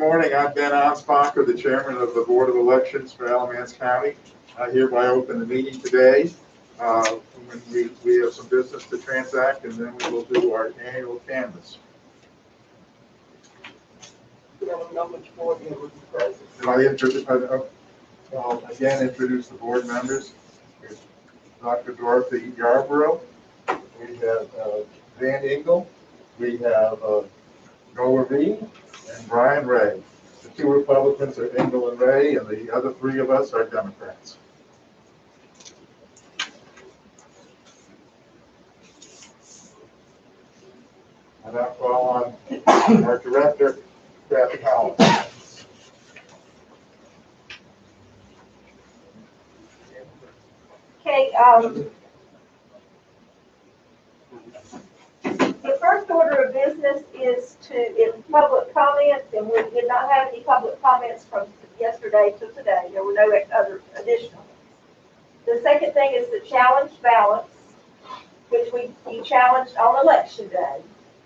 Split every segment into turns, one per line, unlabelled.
morning. I'm Ben Anspacher, the chairman of the Board of Elections for Alamance County. I hereby open the meeting today. When we have some business to transact, and then we will do our annual canvass. I'll again introduce the board members. Dr. Dorothy Yarborough. We have Van Ingle. We have Noah Reed and Brian Ray. The two Republicans are Ingle and Ray, and the other three of us are Democrats. And I'll call on our director, Kathy Howell.
Okay, the first order of business is public comments, and we did not have any public comments from yesterday to today. There were no other additional. The second thing is the challenged ballots, which you challenged on election day.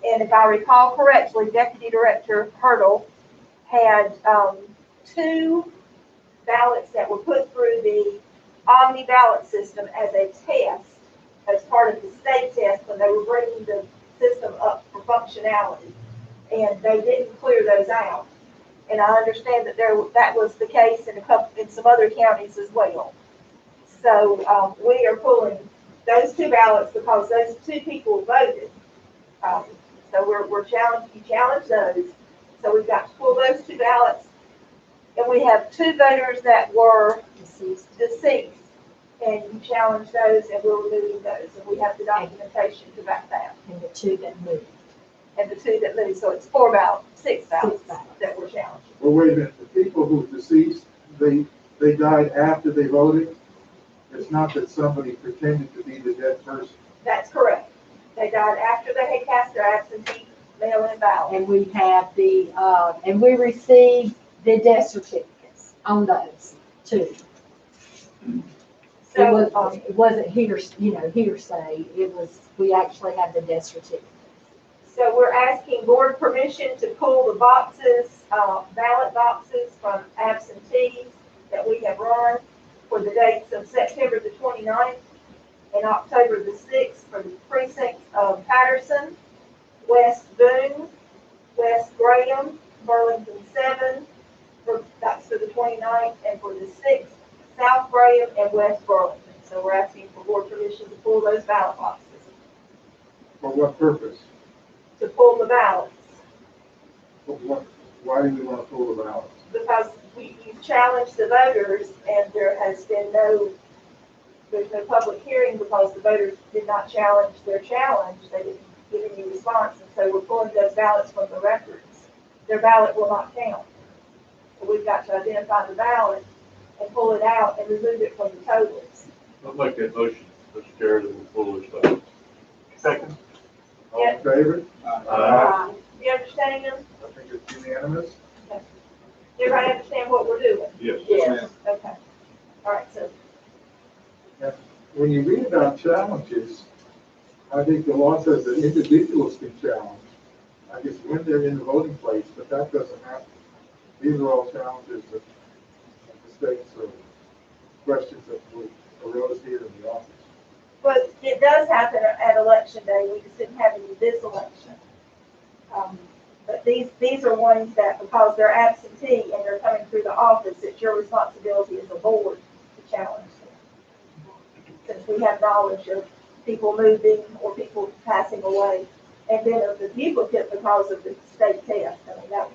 And if I recall correctly, Deputy Director Hurdle had two ballots that were put through the Omni ballot system as a test, as part of the state test when they were bringing the system up for functionality, and they didn't clear those out. And I understand that that was the case in some other counties as well. So we are pulling those two ballots because those two people voted. So we're challenged. You challenge those. So we've got to pull those two ballots, and we have two voters that were deceased. And you challenge those, and we're removing those, and we have the documentation to back that.
And the two that moved.
And the two that moved, so it's six ballots that were challenged.
Well, wait a minute. The people who deceased, they died after they voted. It's not that somebody pretended to be the dead person.
That's correct. They died after they had cast their absentee mail-in ballot.
And we have and we received the death certificates on those too.
So
it wasn't hearsay. We actually have the death certificate.
So we're asking board permission to pull the boxes, ballot boxes from absentees that we have run for the dates of September the 29th and October the 6th for the precincts of Patterson, West Boone, West Graham, Burlington 7, that's for the 29th, and for the 6th, South Graham and West Burlington. So we're asking for board permission to pull those ballot boxes.
For what purpose?
To pull the ballots.
Why do we want to pull the ballots?
Because you challenged the voters, and there's no public hearing because the voters did not challenge their challenge. They didn't give any response, and so we're pulling those ballots from the records. Their ballot will not count. So we've got to identify the ballot and pull it out and remove it from the totals.
I'd like that motion, Mr. Chair, that we pull those ballots. Second.
All in favor?
You understand them?
I think it's unanimous.
Everybody understand what we're doing?
Yes.
Yes. Okay. All right, so.
When you read about challenges, I think the law says that individuals can challenge, I guess, when they're in the voting place, but that doesn't happen. These are all challenges that the states or questions that arose here in the office.
But it does happen at election day. We just didn't have any this election. But these are ones that, because they're absentee and they're coming through the office, it's your responsibility as a board to challenge them. Since we have knowledge of people moving or people passing away, and then of the duplicate because of the state test. I mean, that's.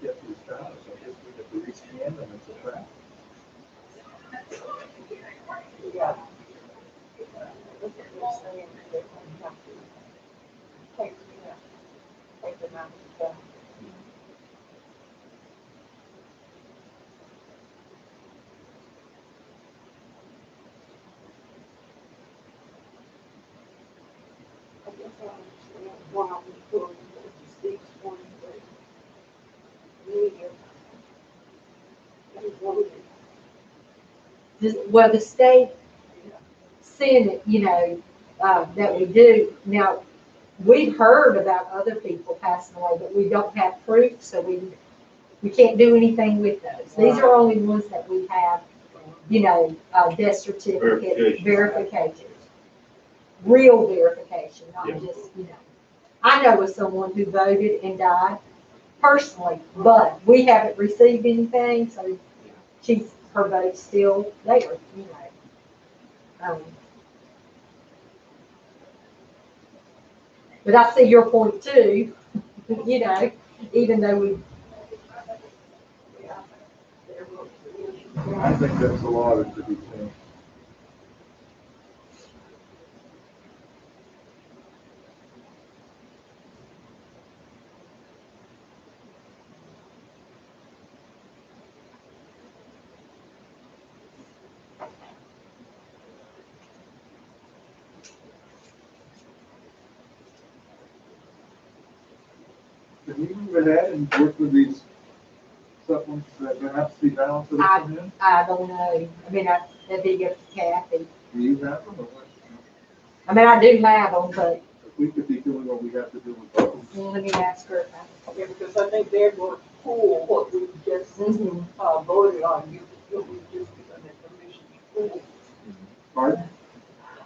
Get these ballots, I guess we have to rescan them and it's a fact.
Yeah. Look at this thing, and they're gonna have to take them out of the gun. I guess I understand why we put these ones, but media, they voted.
Well, the state Senate, that we do. Now, we've heard about other people passing away, but we don't have proof, so we can't do anything with those. These are only ones that we have, death certificate verification. Real verification, not
Yeah.
just, I know of someone who voted and died personally, but we haven't received anything, so her vote's still there. But I see your point too, even though we,
I think that's a lot that should be changed. Can you move ahead and work with these supplements that have to be balanced for the come
I don't know. I mean, that'd be up to Kathy.
Do you have them or what?
I mean, I do have them, but
If we could be doing what we have to do with both.
let me ask her.
Yeah, because I think they're going to pull what we just, voted on, you'll be just given the permission to pull.
Pardon?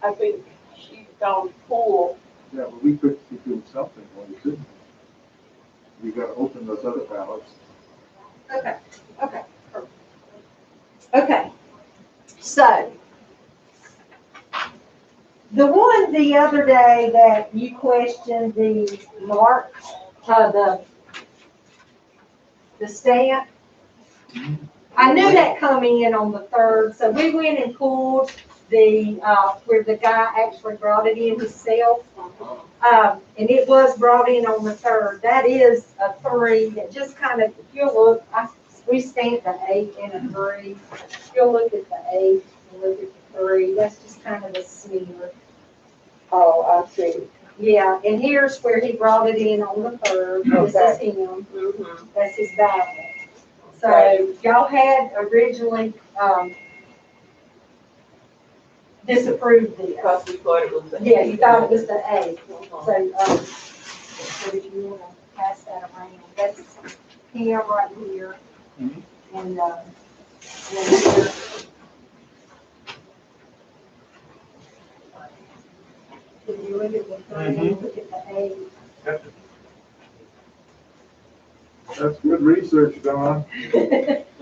I think she found pull,
Yeah, but we could be doing something when we shouldn't. We gotta open those other ballots.
Okay. So, the one the other day that you questioned the mark, the stamp, I knew that come in on the 3rd, so we went and pulled where the guy actually brought it in himself. And it was brought in on the 3rd. That is a 3, that just kind of, if you look, we stamped an 8 and a 3. If you'll look at the 8 and look at the 3, that's just kind of a smear.
oh, I see.
Yeah, and here's where he brought it in on the 3rd. This is him. That's his ballot. So y'all had originally, disapproved this.
Because we thought it was.
Yeah, you thought it was the 8. So if you wanna pass that around, that's him right here.
Mhm.
And here. If you look at the 3, look at the 8.
That's good research, Don.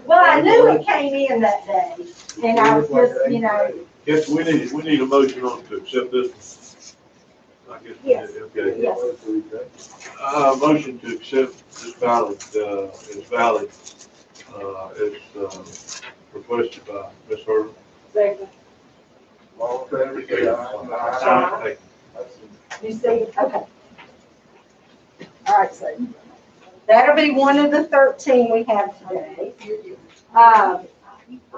Well, I knew it came in that day, and I was just,
Yes, we need a motion on to accept this. I guess we
Yes.
did, okay.
Yes.
Motion to accept this ballot, is valid, as, requested by Ms. Herbert.
Second.
All in favor, say aye.
Aye.
You see, okay. All right, so that'll be one of the 13 we have today.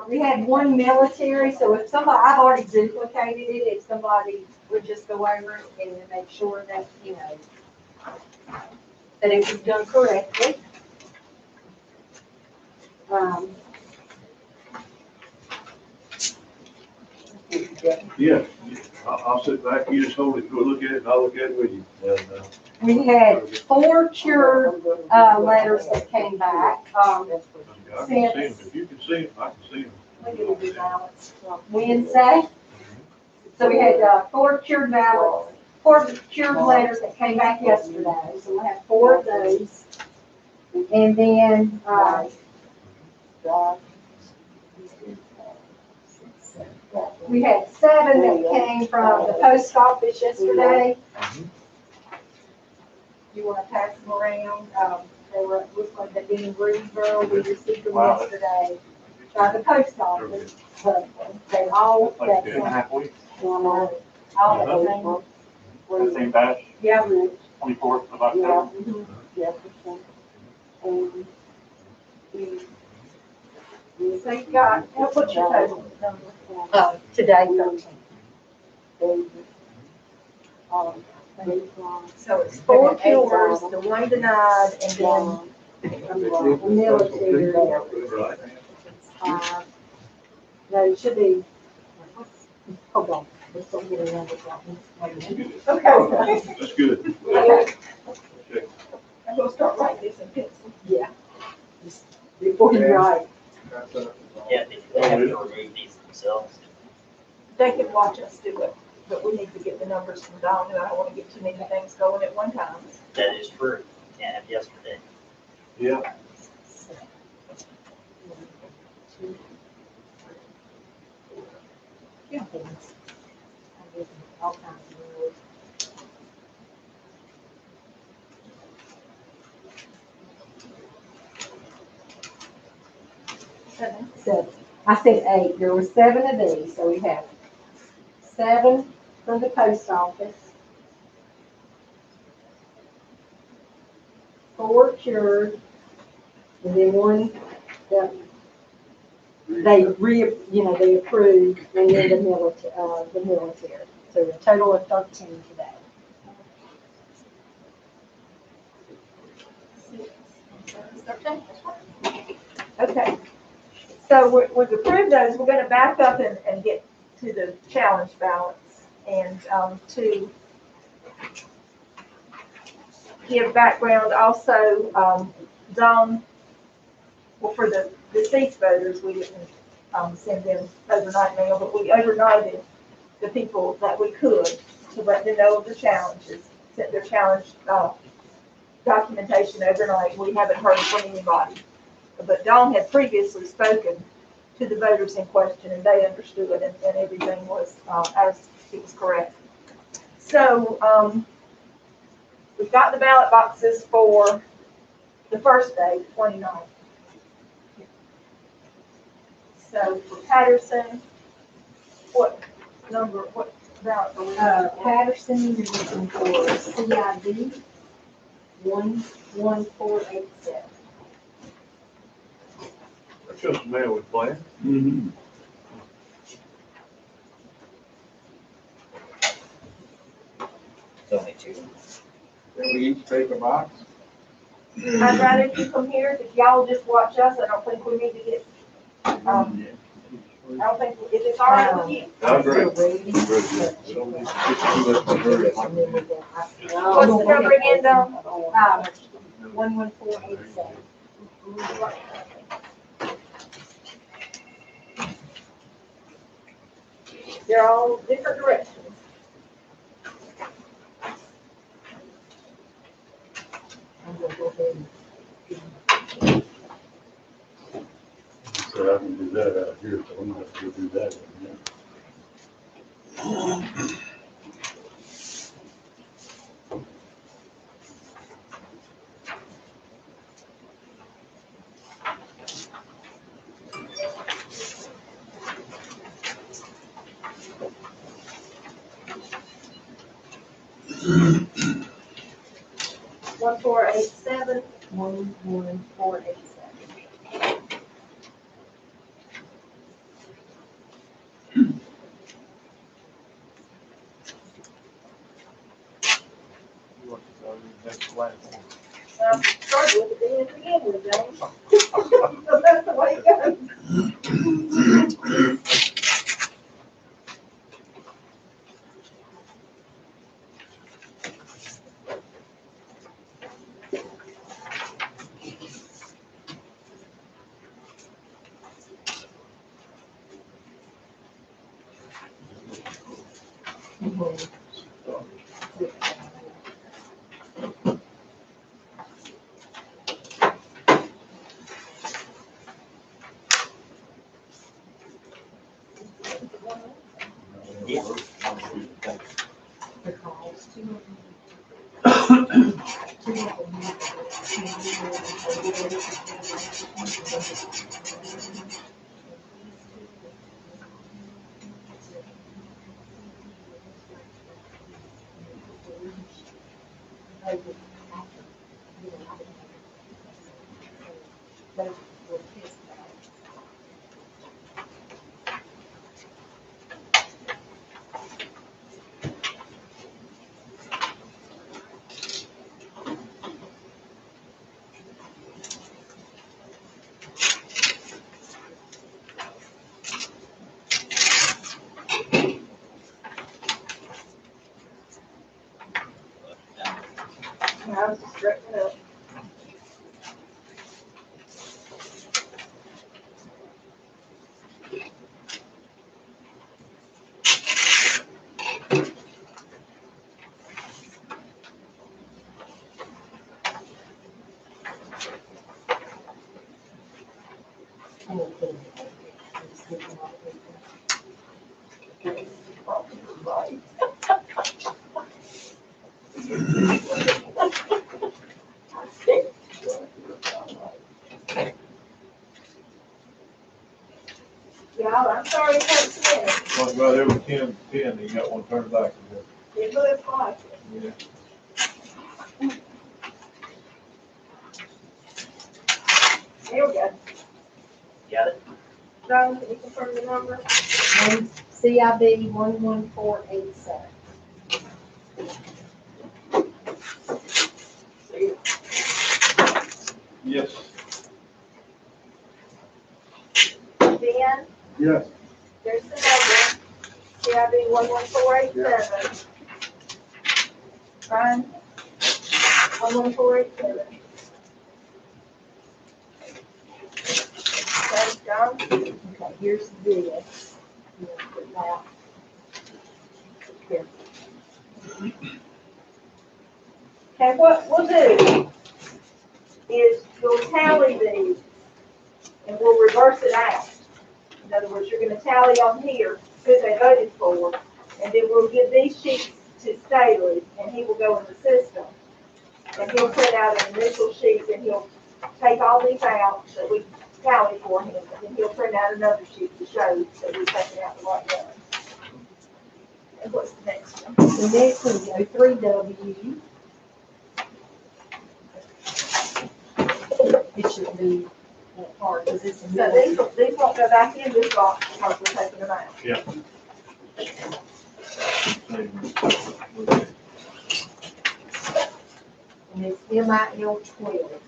We had one military, so if somebody, I've already duplicated it, if somebody would just go over it and make sure that, that it was done correctly.
Yeah, I'll sit back, you just hold it, go look at it, and I'll look at it with you. And,
We had 4 cured letters that came back.
I can see them, if you can see them, I can see them.
Look at the ballots from Wednesday. So we had 4 cured ballots, 4 cured letters that came back yesterday. So we have 4 of those. And then, we had 7 that came from the post office yesterday. You want to pass them around? They were, looks like they've been in Greensboro. We received them yesterday. the post office, but they all,
Like
that,
2.5 weeks.
all the same.
That same batch,
Yeah.
24th of October.
So you got, what's your total number?
Today, 13.
So it's 4 cures, the one denied, and then
Military.
Right.
No, it should be, hold on, let's don't get a number wrong.
Okay.
That's good.
Okay.
Okay.
I'm gonna start writing this in pencil.
Yeah. Before you write.
That's a-
Yeah, they have to remove these themselves.
They can watch us do it, but we need to get the numbers from Dawn, and I don't wanna get too many things going at one time.
That is true. Can't have yesterday.
Yeah.
Yeah. All kinds of rules. Seven. I said 8. There were 7 of these, so we have 7 from the post office, 4 cured, and then 1 that they they approved, and then the military. So a total of 13 today.
Okay, so we've approved those, we're gonna back up and get to the challenge balance, and, to give background also, Dawn, well, for the deceased voters, we didn't, send them overnight mail, but we overnighted the people that we could to let them know of the challenges, sent their challenge, documentation overnight. We haven't heard from anybody. But Dawn had previously spoken to the voters in question, and they understood, and everything was, as it was correct. So, we've got the ballot boxes for the first day, 29th. So for Patterson, what ballot are we on?
Patterson, you're looking for CID 11487.
That's just a man with plan.
Mm-hmm.
It's only 2.
Can we each take a box?
I'd rather you come here, if y'all just watch us, I don't think we need to get, I don't think, if it's all right with you.
I agree.
What's the number again, Dawn?
11487.
They're all different directions.
So I can do that out here, so I'm gonna have to go do that.
One, 4, 8, 7.
11487.
Started with it, then again with it, James. So that's the way it goes.
Yeah.
after, you know, I didn't have those were his bags.
I was just straightening up. Y'all, I'm sorry it takes a minute.
Like about every 10, you got one turned back.
It looks like it.
Yeah.
There we go.
Got it?
John, can you confirm the number?
CIB 11487.
Yes.
Ben,
Yes.
there's the number. CIB 11487. Brian? 11487. Thanks, John.
Okay, here's this. You want to put that. Here.
Okay, what we'll do is we'll tally these and we'll reverse it out. In other words, you're gonna tally on here who they voted for, and then we'll give these sheets to Staley, and he will go in the system. And he'll print out an initial sheet, and he'll take all these out that we tallied for him, and then he'll print out another sheet to show that we've taken out the right ones. And what's the next one?
The next one is 03W. It should be that part, because it's a
So
middle.
these won't go back in this box because we're taking them out.
Yeah.
And it's MIL 12.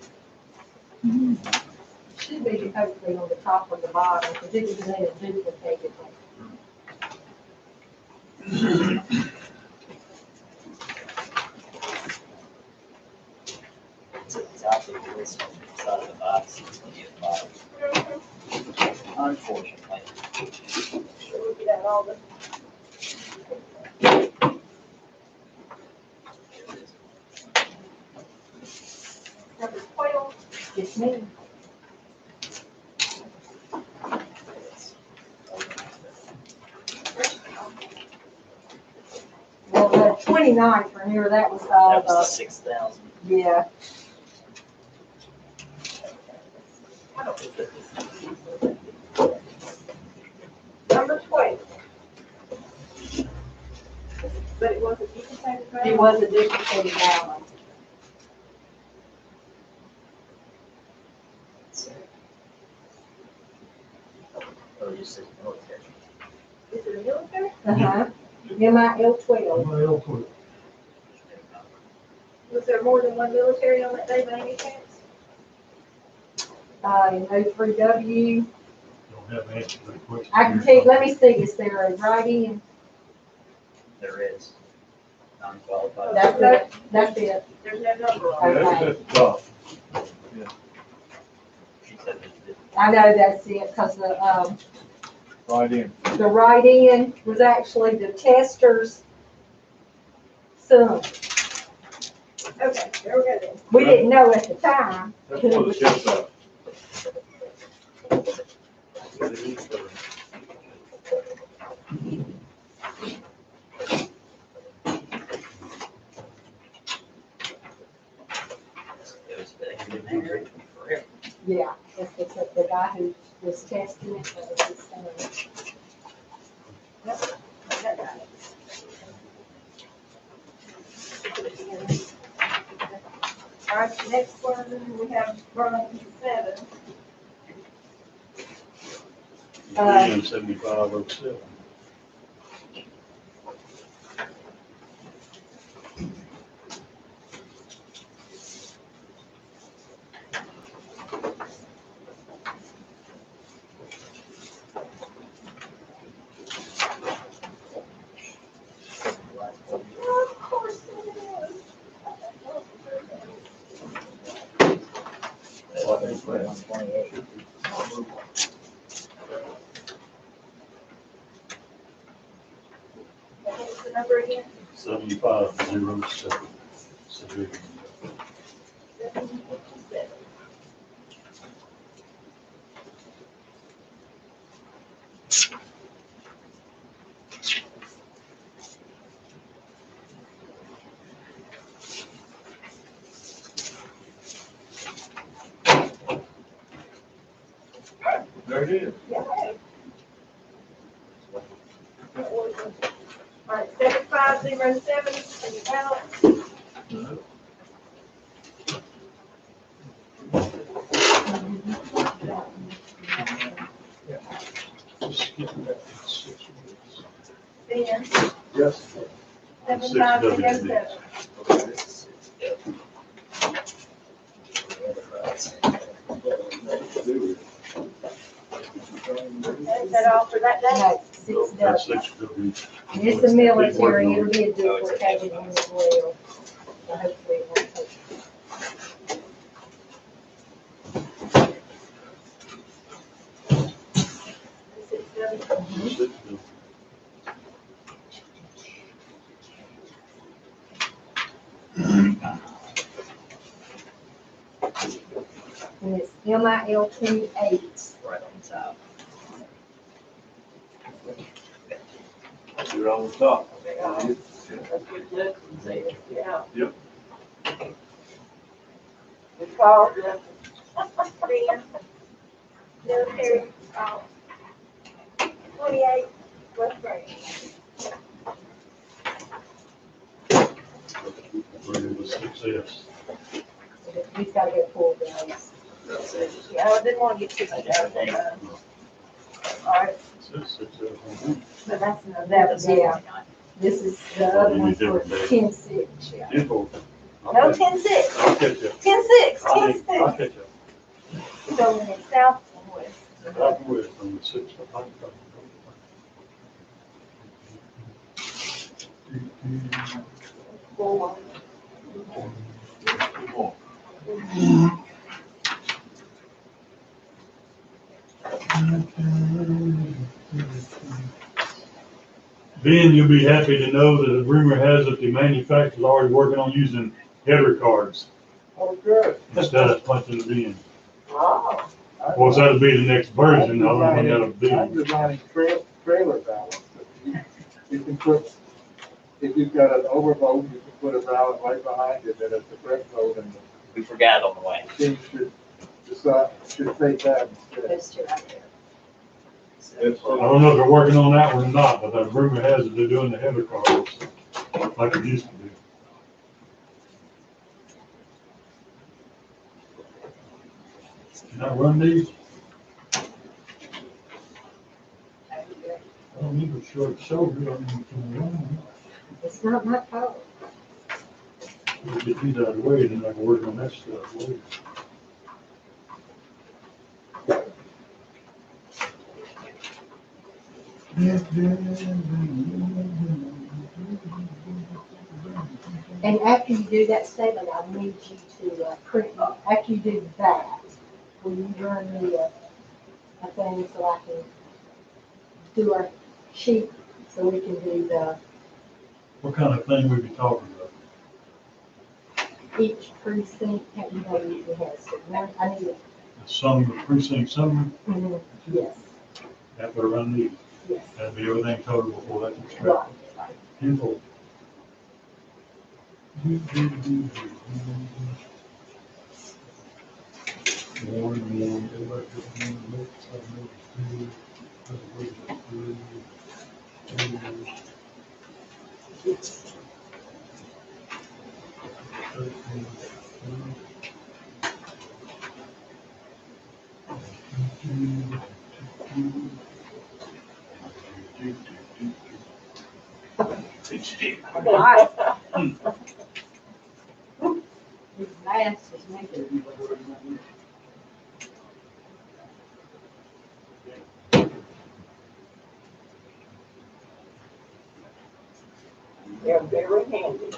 Should be hopefully on the top or the bottom, because it was in a duplicated one.
It's out there, this one, inside of the box, it's gonna be a box. Unfortunately.
Sure, we get out all the. Number 12.
It's me. Well, the 29th from here, that was all
That was the
the,
6,000.
yeah.
Number 12. But it wasn't duplicated, right?
It was a duplicated balance.
Or just says military.
Is it a military?
Uh-huh. MIL 12.
Was there more than one military on that day by any chance?
In 03W.
Don't have an answer to the question.
I can tell you, let me see, is there a write-in?
There is. Non-qualified.
That's it.
There's no number on it.
Yeah, that's at the top.
She said that
I know that's it, because the,
Right in.
the write-in was actually the tester's son.
Okay, there we go then.
We didn't know at the time.
That's for the sheriff's office.
it was been married forever.
Yeah, that's the guy who was testing it, that was his son.
That got it. All right, the next one, we have Burlington 7.
And 7507.
Of course it is. What's the number again?
7507. Civilian.
757.
There it is.
Yeah. All right, 7507, and your balance. Ben,
Yes.
7507. Is that all for that day?
No, 6
That's
dollars.
6
And it's the military, it'll be a duplicated one as well. So hopefully it won't take. And it's MIL 28.
Right on top.
You're on the top.
That's what Justin said, yeah.
Yep.
We called Justin.
Ben, military, 28, West Branch.
Where it was 6S.
We've got to get full bills.
Yeah, I didn't want to get too much out of that. All right,
6S.
so that's another.
That was, yeah, this is the other one for 10-6, yeah.
Info.
No, 10-6,
I'll catch you.
10-6,
I'll
10-6.
catch you.
So in the south and west.
Right with on the 6th.
Four.
Ben, you'll be happy to know that the rumor has it the manufacturer's already working on using header cards
Oh, good.
instead of punching it in.
Oh.
Of course, that'll be the next version. I don't know when that'll be.
I'm designing trailer balance. You can put, if you've got an overload, you can put a valve right behind it, and it's a brake load, and
We forgot on the way.
the machine should take that instead.
Those two right there.
It's,
I don't know if they're working on that one or not, but the rumor has it they're doing the header cards like it used to be. Can I run these? I don't need a short shoulder, I mean, can I run them?
It's not my fault.
We'll get these out of the way, then I can work on that stuff later.
And after you do that statement, I need you to print, after you do that, will you run me a thing so I can do our sheet, so we can do the,
What kind of thing we be talking about?
each precinct, you know, it has, I need
The summary, precinct summary,
a, yes,
that would run these.
yes,
That'd be everything total before that gets
right,
extracted.
right.
Info. One, electric, one, two,
Right. These masks is making.
They're very handy.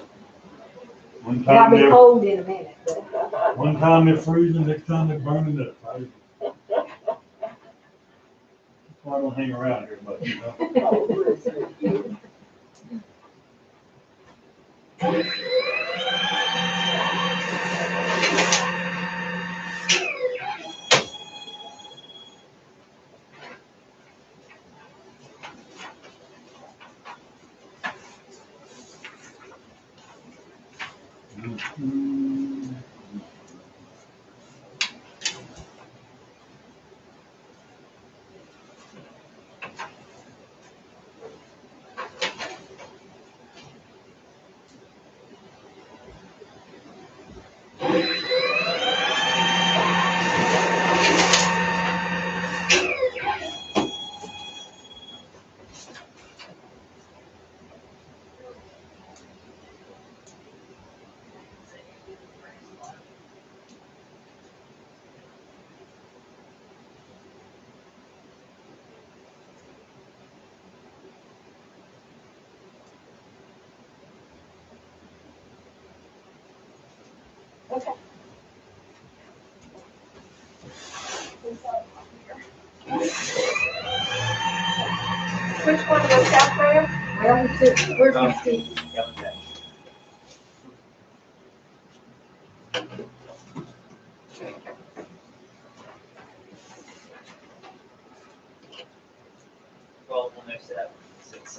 One
It'll
time
be
they're,
cold in a minute, but
one time they're freezing, next time they're burning up. I don't hang around here much, you know?
Oh, listen, you.
Okay. Which one was South Graham?
well, where's my Steve?
Yep, okay. Well, we'll mix it up. It's,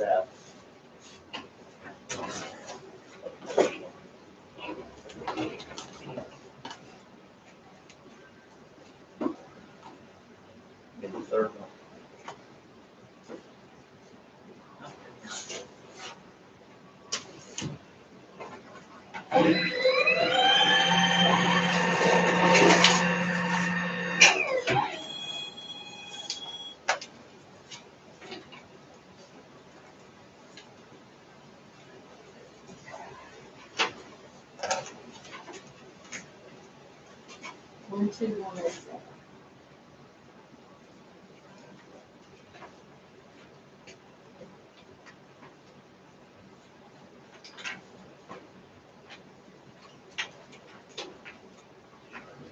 get the third one.
One, two, one, oh, seven.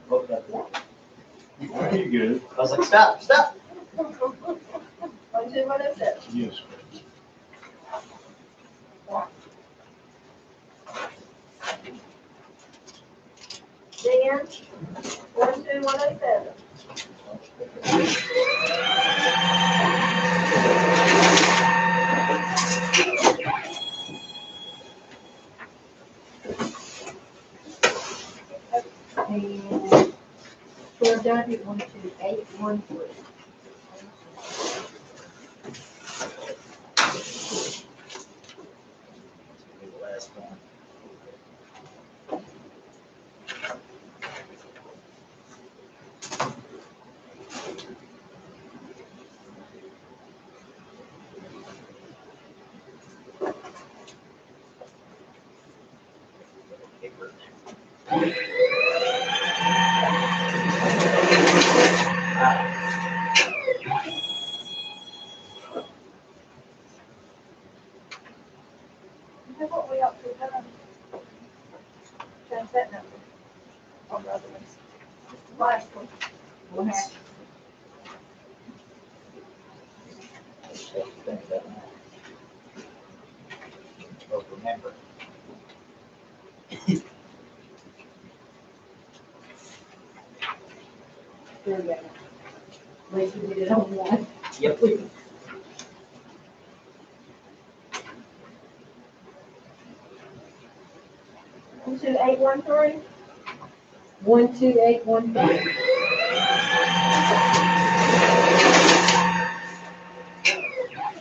Look at that.
You good?
I was like, stop.
12107.
Yes.
Dan, 12107.
And Philadelphia, 12813.
Do the last one. Paper in there.
That's what we ought to have done. Change that number. On the other ones. Last one.
We'll have
Well, remember.
there we go. At least we did it on one.
Yep.
12813.
12813.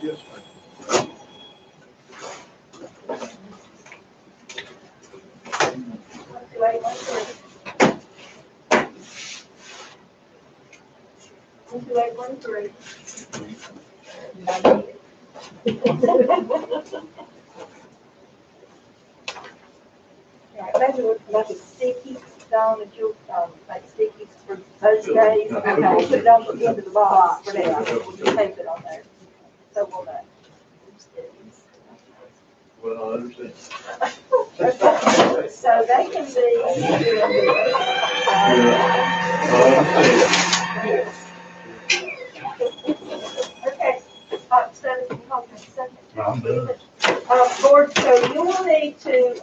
Yes,
12813. 2813. Yeah, maybe we'll make it sticky, Dawn, that you'll, make stickies for those days.
Okay.
We'll put it on the end of the box for that, we'll tape it on there. So we'll know.
Well, I understand.
So they can be. Okay, so, hold on a second.
I'm done.
Board, so you will need to,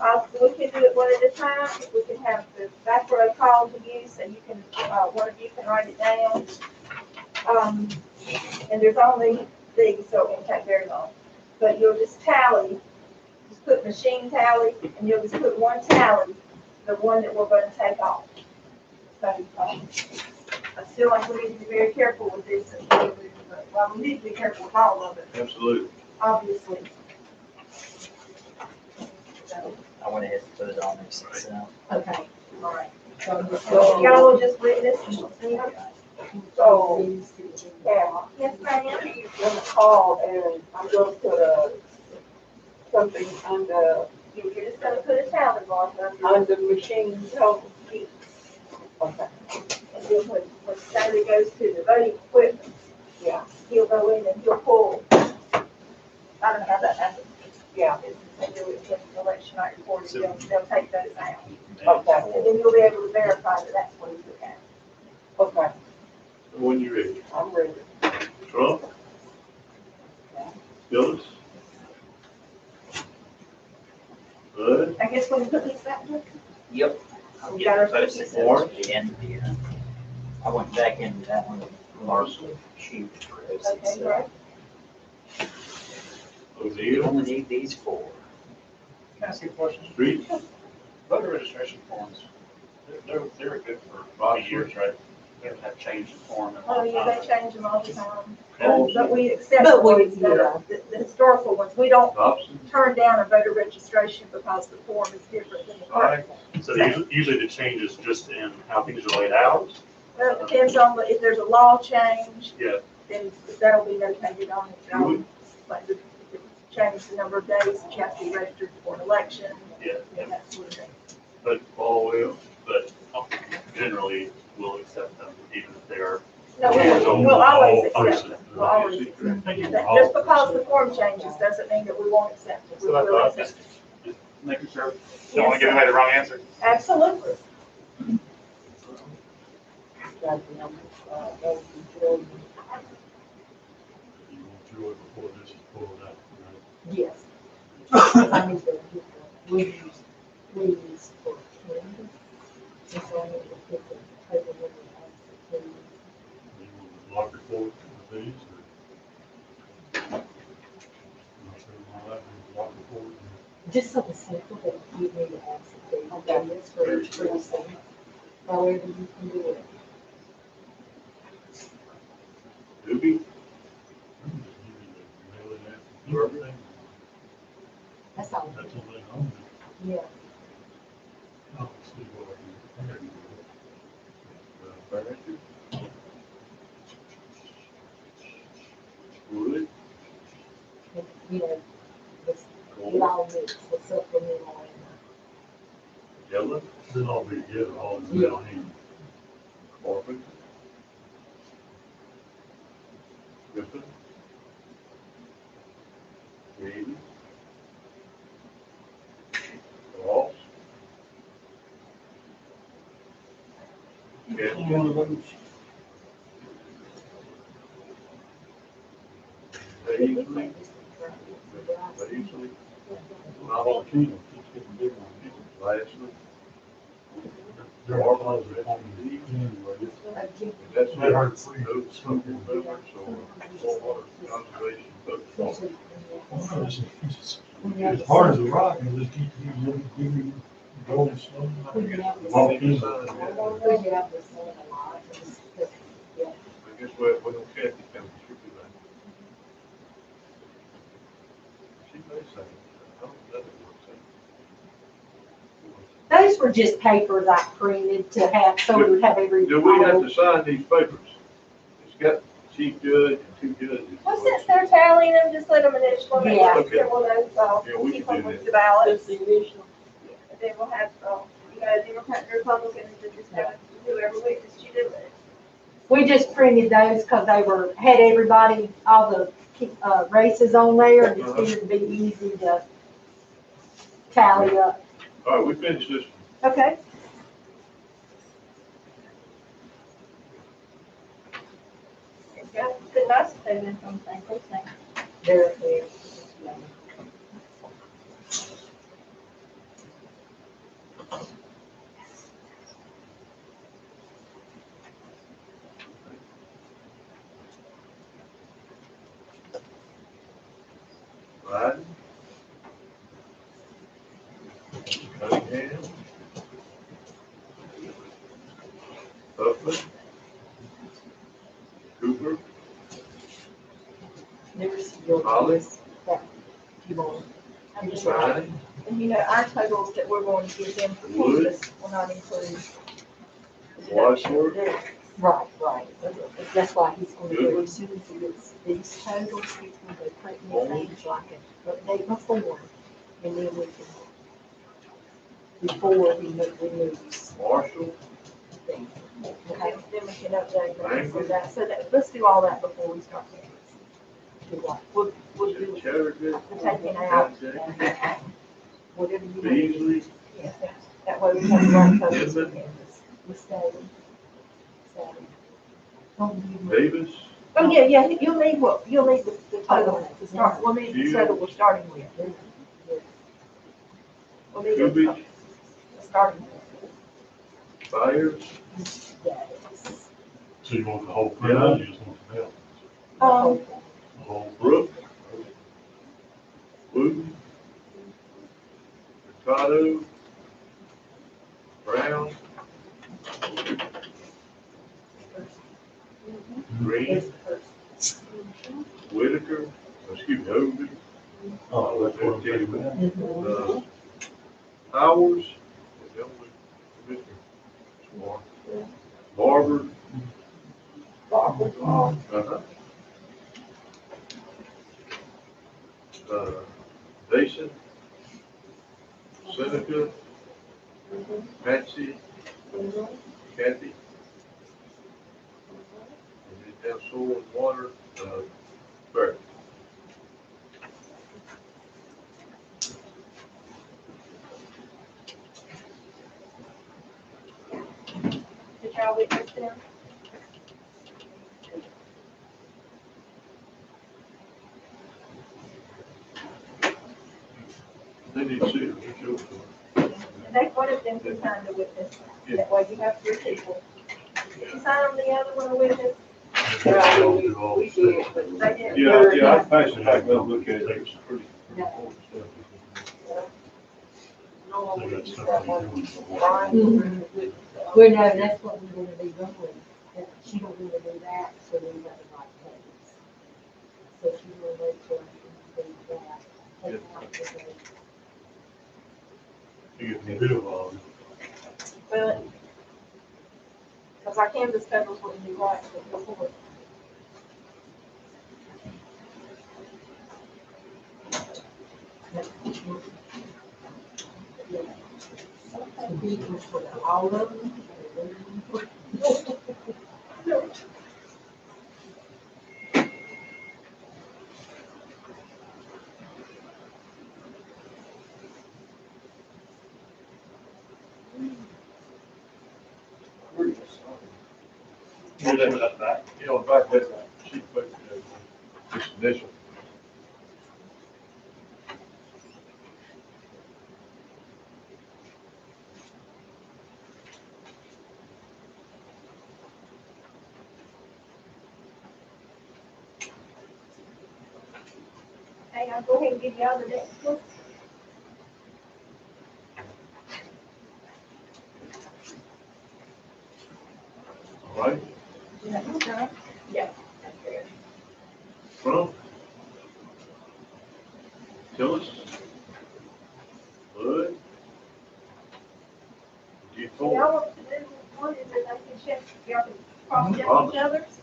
we can do it one at a time, we can have the back row call to you, so you can, one of you can write it down. And there's only these, so it won't take very long, but you'll just tally, just put machine tally, and you'll just put one tally, the one that we're gonna take off. So, I feel like we need to be very careful with this, well, we need to be careful with all of it,
Absolutely.
obviously. So,
I went ahead and put it on there, so.
Okay, all right.
So y'all will just read this and we'll see.
So, yeah,
Yes, ma'am.
I'm gonna call and I'm gonna put something under,
You're just gonna put a tally mark under,
under machine help. Okay.
and then when Stanley goes to the voting equipment,
Yeah,
he'll go in and he'll pull. I don't know how that happens.
yeah,
They do it with the election night report, they'll take those out.
okay,
And then you'll be able to verify that that's what he's looking at.
okay,
When you're ready.
I'm ready.
Trump? Phillips? Bud?
I guess when you put these back, look,
Yep. I'll
We
get
got
the
our
posted
cookies.
notes at the end of the, I went back into that one, Marshall, shoot,
okay, right?
You
O'Neill?
only need these four.
Can I ask you a question?
Street?
Voter registration forms, they were good for 20 years, right? They haven't had changed the form. in a
Oh,
long
yeah,
time.
they change them all the time.
Colson?
But we accept the
But we-
ones that are, the historical ones, we don't
Dobson?
turn down a voter registration because the form is different than the current one.
So usually the change is just in how things are laid out.
Well, it depends on, if there's a law change,
Yeah.
then that'll be notated on it.
Really?
Like, if it changes the number of days that you have to be registered for an election,
Yeah.
and that sort of thing.
But but generally we'll accept them even if they are.
No, we'll always accept them, we'll always accept them. Just because the form changes doesn't mean that we won't accept it. We
So I
will
thought,
accept
just
it.
making sure, don't want to give away the wrong answer.
Absolutely.
Got the number, those Jordan.
You want to do it before this is pulled out, right?
Yes. I need to get the leaves for candy. And so I need to put the paper with the
Do you want the block report with these, or? I'm not sure why that means block report.
just so the simple that you need to ask the okay, this for each precinct. However you can do it.
Doobie?
Mail it out, everything,
That's all.
that's all they know.
Yeah.
I'll see what I can.
Barrington? Wood?
You know, this, it all mixed, the supplemental and
Dillon?
Then I'll be together, all in the down here.
Corbin? Griffin? Green? Ross? Gaskin? Paisley? Paisley?
All the kingdom, just getting bigger and bigger.
Lashley?
They're all closed on the anyway.
That's
They heard
it.
free.
Those smoking movers or water conservation folks.
As hard as a rock, and just keep going slow. Walk in.
we have this one a lot. Yeah.
I guess we don't care if it comes to that. She may say, I don't know that it
Those were just papers I printed to have, so we would have every.
works. Do we have to sign these papers? It's got chief judge and 2 judges.
Well, since they're tallying them, just let them initial them.
Yeah.
Okay.
Then we'll know,
Yeah, we
keep
can
them
do
with
that.
the ballots.
Just the initial.
And then we'll have, Democrat and Republicans, and just have whoever witness you do it.
We just printed those because they had everybody, all the, races on there, and it's going to be easy to tally up.
All right, we finished this.
Okay. Yeah, good, nice to say this on the same precinct.
There, there.
Biden. Cunningham. Huffman. Cooper.
There's your
Holly.
list that you want. I'm just
Biden.
And our totals that we're going to give them for
Wood.
census will not include.
Wadsworth.
Right, right. That's why he's gonna do
Good.
it as soon as he gets these totals, he's gonna go print me things like it, but they before, and then we can, before he removes
Marshall.
things.
Okay,
Okay,
then we can update them
Thank
for
you.
that, so that, let's do all that before we start.
do what,
We'll do
Chattergood.
the taking out,
whatever you want.
Beasley.
yeah, that way we have the right totals.
Inman.
We stay. So. Don't you-
Davis.
Oh, yeah, you'll need the total to start, we'll need the total we're starting with. We'll need
Kubik.
the starting.
Byers.
Yes.
So you want the whole printout, you just want the mail? The whole
Brooke. Wooten. Mercado. Brown. Green. Whitaker. Excuse me, Ovid.
Oh, that's what I'm saying.
Mhm.
Powers. the only commissioner. Barber. Uh-huh. Mason. Seneca. Patsy. Kathy. And then down soil and water, Barry.
Did y'all witness them?
They need to see it. It's your turn.
And they wanted them to sign the witness, that way you have three people. Did you sign on the other one, a witness?
Yeah, we did, but
They did.
Yeah, I passed it back, I'll look at it, it's pretty important stuff.
normally
They
we
got
use
stuff
that
they
one.
do with the water.
Brian,
Well, no, that's what we're gonna be doing, she don't wanna do that, so we got the right place. So she will wait for us to do that. Take out the date.
You get the bill on it.
Well, because our Kansas totals wouldn't be right before.
The beat was for all of them.
Yeah, that's back. You know, back that sheet, but, this initial.
Hey, I'll go ahead and give y'all the next one.
All right,
Yeah.
Trump. Tillis. Bud. G
So
four.
y'all want to do one, is that I can check, y'all can cross check each other's?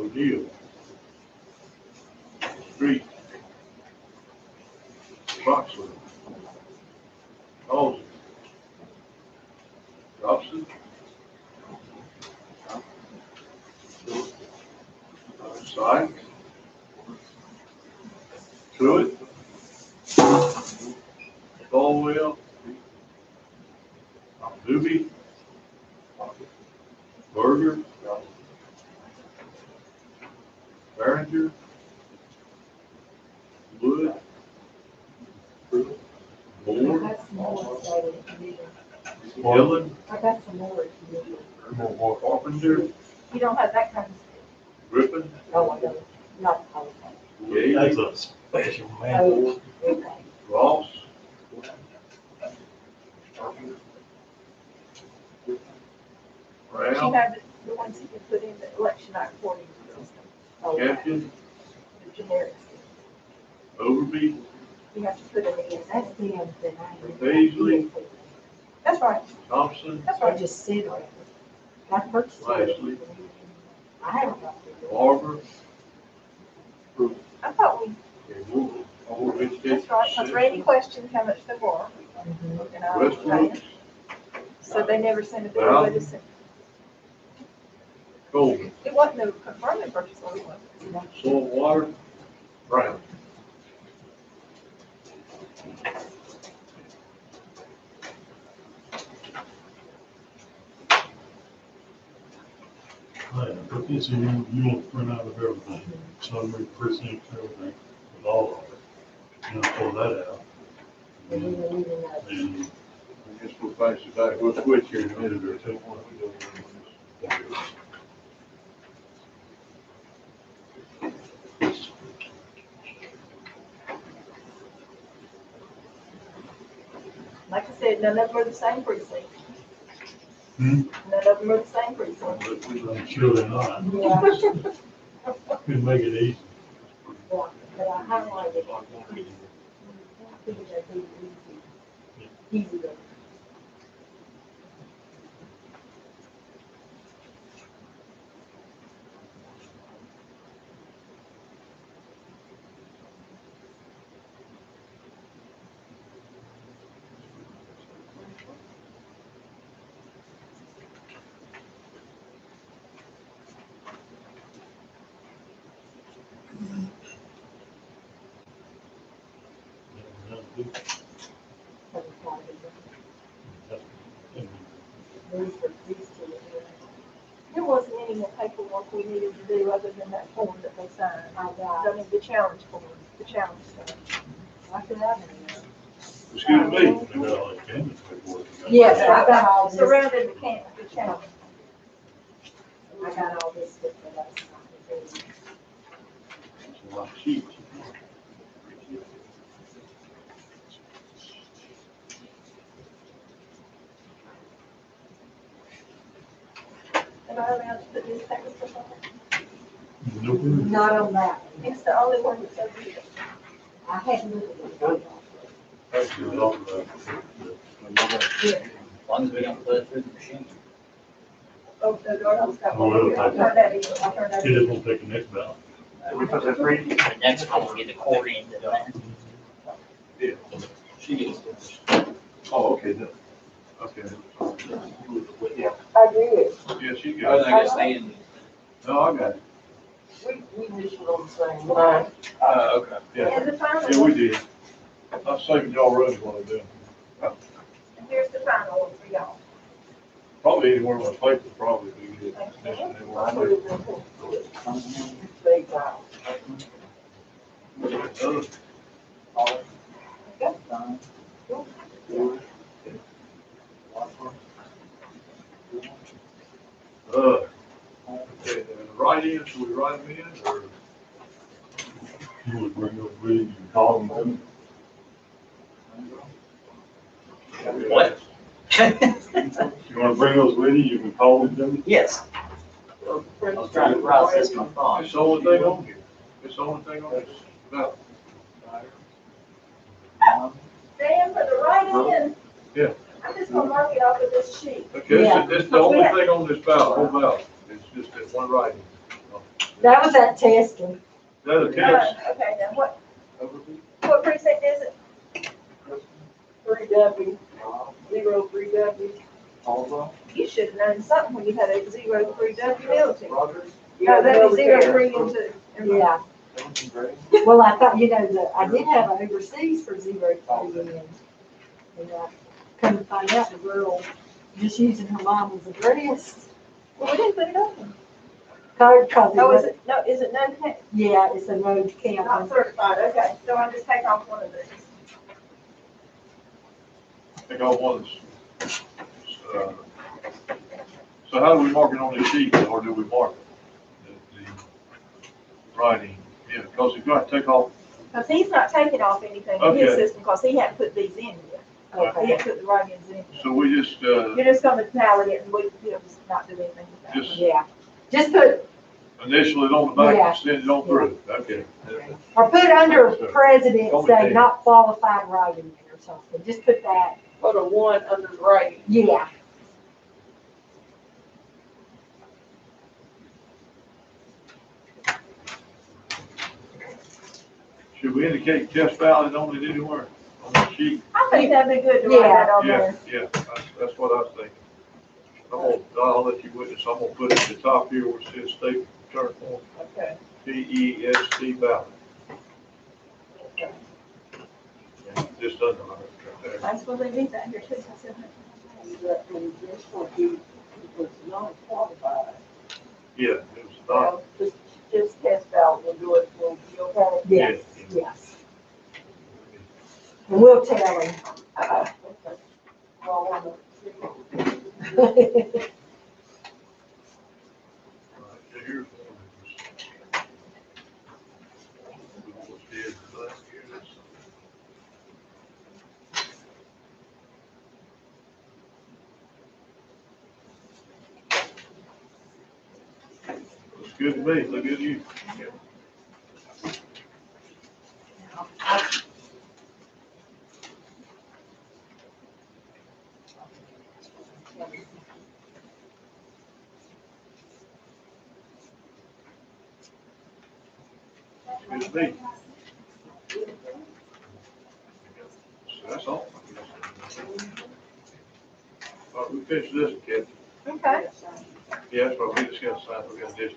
O'Neill. Street. Boxer. Halsey. Robson. Sykes. Truitt. Caldwell. Doobie. Berger. Behringer. Wood. Moore.
I got some more stated if you need them.
Gillen.
I got some more if you need them.
Carpenter.
You don't have that kind of.
Griffin.
Oh, I don't, not all of them.
That's
Gailey.
a special man.
Oh, okay.
Ross.
You
Brown.
have the ones you can put in the election night reporting system,
Oh,
Captain.
the generics.
Overby.
You have to put it in.
That's them that I.
Paisley.
That's right,
Thompson.
that's
I
right.
just sit on it. I purchased it.
Lashley.
I haven't got it.
Barber.
I thought we,
That's
that's right, because Randy questioned how much they were.
Mhm.
And I was
Westbrook.
saying, so they never sent a bill, they just sent,
Coleman.
it wasn't no confirming purchase order, was it?
Soil and Water. Brown.
Yeah, but this, you want to print out of everything, summary, precinct, everything, with all of it. You know, pull that out.
And
And
then even,
then
I guess we'll pass it back. We'll switch here in a minute or two.
Like I said, none of them are the same precinct.
Hmm?
None of them are the same precinct.
I'm sure they're not.
yeah,
Could make it easy.
yeah, but I highlighted it. I figured that'd be easy. Easier. These two.
There wasn't any more paperwork we needed to do other than that form that they signed.
I got,
I mean, the challenge form, the challenge stuff.
I could have it.
Excuse me.
They got all that canvas paperwork.
Yes, I got all this,
Surrounded the camp, the challenge.
I got all this stuff that I signed.
It's a lot of sheets.
Am I allowed to put newspaper stuff on it?
Nope.
Not on that.
It's the only one that says it.
I hadn't looked at it.
Actually, all of that.
As long as we don't put it through the machine.
Oh, no, Darrell's got
Oh,
one
it'll
here. I'll
take-
turn that in, I'll turn that
It is
in.
gonna take the next ballot.
We put that free?
The next one will be the accordion to that.
She gets this.
Oh, okay, no. Okay.
Yeah.
I did.
Yeah, she
I
got it.
think it's Andy.
No, I got it.
We initialed on the same line.
Okay.
Yeah,
And the final
yeah, we
one,
did. I was saving y'all room when I do.
and here's the final one for y'all.
Probably anywhere on the paper, probably be good.
I put it in. They got.
Okay, and the write-in, should we write them in, or?
You would bring those with you, you can call them.
What?
You wanna bring those with you, you can call them.
Yes, I was trying to process my thoughts.
It's the only thing on here. It's the only thing on this ballot.
Dan, for the write-in.
Yeah.
I'm just gonna mark it off of this sheet.
Okay,
Yeah.
this is the only thing on this ballot, whole ballot. It's just that one write-in.
That was that testing.
That a test?
Okay, now what precinct is it?
3W, 03W.
You should have known something when you had a 03W military.
Yeah,
No, that'd be
there
03 and 2.
Yeah. Well, I thought, I did have an overseas for 03 and come to find out the girl just using her mom's address.
Well, we didn't put it on.
Cause
Oh, is it, no, is it none,
yeah, it's a road
not
camp.
certified, okay, so I'll just take off one of these.
Take all ones. So how do we mark it on the sheet, or do we mark the writing? Yeah, because if you got to take off,
Because he's not taking off anything in his
Okay.
system, because he hadn't put these in yet. He
Okay.
hadn't put the write-ins in yet.
so we just,
You're just gonna tally it and we'll just not do anything with that.
just
Yeah. Just put,
initial it on the back
Yeah.
and send it on through, okay.
or put under president,
Only
say
thing.
not qualified writing or something. Just put that,
Put a 1 under the writing.
yeah.
Should we indicate test valid on it anywhere, on the sheet?
I think that'd be good to write that on
Yeah,
there.
yeah, that's what I was thinking. I'll let you witness, I'm gonna put it at the top here where it says state return form,
Okay.
TEST valid. Yeah, just under right there.
That's what they need that here too. I said,
And this one, he was not qualified.
Yeah, it was not,
Well, just test out, we'll do it, we'll be okay.
Yes, yes. And we'll tell him.
Okay. Well, on the-
all right, so here's one. Looks good to me, look good to you. Good to me. So that's all. All right, we finished this, kid.
okay.
Yeah, that's what we just got to sign, we got this.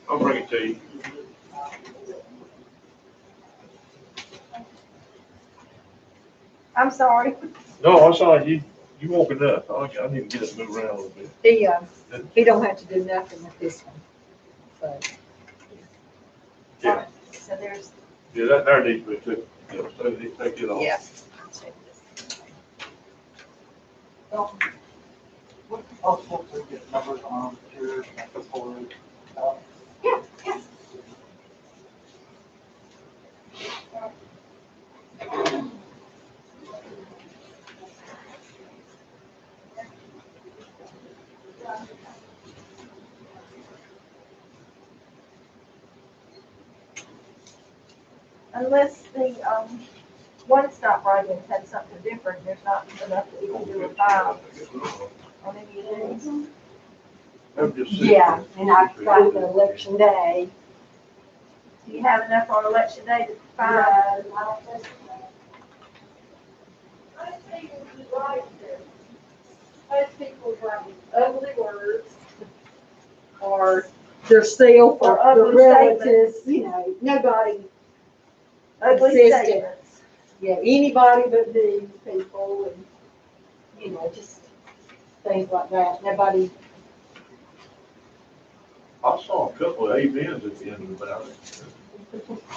I'll bring it to you.
I'm sorry.
No, I'm sorry, you walking up, I need to get it moved around a little bit.
He don't have to do nothing with this one. So,
Yeah,
So there's,
yeah, that there needs to be too, yeah, so they take it off.
yeah.
Possible to get numbers on here before,
Yeah, yeah.
unless the, one-stop write-ins had something different, there's not enough to even do a file on any of these.
I'm just.
Yeah, and I got the election day.
Do you have enough on election day to file?
Most people write ugly words, or their self,
Or
or their
ugly
relatives, you know, nobody,
Ugly
Consistent.
statements.
yeah, anybody but these people, and, you know, just things like that, nobody,
I saw a couple of amens at the end of the ballot.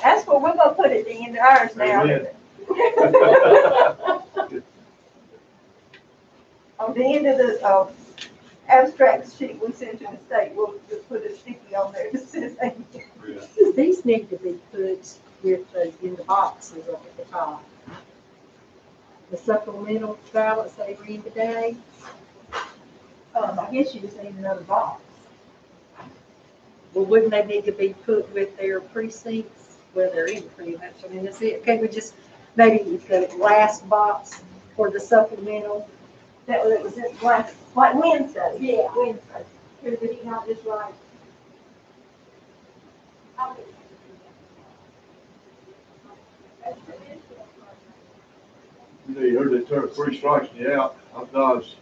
That's what we're gonna put at the end of ours now.
Amen.
On the end of the, abstract sheet we send to the state, we'll just put a sticky on there that says, amen.
Yeah.
these need to be put with the, in the boxes up at the top. The supplemental ballots they read today,
I guess you just need another box.
well, wouldn't they need to be put with their precincts, where they're in pretty much, that's it, can't we just, maybe the last box for the supplemental,
That was it last, like Wednesday.
Yeah.
Wednesday.
Did he not just write?
You heard they took 3 strikes and you out. I dodged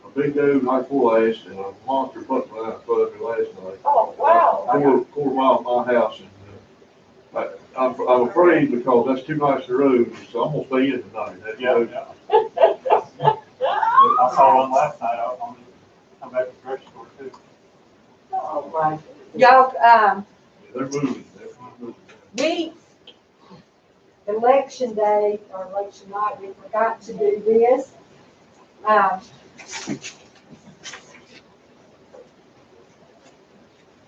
a big dude, high full ash, and a monster buck went out in front of me last night.
Oh, wow.
Quarter mile from my house, and, I'm afraid because that's too nice a road, so I'm gonna stay in tonight. That
Yeah,
road-
yeah. I saw one last night out on, I'm at the grocery store too.
Oh, my.
Y'all,
They're moving,
we, election day or election night, we forgot to do this.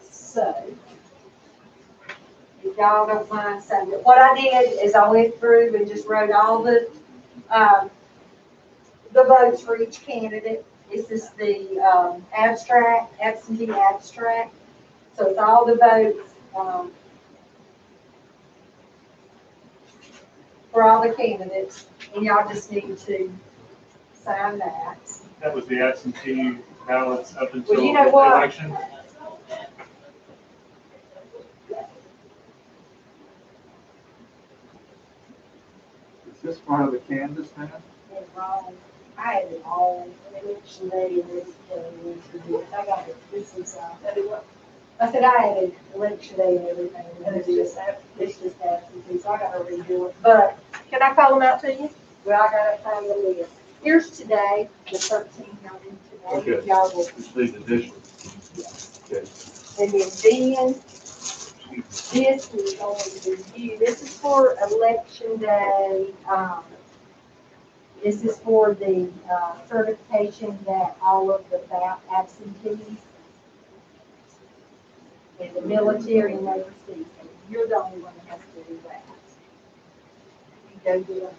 So, if y'all don't mind saying it, what I did is I went through and just wrote all the votes for each candidate. This is the, abstract, absentee abstract. So it's all the votes, for all the candidates, and y'all just need to sign that.
That was the absentee ballots up until
you know
the
what?
election.
Is this part of the canvas now?
And wrong, I had it all, election day and this, I got it, this is, I said I had it, election day and everything, and it's just absentee, so I gotta redo it. But,
Can I call them out to you?
well, I gotta find the list. Here's today, the 13th, y'all need today.
Okay.
Y'all will,
Just need additional. Okay.
and then this is going to you, this is for election day, this is for the, certification that all of the absentees in the military and overseas, you're the only one that has to do that. You go do it.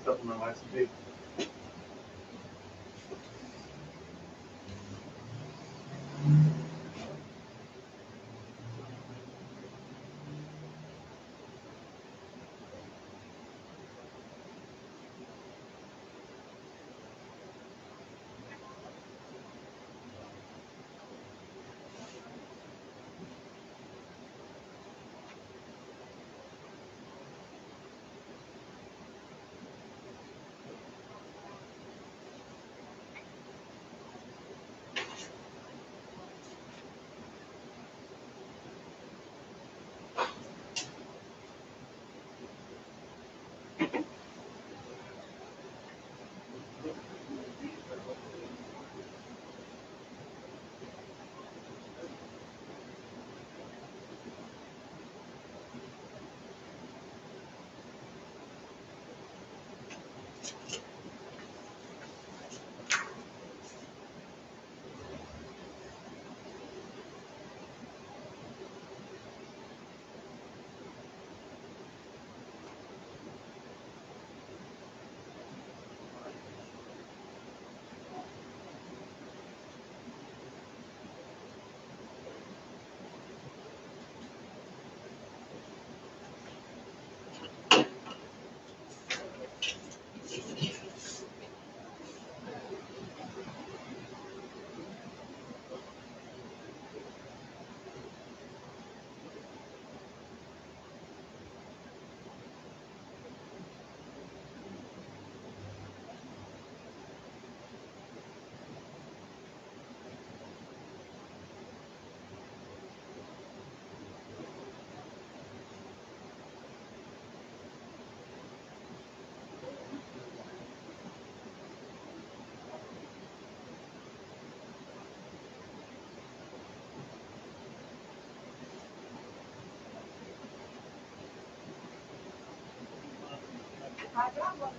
Supplemental absentee.
I got one.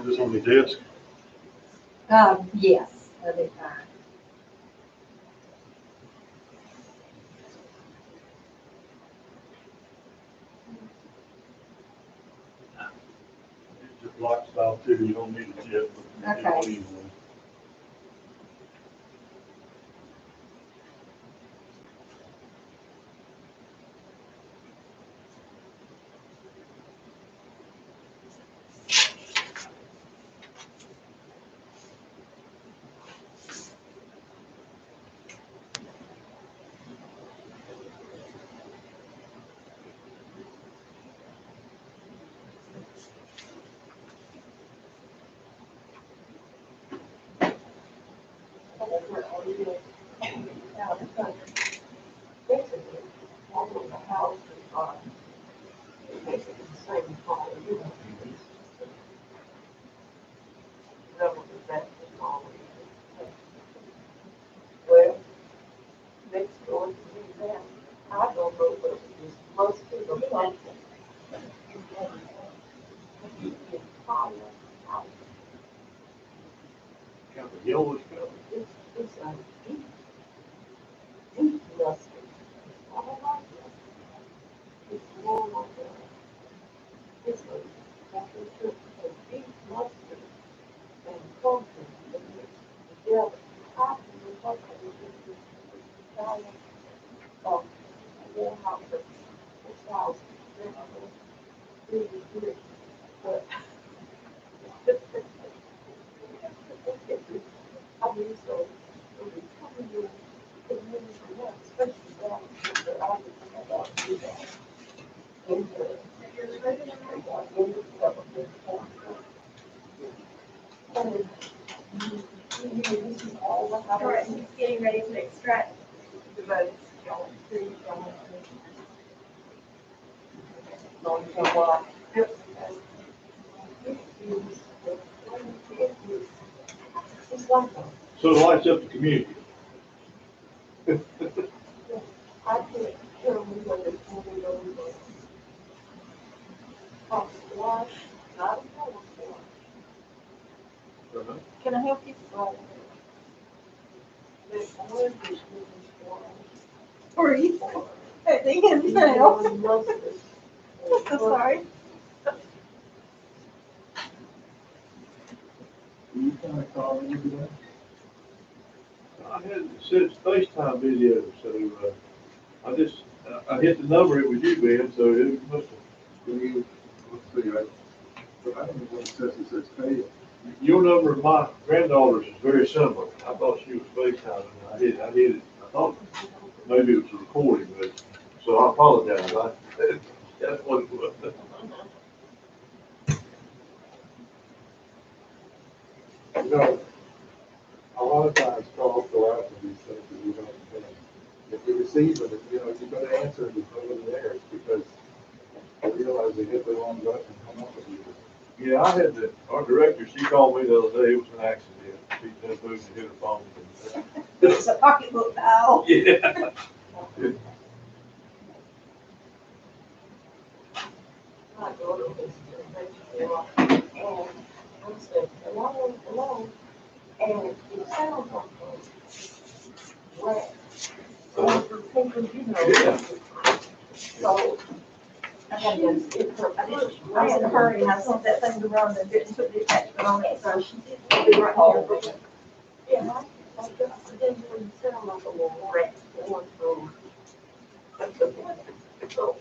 Is this on the desk?
Yes, that'd be fine.
It's just lock style too, you don't need it yet. But
Okay.
anyway.
Basically, all of the houses are basically the same color, you know. That was exactly the color. Well, next door to me now, I don't know whether it's mustard or something. It's color house.
Kind of yellowish color.
It's a deep, deep mustard. I don't like it. It's more like it's a deep mustard and pumpkin mixed together. I can remember this color of one house, this house, really good, but I mean, so when you come in here, it means a lot, especially down here, I would about to do that. In the and this is all the
All right,
houses.
he's getting ready to extract.
The votes, y'all see, y'all see. So, yep. It's like a
So it lights up the community.
I can't tell me whether it's moving over. Oh, why? I don't know what's going.
Can I help you?
There's orange is moving forward.
Or are you at the end now? I'm sorry.
You kind of call me today?
I had it said FaceTime video, so, I hit the number, it was you, Ben, so it must have.
Let's see, I don't know what it says, it says pay.
Your number and my granddaughter's is very similar. I thought she was FaceTiming, I hit it, I thought maybe it was a recording, but, so I apologize, that's what it was.
You know, a lot of times calls go out to these things that we don't, if we receive them, you know, you're gonna answer and it's over there, it's because I realize they hit the wrong button and hung up with you.
Yeah, our director, she called me the other day, it was an accident. She just moved and hit her phone.
It's a pocketbook dial.
Yeah.
My daughter was and I said, hello, hello, and it sounds like a rat. So, thinking, you know. So,
I had to, I was in a hurry and I sent that thing to Rhonda and didn't put the attachment on it, so she'll be right here.
I just didn't sound like a little rat going through. So,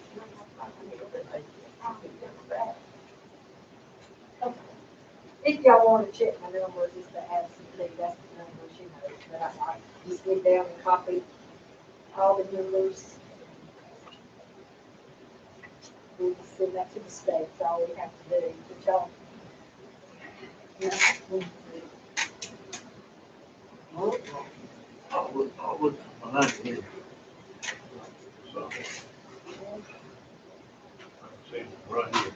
If y'all want to check my number, just to absentee, that's the number she knows, but I just get down and copy all the numbers. We just send that to the state, that's all we have to do, but y'all.
I'll look behind you. So. See, right here.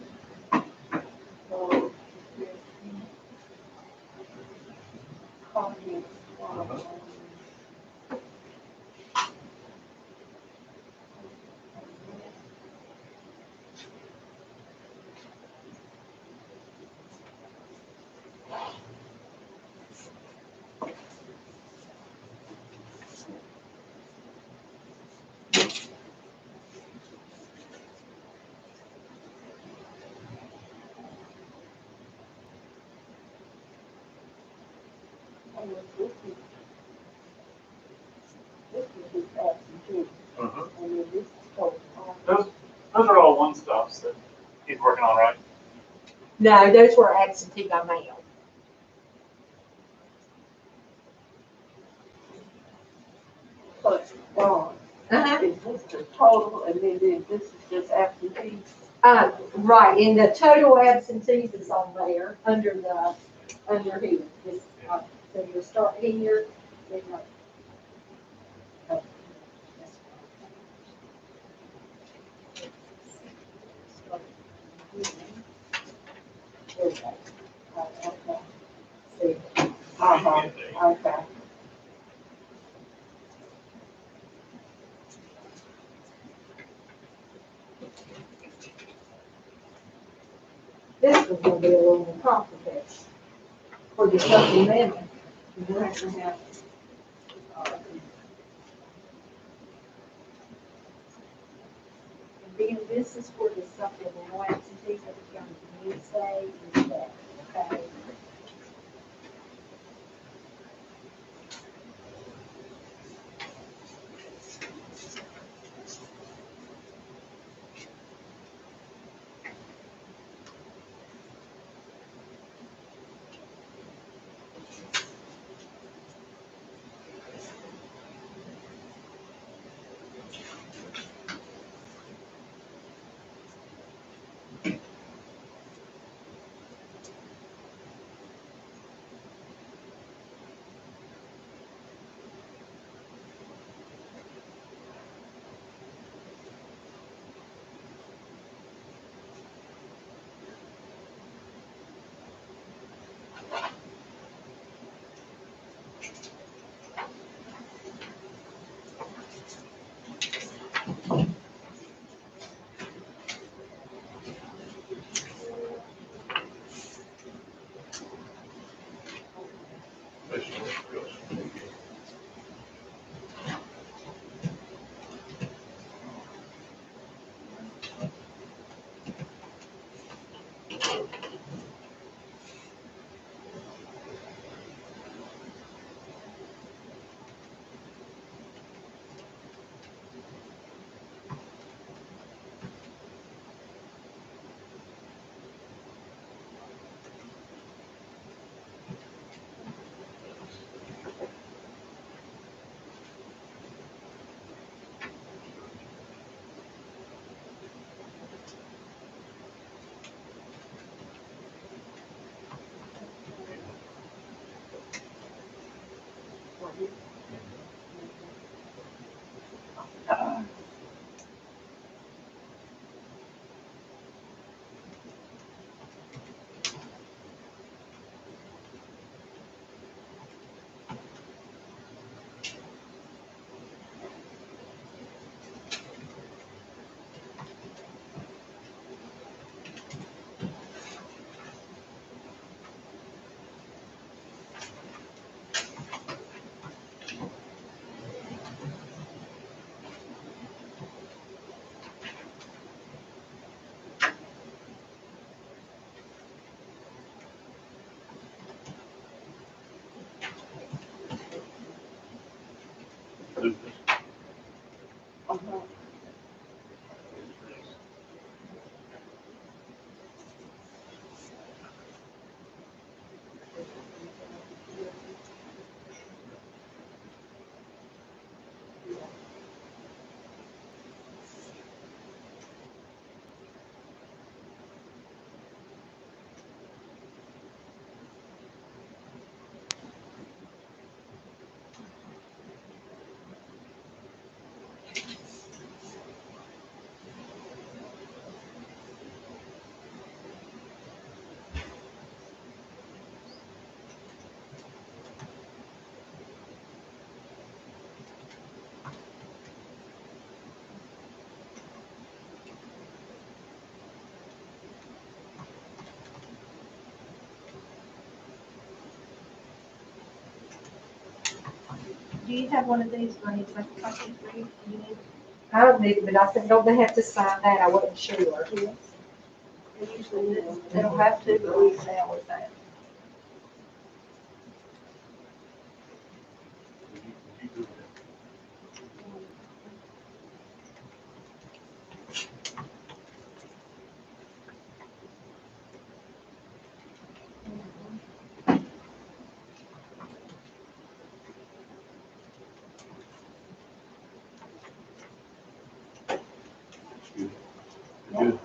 Uh-huh.
Those are all one stops that he's working on, right?
No, those were absentee by mail.
But,
Uh-huh.
is this the total, and then this is just absentee?
Right, and the total absentees is on there, under here. This, so you start here, then you. Oh, start here. Okay. See.
Okay.
This is gonna be a little more complicated for the supplemental. You're gonna have to have. And then this is for the supplemental absentees that the county community say is that, okay?
Lucas.
Uh-huh.
Do you have one of these, do I need to make a copy for you? Do you need
I don't need, but I said, don't they have to sign that? I wasn't sure.
it? They usually do. They don't have to, but we say always that.
Would you do that? Good. Good.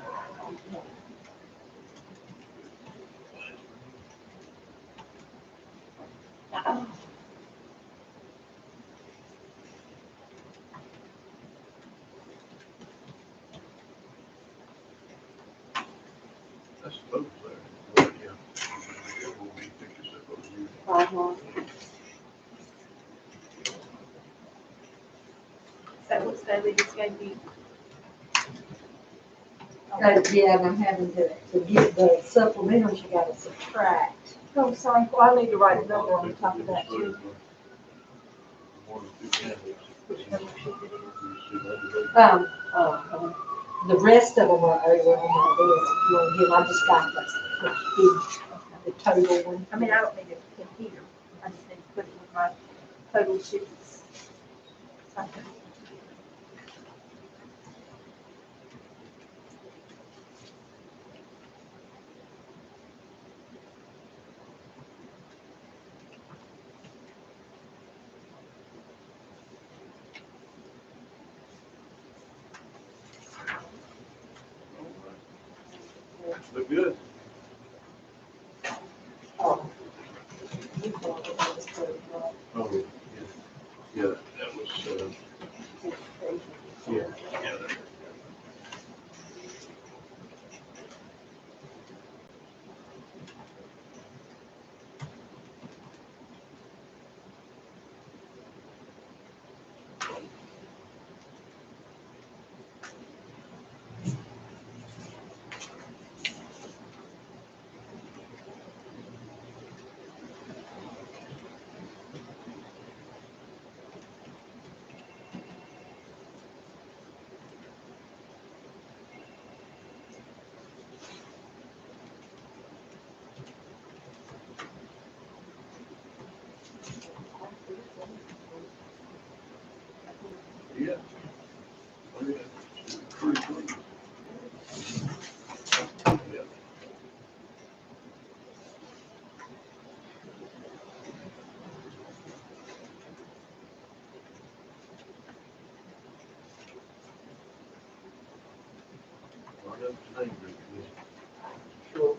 That's the vote there. Well, yeah. We'll be thinking so over here.
Uh-huh.
Is that what Staley just gave you?
Yeah, and I'm having to get the supplementals, you gotta subtract.
Oh, sorry, well, I need to write a number on the top of that too.
More than two candidates.
Which number should it is?
You see that debate?
Uh-huh.
The rest of them are over on my list. If you want to give, I just got the total one.
I mean, I don't need it in here, I just need to put it with my total sheets. Okay.
Look good.
Oh.
Oh, yeah. Yeah, that was, yeah. Yeah. Yeah. Oh, yeah. Pretty good. Yeah. Well, I got the name written, yeah.
Sure.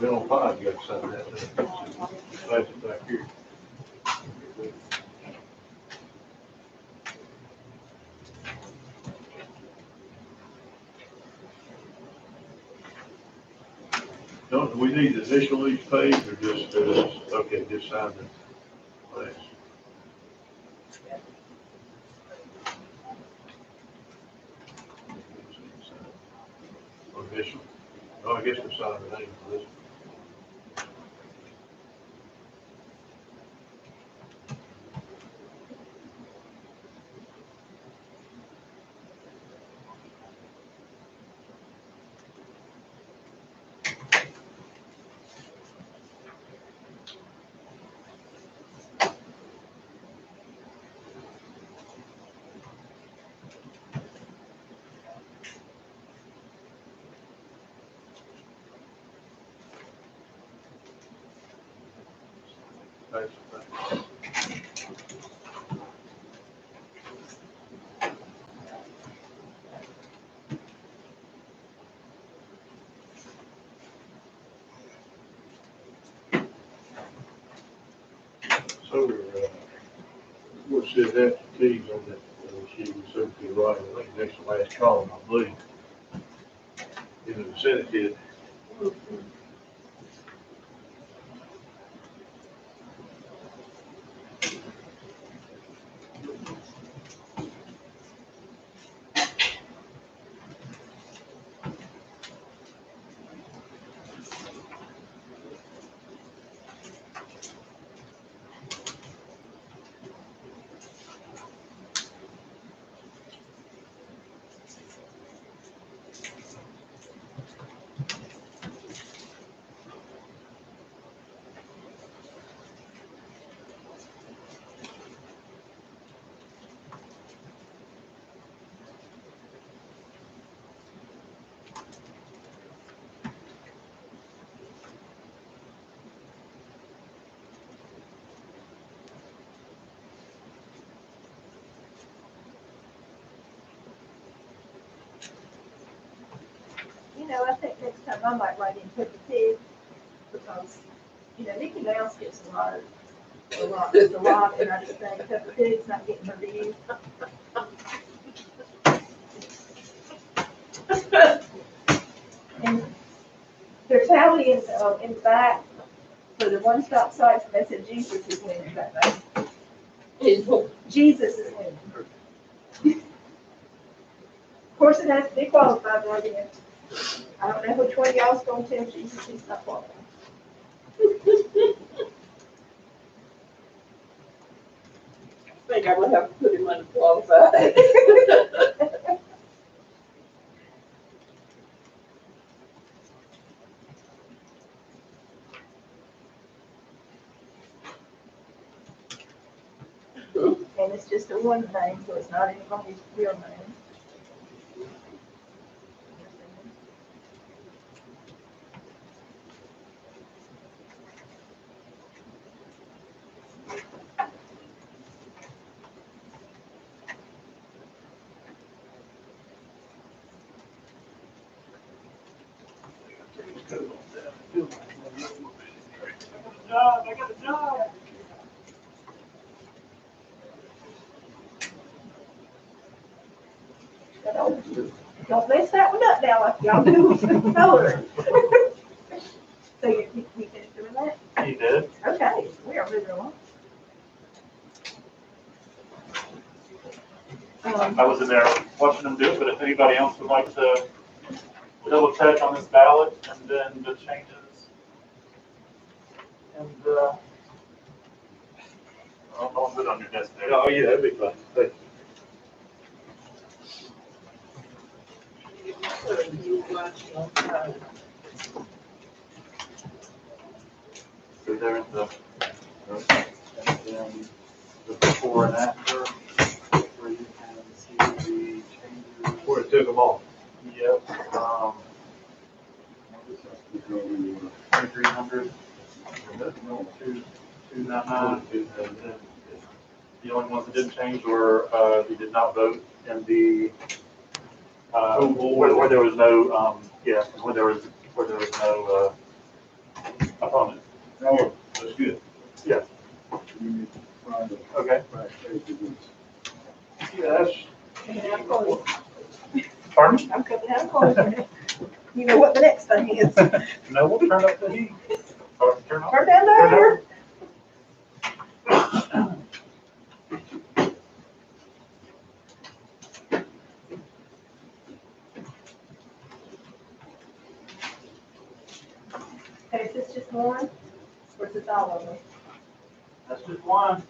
Well, on five, you got to sign that, pass it back here. Don't, we need to initial each page or just, okay, just sign the last. Or initial, oh, I guess we're signing the name for this.
types of things. So, what said that T's on that, she was so to the right, I think next to last column, I believe. In the Senate did.
You know, I think next time I might write in Peppa Pig, because, you know, Mickey Mouse gets a lot, and I just think Peppa Pig's not getting her due. And they're tallying, in the back, for the one-stop sites, and they said Jesus is winning that day. Jesus is winning. Of course, it has to be qualified right in. I don't know which one y'all's gonna tell Jesus he's not qualified.
I think I would have to put him unqualified.
And it's just a one name, so it's not anybody's real name.
I got a job.
Don't mess that one up now, like y'all do with the color. So you finished doing that?
He did.
Okay, we are moving along.
I was in there watching them do it, but if anybody else would like to double check on this ballot and then the changes. And, I'll put it on your desk there.
Oh, yeah, that'd be fine. Thank you.
So there's and then the before and after, where you can see the changes.
Where it took them off.
Yep, 2,300, 299. The only ones that didn't change were, who did not vote and the, where there was no, where there was no, opponent.
Oh, that's good.
Yeah.
You need to find the
Okay.
back page of this.
Yeah, that's,
Coming out close.
Pardon?
I'm coming out close. You know what the next thing is.
No, we'll turn up the heat. Or turn off.
Turn down the air. Okay, is this just one, or is this all of them?
That's just one.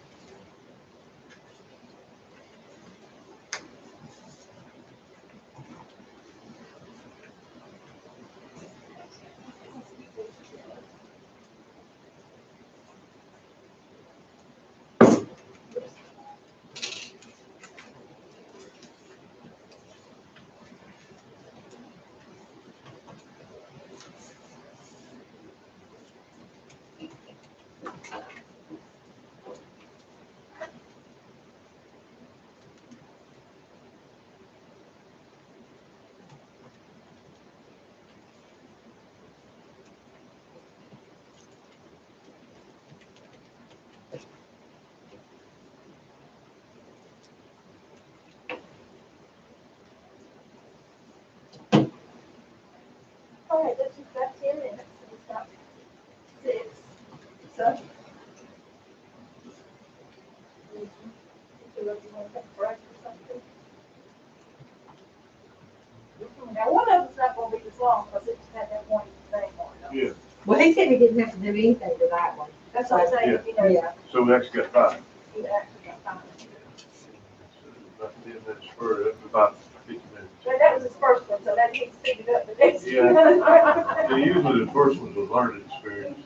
okay, that's just about 10 minutes, it's not 6, so. So if you want to take a break or something. Now, one of them's not gonna be as long, because it just had that one thing on it.
Yeah,
Well, he said he didn't have to do anything to that one.
That's what I'm saying, you know,
Yeah.
so we actually got 5.
you actually got time.
About 10 minutes for, about 50 minutes.
But that was his first one, so that he speeded up the next.
Yeah. So usually the first one's a learning experience.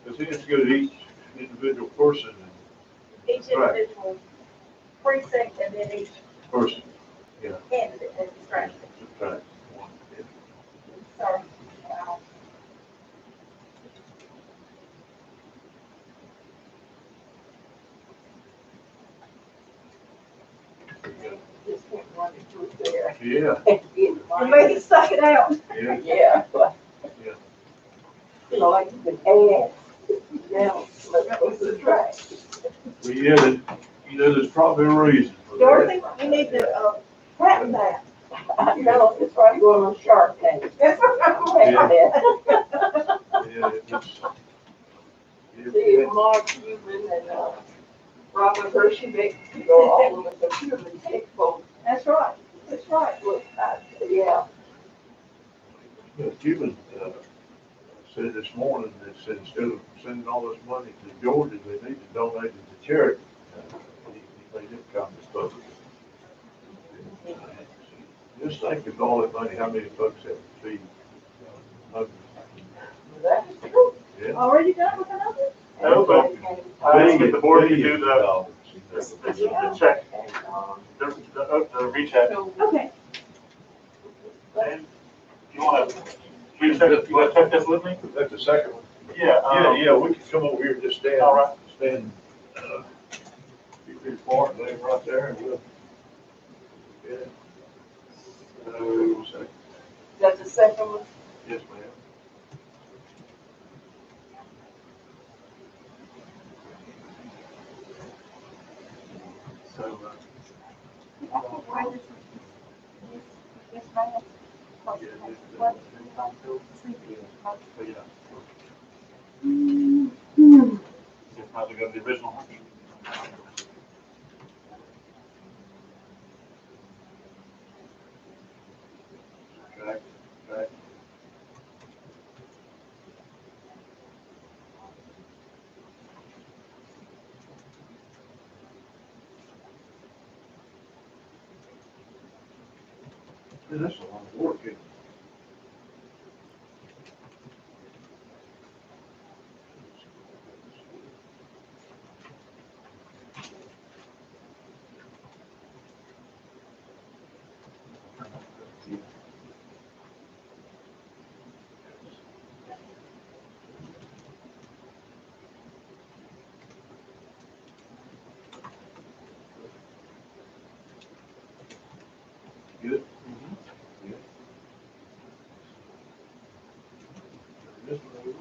Because he has to go to each individual person and
Each individual precinct and then each
person,
candidate and distraction.
subtract one. Yeah.
Sorry. Wow.
Just can't run it through there.
Yeah,
You made it suck it out.
yeah,
Yeah.
Yeah.
You know, like you can add, now, let's go to the track.
well, yeah, there's probably a reason for that.
Dorothy, you need to, patent that.
I know, it's like going on Shark Tank.
That's what I'm
Yeah.
saying.
Yeah,
See, Mark Cuban and, Robert Hershey, they go all over the computer tech folks.
That's right, that's right.
Look, yeah,
Cuban said this morning, they said instead of sending all this money to Georgia, they need to donate it to charity. He made it come to public. Just think of all that money, how many folks have to feed? Hundreds.
that's true.
Yeah.
Already done with another?
Okay.
Billions,
The board can do
billions
the-
of dollars.
The check, the recheck.
Okay.
And you wanna, recheck, you wanna check this with me?
That's the second one.
Yeah.
Yeah, we could come over here and just stand.
All right.
Stand, few feet apart, lay right there and we'll. Yeah. Second.
That's the second one.
Yes, ma'am.
So,
Yes, ma'am.
yeah, so, yeah. Just might as well go to the original.
Right, right. Man, that's a lot of work, isn't it? Good? Yeah. This one over.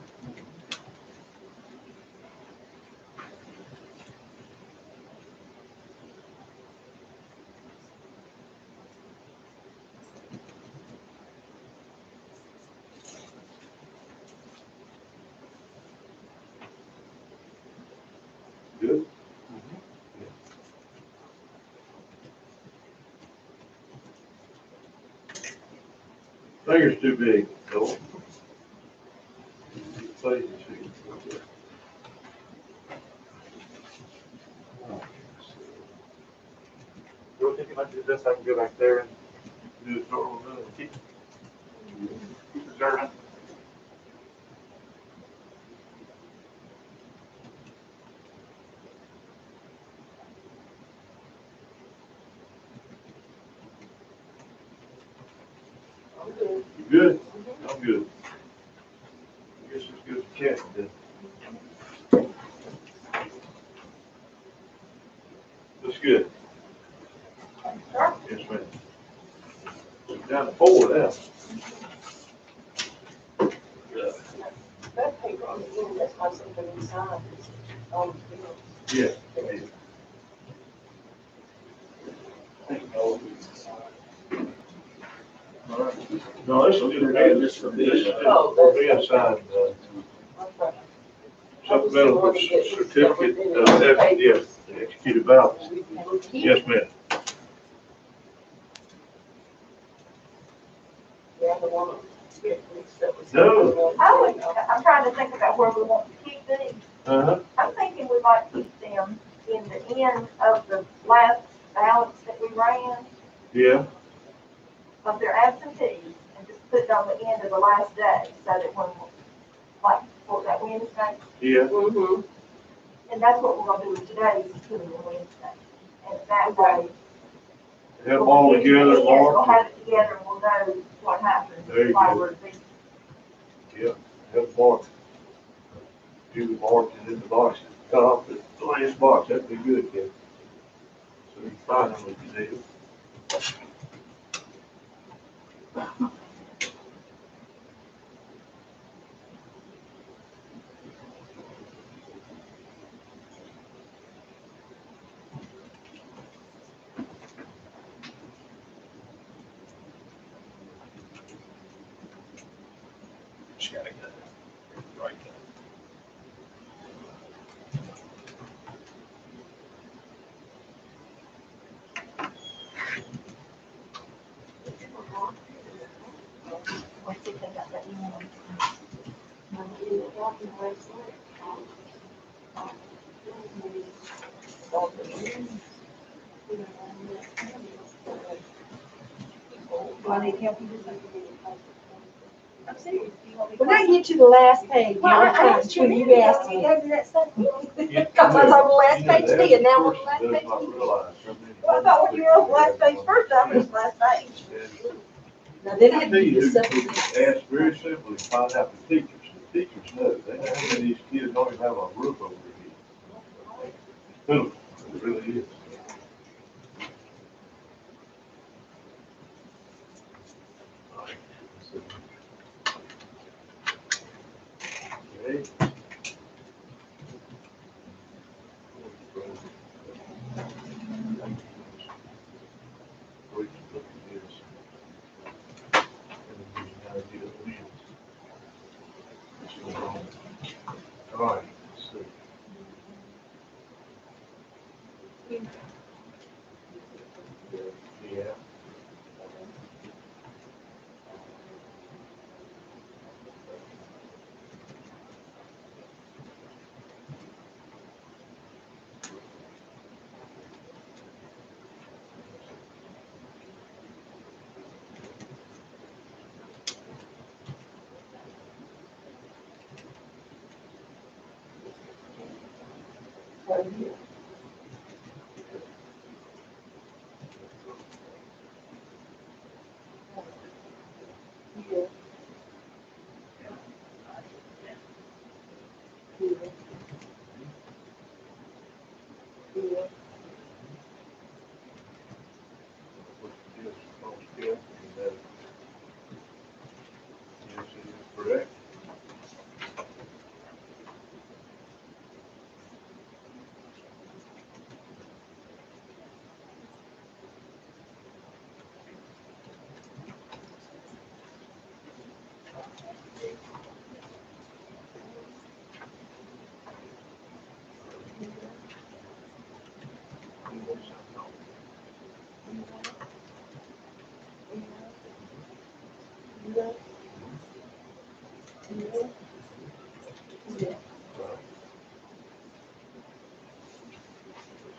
Good? Finger's too big, Joel. Place is too big.
You'll think about this, I can go back there and
Do it normal, no.
keep observing.
I'm good.
You good? I'm good. I guess it's good to check then. That's good. Yes, ma'am. Down to 4 now. Yeah.
That paper on the end, that's not something inside. On the bill.
Yeah. Yeah.
All right.
No, this is,
This for me.
for being signed, supplemental certificate, yes, executed ballots. Yes, ma'am. No.
I'm trying to think about where we want to keep these.
Uh-huh.
I'm thinking we might keep them in the end of the last balance that we ran,
Yeah,
of their absentees, and just put it on the end of the last day, so that when, like, for that Wednesday,
yeah.
and that's what we're gonna do with today, is put it on Wednesday. And that way.
Have them all together,
We'll
Mark.
have it together and we'll know what happened.
There you
Why
go.
we're being-
Yeah, have them marked. Do the mark and then the box, cut off the last box, that'd be good, Ken. So you find them if you need them.
Just gotta get it right there.
Let's see if they got that email.
Do I need to help you with that?
I'm serious. Do you want me to-
When I get you the last page,
Well, I
you'll
asked you,
when
you
you asked
asked
me.
me, gave me that stuff.
Yeah,
Because I was on the last
you know,
page
the
D, and now
average
we're on the
person
last
does not
page D.
realize how many
Well, I thought when you were on the last page first, I was last page.
Now, then I
I
had
tell
to
you,
do
who
something.
ask very simply, find out the teachers. The teachers know, they know how many of these kids don't even have a roof over their head. Pitiful, it really is. Okay. All right, so. Yeah. Yes, it is correct.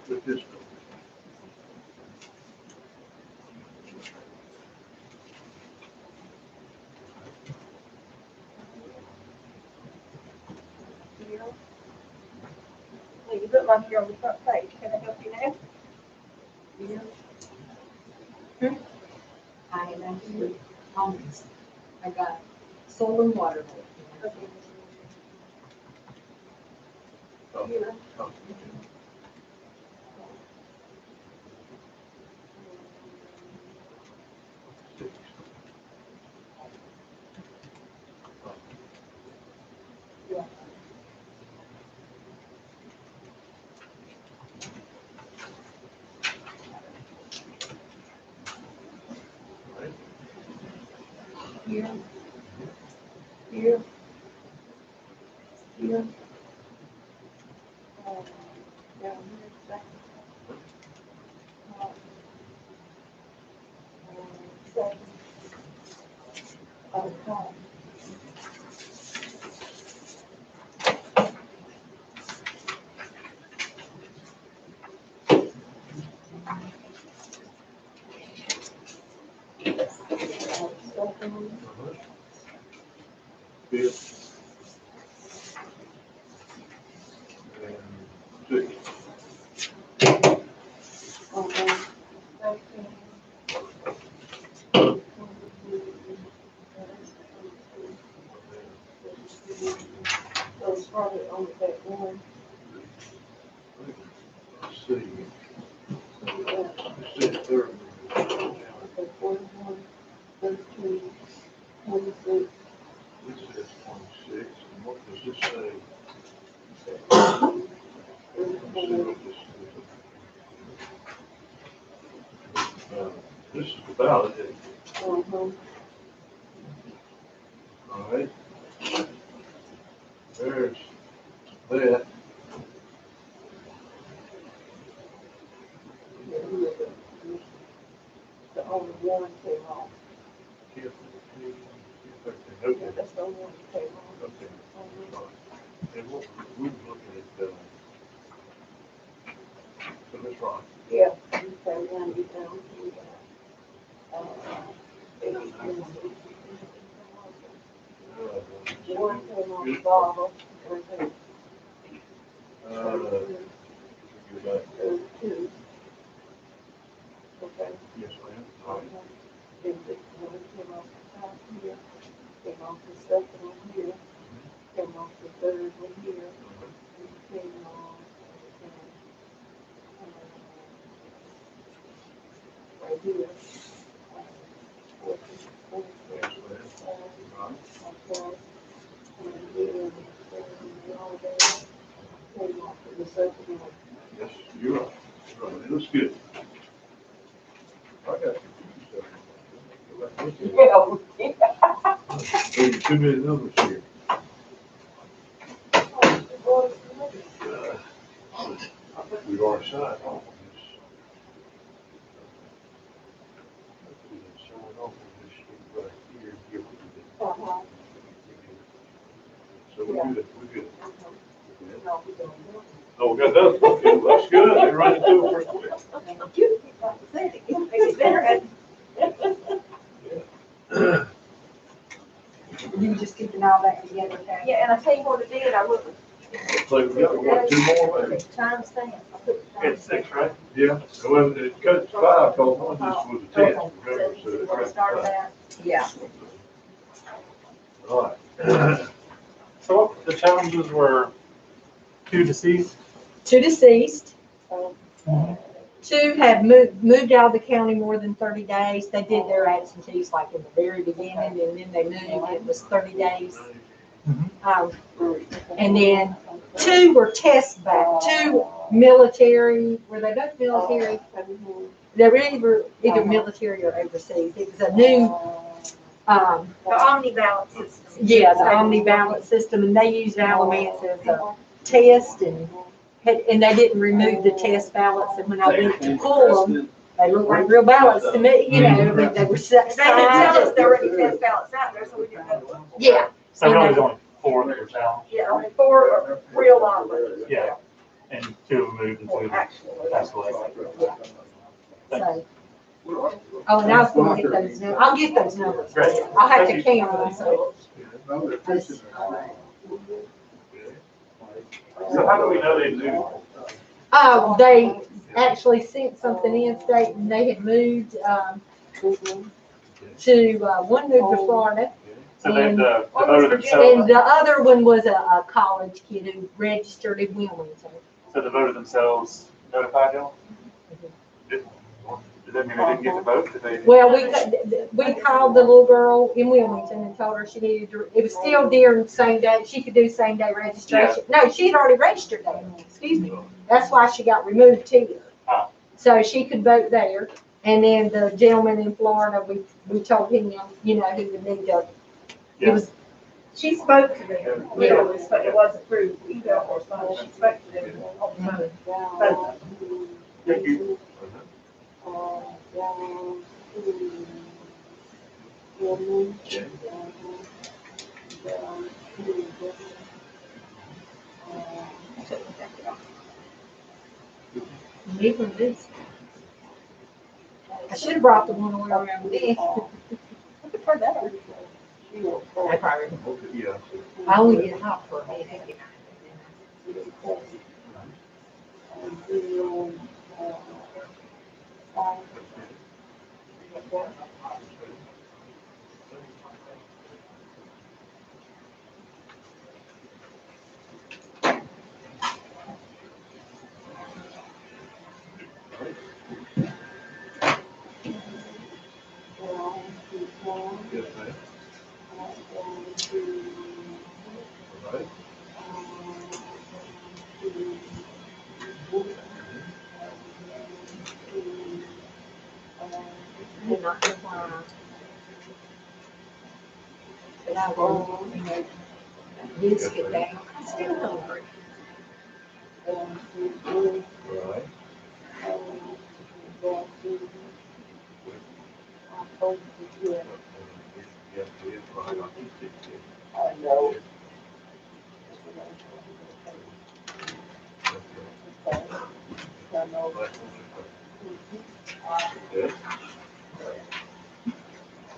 With this one.
Well, you look like you're on the front page. Can I help you now?
I am actually on this. I got solar and water.
Oh, oh. Six. Right.
here, here, here. Down here, second. Second. Okay. Second.
Fifth. And sixth.
Okay. So it's probably on that one.
Let's see.
Yeah.
Let's see, third.
Okay, 41, 13, 26.
This says 26, and what does this say? Let's see what this is. This is the ballot, isn't it? All right. There's that.
The only one came off.
Okay,
Yeah, that's the only one that came off.
okay. And what, we were looking at, so that's right.
Yeah, okay, now you down to, the one came off Barbara, and then,
Yes,
there's two. Okay.
ma'am. All right.
Then the one came off the top here, came off the second one here, came off the third one here, and came off, right here.
Yes, ma'am. All right.
Okay. And then, all that came off of the second one.
Yes, you're right. You're right. It looks good. I got you. There's too many numbers here. I think we've already signed off on this. We can sign off on this sheet right here. Here we did.
Uh-huh.
So we're good, we're good.
No, we don't.
Oh, we got those, okay, well, that's good, they run it through first quick.
Maybe better had,
You just keeping all that together, okay?
yeah, and I tell you what I did, I looked,
So we got, what, two more maybe?
Time stamp. I put the time
It's six, right?
Yeah, well, it cuts five, cause one just was a test, remember, so.
You want to start with that? Yeah.
All right.
So the challenges were two deceased.
2 deceased.
Um,
2 have moved out of the county more than 30 days. They did their absentees like in the very beginning, and then they moved, it was 30 days. And then 2 were test back, 2 military, were they both military? They were either military or overseas. It was a new,
the Omni balance system.
yeah, the Omni ballot system, and they used Alamance as a test, and they didn't remove the test ballots, and when I went to pull them, they looked like real ballots to me, you know, they were
They didn't tell us
signed.
there were any test ballots out there, so we didn't know.
Yeah,
So really there's only 4 that were challenged.
Yeah, only 4 are real ones.
Yeah. And 2 of them moved and 2 of them passed away.
so. Oh, and I was gonna get those, I'll get those numbers.
Great.
I'll have to count them, so.
No, they're pushing it.
So how do we know they moved?
They actually sent something in stating they had moved, to, one moved to Florida.
So they had to
What
vote
was
of
Virginia?
And
themselves.
the other one was a college kid who registered in Wilmington.
So the vote of themselves notified y'all? Does that mean they didn't get to vote? Did they?
Well, we called the little girl in Wilmington and told her she needed to, it was still during same day, she could do same day registration. No, she had already registered there, excuse me. That's why she got removed here.
Ah.
So she could vote there. And then the gentleman in Florida, we told him, you know, he would need to, it was,
She spoke to them, literally, but it wasn't through email or something, she spoke to them on the phone. Both of them.
Thank you.
even this. I should have brought the one around me.
I prefer that.
I probably,
Okay, yeah.
I only get hot for a minute.
Yes, ma'am. All right.
You're not gonna find. But I will, you know, this get down, I'm still hungry.
All right. Yeah, yes, right. I'll keep it.
I know. I know.
Yes.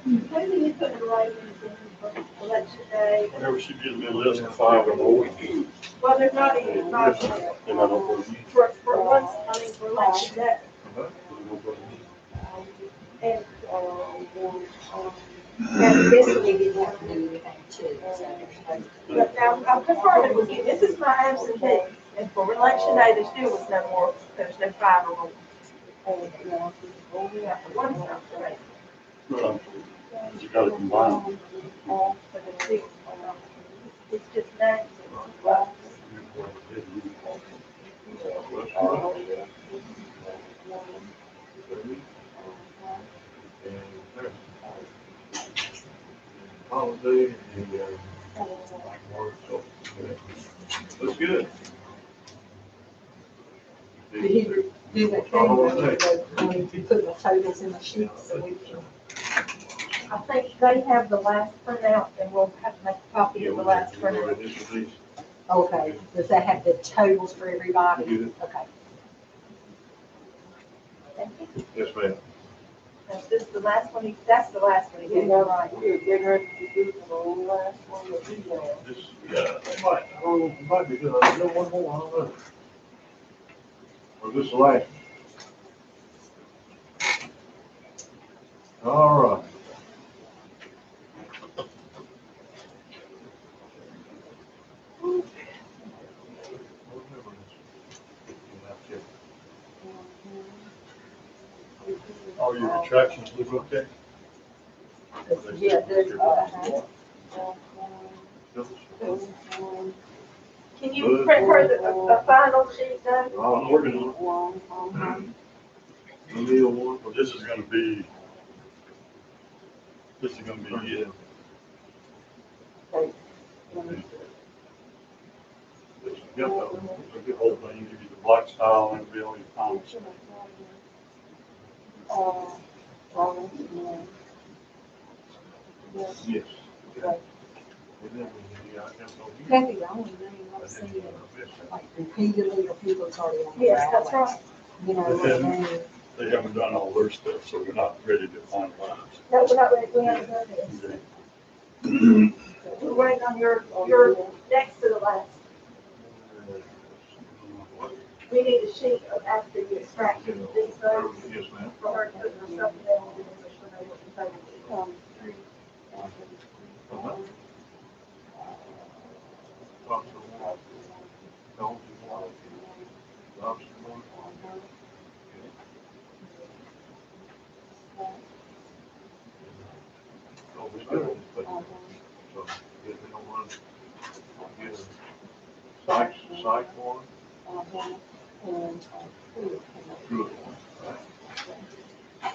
When do you put in writing for election day?
Whenever she gives me a list of 5 or more,
Well, there's not even, not,
then I don't put them
for once, I mean, for election day. And,
Now, this we didn't have to do anything to, so there's no.
but now, I'm confirming with you, this is my absentee, and for election day, there still was no more, there's no 5 or more. Yeah, for one, it's not correct.
in. You gotta combine.
But it's six, it's just names.
Holiday and, so, that's good.
Did he do that thing, I mean, to put the totals in the sheet so we can.
I think they have the last printout, and we'll have to make a copy of the last printout.
Okay, does that have the totals for everybody? Okay.
Thank you.
Yes, ma'am.
That's just the last one, that's the last one, he gave me, right?
We're getting ready to do the last one that we have.
This, yeah, it might be good. I know one more, I don't know.
Or this the last? All right.
All your retractions look okay?
Yeah, there's,
Can you print her a final sheet, though?
I'm working on
The Neil one.
it. Well, this is gonna be it.
Yep, that one.
The whole thing, give you the black style and it'll be all your pounds.
Yes. And then, yeah, I guess I'll-
Kathy, the only name I've seen, like repeatedly, or people's already on the
Yes, that's
ballot.
right.
You know, what I mean?
They haven't done all their stuff, so we're not ready to finalize.
No, we're not ready, we haven't done this. We're waiting on your next to the last. We need a sheet of after you extract these votes
Yes, ma'am.
for her to put herself down, and then she'll know what the vote is.
Thompson one. Jones one. Robson one. Oh, we still on the paper. So, if they don't run, get a psych one, Pruitt one, right?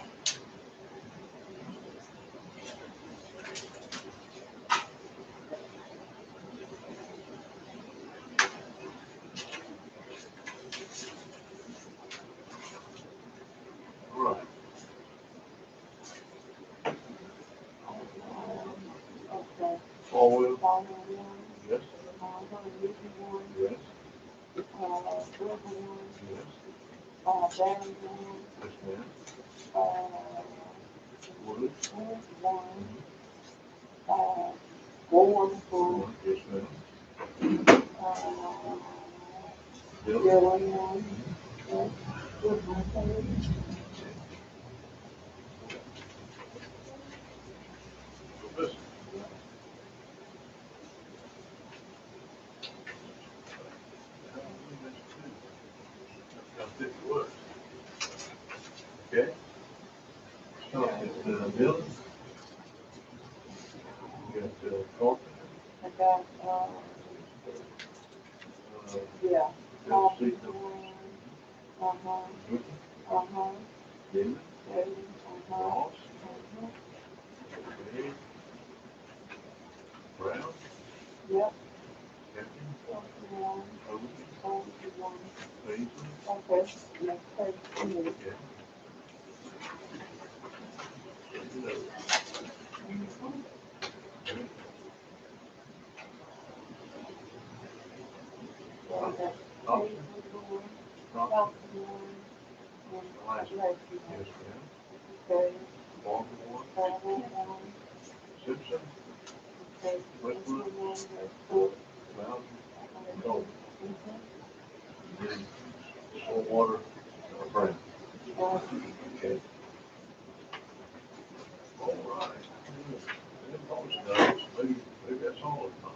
one,
Yes.
Ricky one,
Yes.
Wilbur one,
Yes.
Barry one,
Yes, ma'am.
Wood one, Warren one,
Yes, ma'am. Bill.
Billy one, yes, with my third.
Listen.
Okay. So, it's, Bill. You got, Carter.
I got, yeah,
Bill
Coffee
Seaton.
one,
Ricky.
David,
David. Ross. Okay. Brown.
yep,
Captain.
one,
Owen.
one,
Paisley.
okay, next page,
Okay.
okay.
Thompson. Thompson.
Yes,
Yes, ma'am.
okay,
Barber one. Simpson.
okay,
Westbrook.
Cook,
Bowden. Cole. Then Saltwater. Brown. Okay. All right. Maybe that's all of them.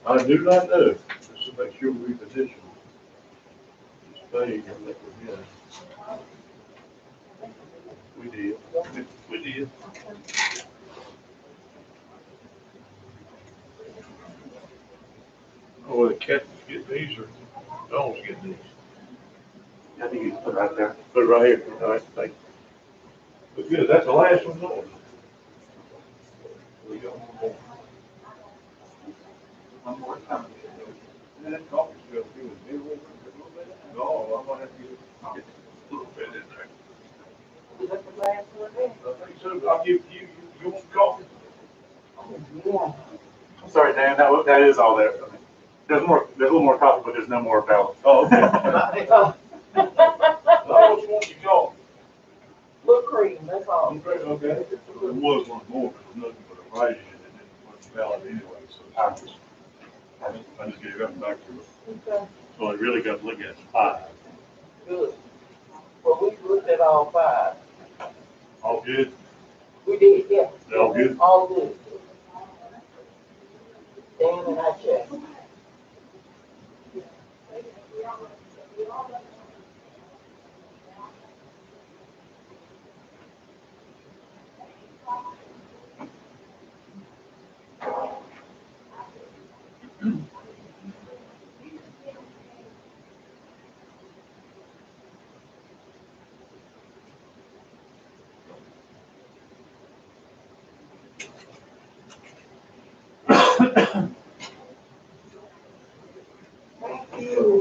I do not know, just to make sure we position this page and let them in. We did. We did. Oh, the cat's getting these or dog's getting these?
I think you put it right there.
Put it right here. All right, thank you. But good, that's the last one, Lord. We got one more.
One more time.
And that coffee's still good. No, I'm gonna have to get a little bit in there.
is that the last one there?
I think so, but I'll give you want coffee?
Yeah.
I'm sorry, Dan, that is all there. There's more, there's a little more coffee, but there's no more ballot.
Oh, okay. I always want you coffee.
Little cream, that's all.
Okay, okay. There was one more, but there's nothing but a writing and it didn't valid anyway, so I just gave that back to her.
Okay,
So I really got to look at 5.
good. Well, we looked at all five.
All good?
We did, yeah.
They all good?
All good. Dan and I checked.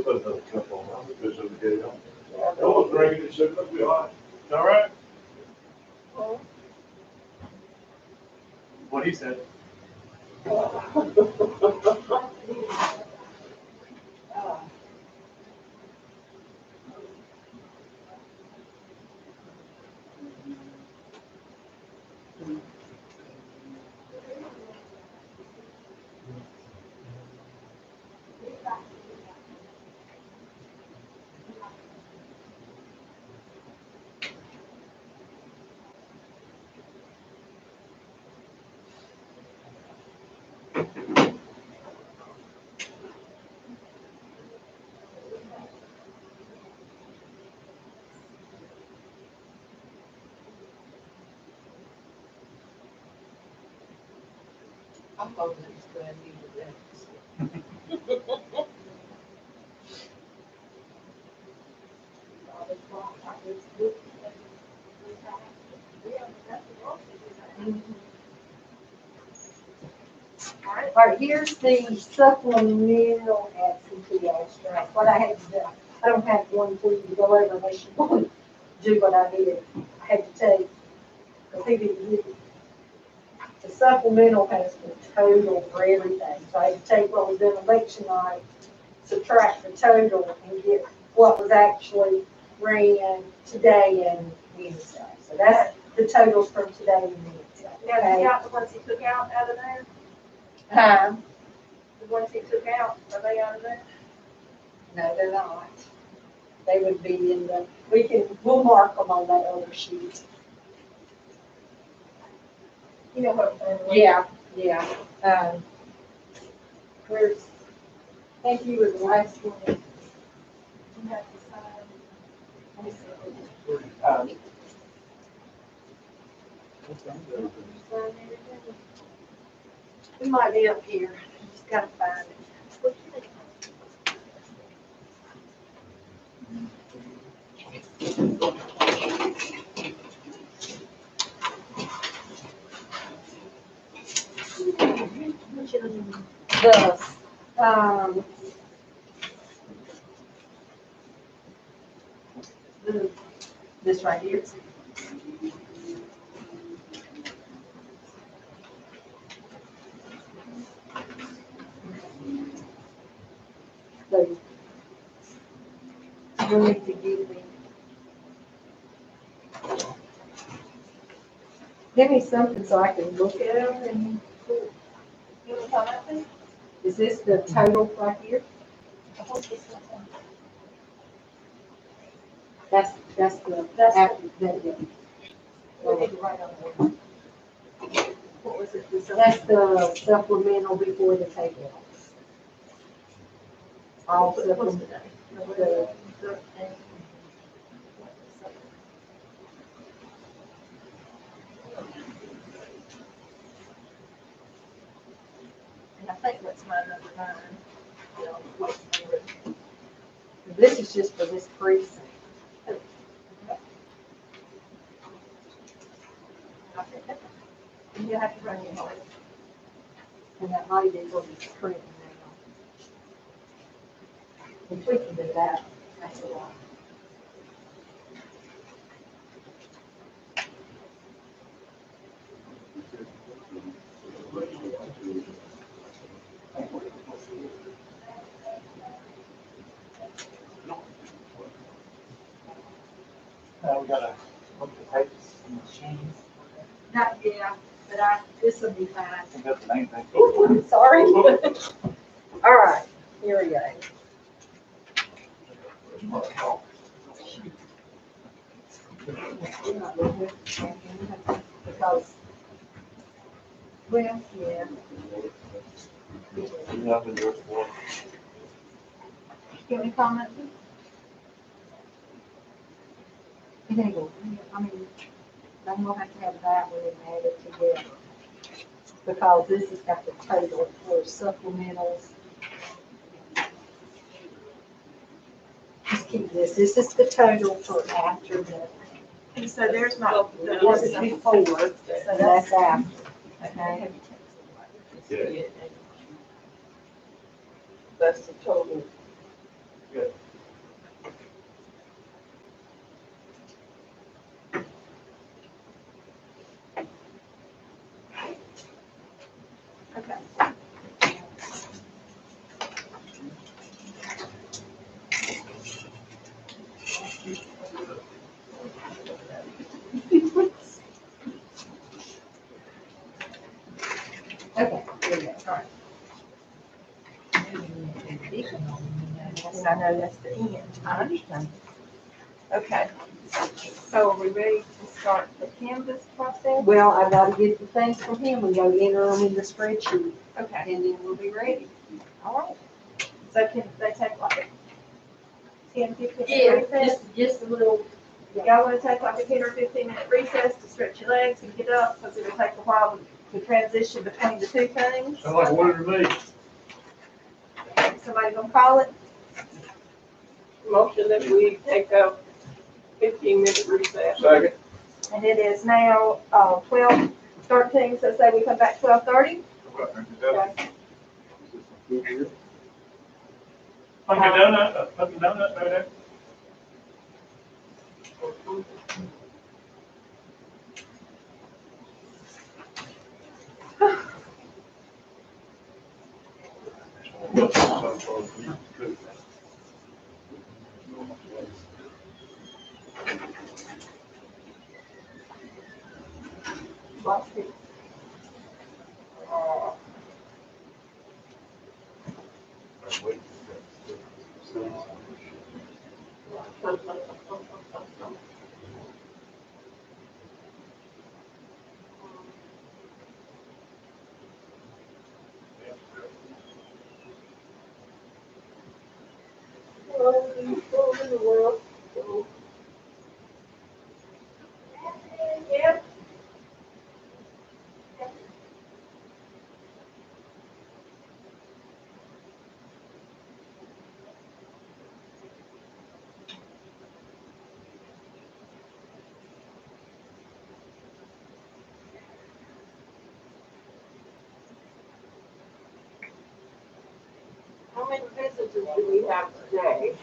Put another cup on, because of the day. I was drinking it, said, look, we all right.
All right.
Oh.
What he said.
I'm hoping it's gonna need the
All right, here's the supplemental absentee abstract, what I had to do. I don't have one for you to go over unless you want to do what I did. I had to take, because he didn't get it. The supplemental has the total for everything. So I had to take what was done election night, subtract the total and get what was actually ran today and Wednesday. So that's the totals from today and Wednesday.
Now, you
Okay?
got the ones he took out of there?
Huh?
The ones he took out, are they out of there?
No, they're not. They would be in the, we'll mark them on that other sheet.
You know what I'm saying?
Yeah, yeah. Where's, thank you was the last one.
You have to sign. Let me see. Sign everything. It might be up here, just gotta find it.
The, um, this right here. So, you need to give me something so I can look at them and,
You want to come up there?
is this the total right here?
I hope this one.
That's the,
That's
after, that, yeah.
We need to write on there. What was it?
That's the supplemental before the takeout. All
What's
supplemental.
the day? The- And I think that's my number 9. You know, what's the number?
This is just for this precinct.
You have to run your home.
And that might be what it's printing now. If we can do that, that's a lot.
We gotta look at the papers and machines.
Not, yeah, but this will be fine.
I think that's the main thing.
Ooh, sorry. All right, here we go. Because, well, yeah.
You have any comments?
It ain't gonna, I mean, I'm gonna have to have that one and add it together. Because this has got the total for supplementals. Just keep this is the total for after the,
And so there's my,
this is before, so that's after, okay?
Yeah.
That's the total.
okay.
Okay, here we go.
All right. I know that's the end.
I understand.
Okay. So are we ready to start the canvas process?
Well, I gotta get the things from him and go enter them in the spreadsheet,
Okay,
and then we'll be ready.
all right. So can they take like a 10, 15 minute recess?
Just a little,
Y'all wanna take like a 10 or 15 minute recess to stretch your legs and get up, because it'll take a while to transition between the two things?
Sound like a winner to me.
Somebody gonna call it?
Motion that we take a 15-minute recess.
Second.
And it is now, 12:13, so say we come back 12:30?
Dunkin' Donut right there. know, we used to cook that.
Lots of,
I'm waiting for that.
all over the world, so.
Yep.
How many visitors do we have today?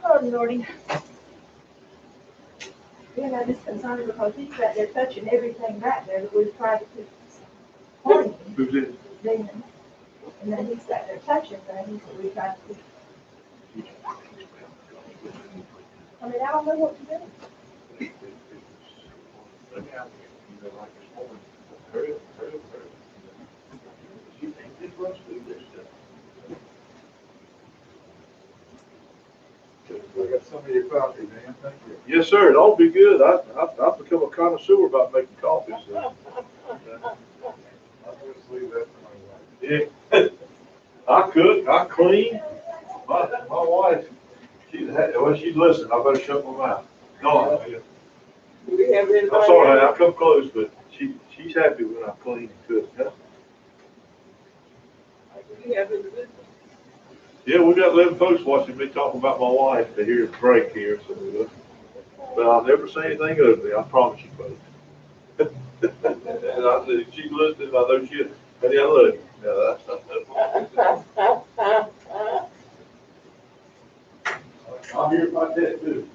Oh, Lordy. You know, just concerned because he's back there touching everything back there that we've tried to keep clean.
Who's it?
Then, and then he's back there touching things that we tried to keep. I mean, I don't know what to do.
Let me out here, you know, like this woman, hurry up, hurry up, hurry up. She thinks this rush through this stuff.
I got some of your coffee, man, thank you.
Yes, sir, it ought to be good. I've become a connoisseur about making coffee, so.
I'll just leave that to my wife.
Yeah. I cook, I clean. My wife, she's listening. I better shut my mouth. Go on, man.
Do we have anybody?
I'm sorry, I come close, but she's happy when I clean and cook. Yeah.
Do we have any business?
Yeah, we got 11 folks watching me talk about my wife to hear the break here, so, but I'll never say anything ugly, I promise you, folks. And I said, if she's listening, I know she, honey, I love you. Yeah, I'll hear about that too.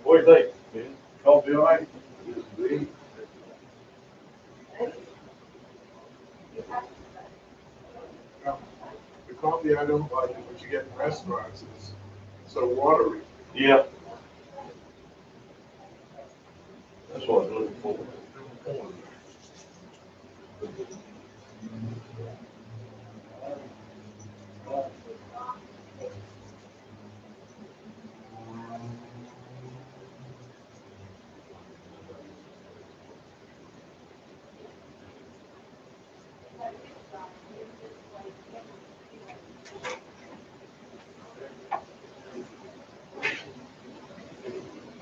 What do you think, man? Coffee all right?
The coffee I don't like is what you get in restaurants, it's so watery.
Yeah. That's what I was looking for.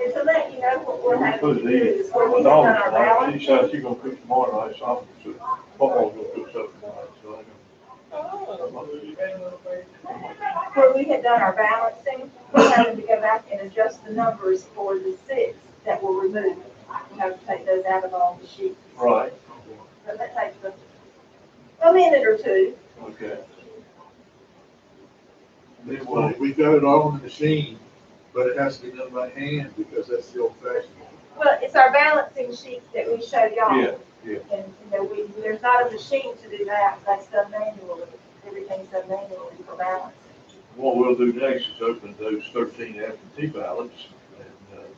And to let you know what we're having
Put
to
it
do
in.
is where
My
we have done
daughter,
our
tonight,
balance.
she said she's gonna cook tomorrow night, so I'm, Papa's gonna cook something tonight, so I
Where we had done our balancing, we're having to go back and adjust the numbers for the 6 that were removed. We have to take those out of all the sheets.
can. Right,
So that takes a minute or two.
okay. Then
Well,
what?
we got it all on the machine, but it has to be done by hand because that's the old fashioned.
Well, it's our balancing sheets that we showed y'all.
Yeah, yeah.
And, there's not a machine to do that, that's done manually. Everything's done manually for balancing.
What we'll do next is open those 13 absentee ballots and,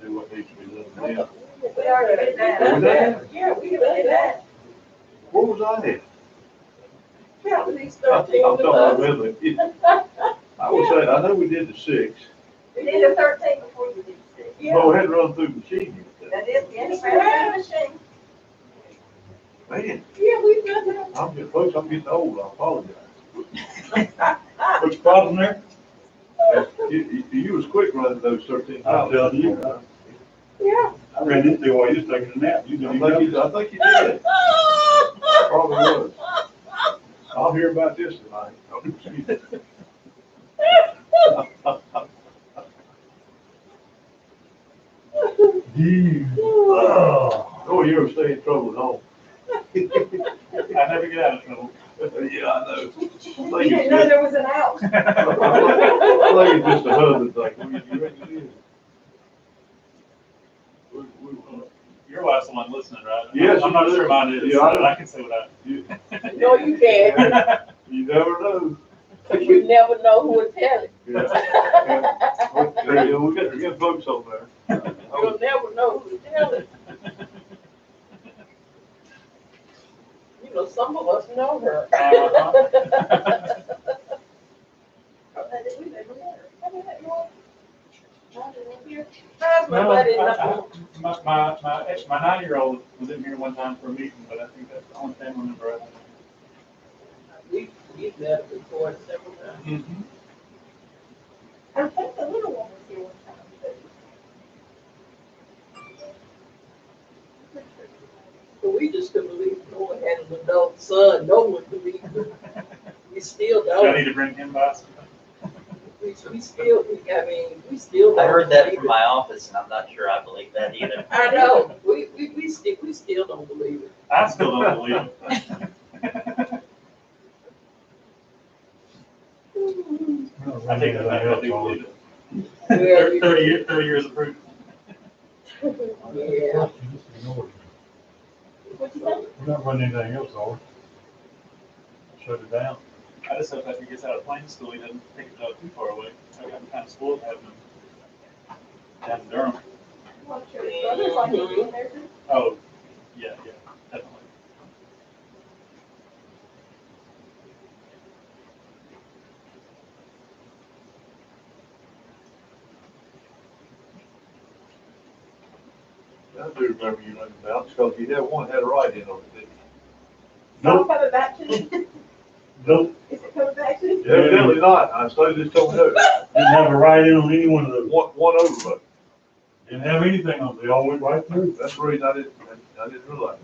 do what needs to be done then.
We already did
Did we do
that.
that?
Yeah, we
We did that.
Where was I at?
Yeah, these
I'm
13
talking
of
about
us.
Midland. I was saying, I know we did the 6,
We did the 13 before you did 6.
but we had to run through the machine.
That is, yes, we ran the machine.
Man,
Yeah, we've done that.
folks, I'm getting old, I apologize.
What's the problem there?
You was quick running those 13
I'm
ballots.
telling you.
Yeah.
I ran into you while you was taking a nap. You didn't even
I
notice.
think you did. Probably was. I'll hear about this tonight. Oh, you ever stay in trouble at home?
I never get out of trouble.
Yeah, I know.
You didn't know there was an out.
I think it's just a husband thing. You reckon it is?
Your wife's the one listening, right?
Yes,
I'm not
she is.
sure mine is,
Yeah, I
but
know.
I can say what
No, you can't,
You never know.
because you never know who will tell it.
Yeah, we got folks on there.
You'll never know who to tell it. You know, some of us know her. How's my buddy?
My 9-year-old was in here one time for a meeting, but I think that's the only family member I have.
We've met before several times.
Mm-hmm.
I think the little one was here one time, too.
But we just couldn't believe Noah had an adult son. No one believed it. We still
Do I need
don't.
to bring him by?
We still, we still.
I
don't
heard that
believe
from
it.
my office, and I'm not sure I believe that either.
I know. We still don't believe it.
I still don't believe it. I take that back, I do believe it.
Well,
30 years of proof.
Yeah.
What'd you say?
We're not running anything else, are we? Shut it down. I just hope after he gets out of plane school, he doesn't take it out too far away. I got kind of spoiled having him down in Durham.
Well, I'm sure his brother's like he'd be in there too.
Oh, yeah, definitely.
I do remember you running about, because you had one had a write-in on it, didn't
Nope. Coming back to you.
Nope,
Is it coming back to you?
you? Evidently not, I just don't know.
didn't have a write-in on any one of those.
One overlook,
Didn't have anything on it, they all went right through.
that's the reason I didn't realize.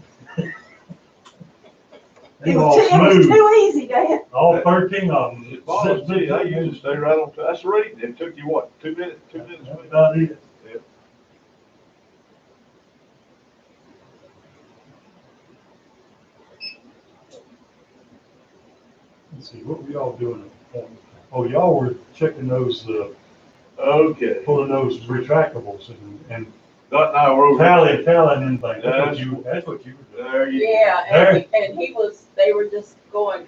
They were all
It was
smooth,
too easy, Dan.
all 13 of them.
It bothers me, I usually stay right on, that's the reason, it took you what, 2 minutes?
That's about it. Let's see, what were y'all doing? Oh, y'all were checking those,
Okay,
pulling those retractables and
Dot and I were over.
tallying and things.
That's
That's what you were doing.
There you go.
Yeah, and they were just going,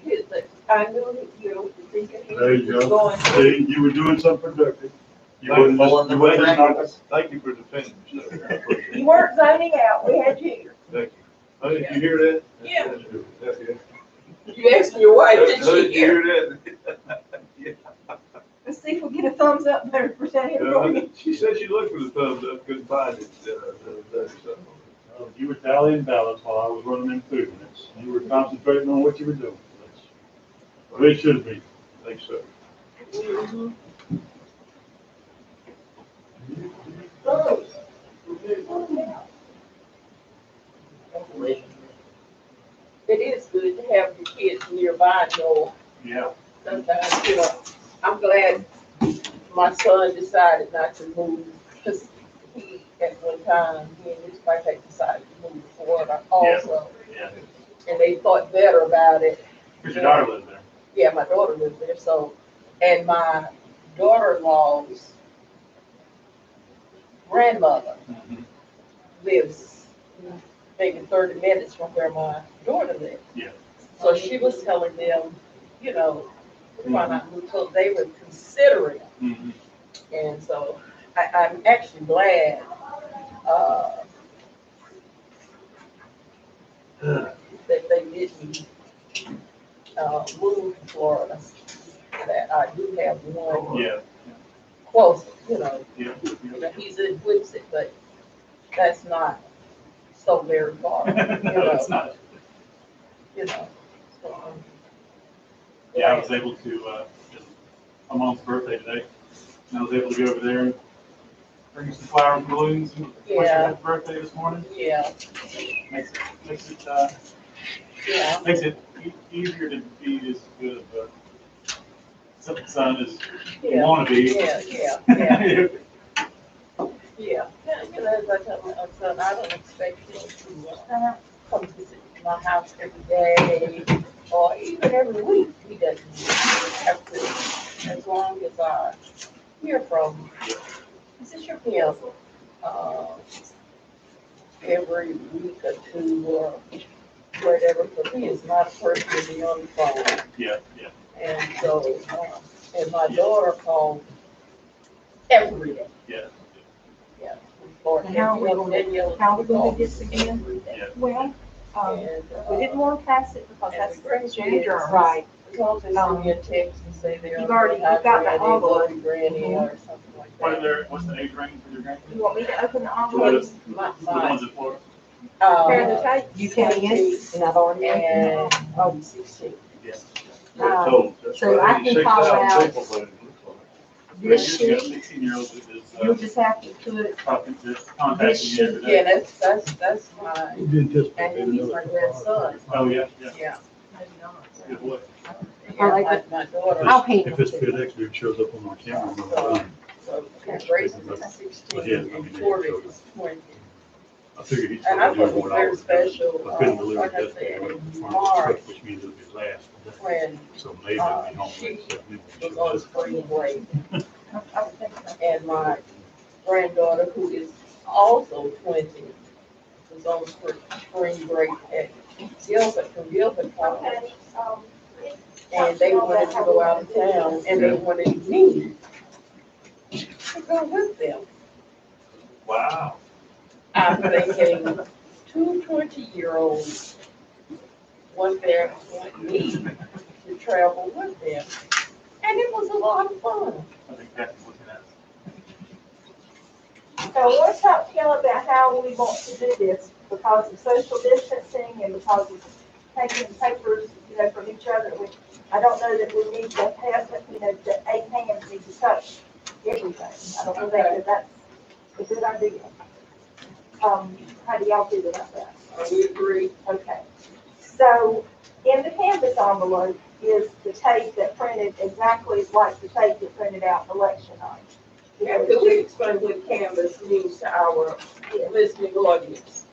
I knew, you know, thinking he
There you
was
go.
going.
See, you were doing something productive. You
Thank
wasn't just-
Pulling the
you wasn't just not-
retractables.
Thank you for defending yourself, I appreciate
You
it.
weren't zoning out, we had you here.
Thank you. Oh, did you hear that?
Yeah.
That's good. That's good.
You asked your wife,
Oh,
did
did
she
you
hear?
hear that?
Let's see if we get a thumbs up better for that.
She said she looked for the thumbs up, couldn't find it, the other day, so.
You were tallying ballots while I was running them food minutes. You were concentrating on what you were doing. That's the way it should be.
Thanks, sir.
Mhm. It is good to have your kids nearby, Noel.
Yeah.
Sometimes, you know, I'm glad my son decided not to move, because he, at one time, he and his wife had decided to move to Florida also.
Yeah.
And they thought better about it.
Because your daughter lives there.
Yeah, my daughter lives there, so, and my daughter-in-law's grandmother lives maybe 30 minutes from where my daughter lives.
Yeah.
So she was telling them, you know, why not move, so they were considering.
Mm-hmm.
And so I'm actually glad, that they didn't, move to Florida. That I do have one
Yeah.
close, you know,
Yeah.
he's in Whitsett, but that's not so very far, you
No, it's
know,
not.
you know. So,
Yeah, I was able to, my mom's birthday today, and I was able to go over there and bring her some flowers and balloons and wish her
Yeah.
happy birthday this morning.
Yeah,
Makes it
Yeah,
Makes it easier to be as good of a son as you
yeah,
want to be.
yeah, yeah. Yeah, as I tell my son, I don't expect him to come visit my house every day or even every week. He doesn't have to, as long as I hear from him, uh, every week or two or whatever. For me, it's not a person to be on the phone.
Yeah, yeah.
And so, and my daughter calls every day.
Yeah.
Yeah. Or
And how are we gonna do this again?
every day.
Yeah.
Well,
And,
We didn't want to pass it because that's French adjourned.
right.
Call me, send me a text and say they're.
You've already- you've got the envelope.
Granny or something like that.
What's the age range for your grandkids?
You want me to open the
For
envelope?
the
My,
for the ones in Florida?
Compare the
uh,
tape?
You can, and I've already.
and, 16.
Yeah.
They're told, that's
So I
right,
can
86,000
call out
people, but it looks like.
This
You got
sheet,
16-year-olds that
you'll
is,
just have to put,
talking, just contacting you every
Yeah,
day.
that's my, and he's my grandson.
Oh, yeah, yeah.
Yeah.
Good boy.
Yeah, my daughter.
I'll pay them.
If this FedEx dude shows up on our camera, I'm gonna-
So, Grace is 16 and Corey is 20.
I figured he's
And I
probably
thought
doing
it was
what I
very
was doing.
special,
I couldn't deliver
like I
it
said,
yesterday,
in
from the
March,
truck, which means it'll be last.
when
So maybe it'll be home.
she
like 7 minutes.
was on spring break. And my granddaughter, who is also 20, was on spring break at Guilford College.
Okay,
And they wanted to go out of town and they wanted me to go with them.
Wow.
I'm thinking, two 20-year-olds want me to travel with them. And it was a lot of fun.
I think that's looking at.
So let's talk to you about how we want to do this because of social distancing and because of taking papers, from each other. I don't know that we need to have, the 8 hands need to touch everything. I don't think that that's a good idea. How do y'all feel about that?
We agree.
Okay. So in the canvas envelope is the tape that printed exactly like the tape that printed out election night.
And could we explain what Canvas means to our listening audience?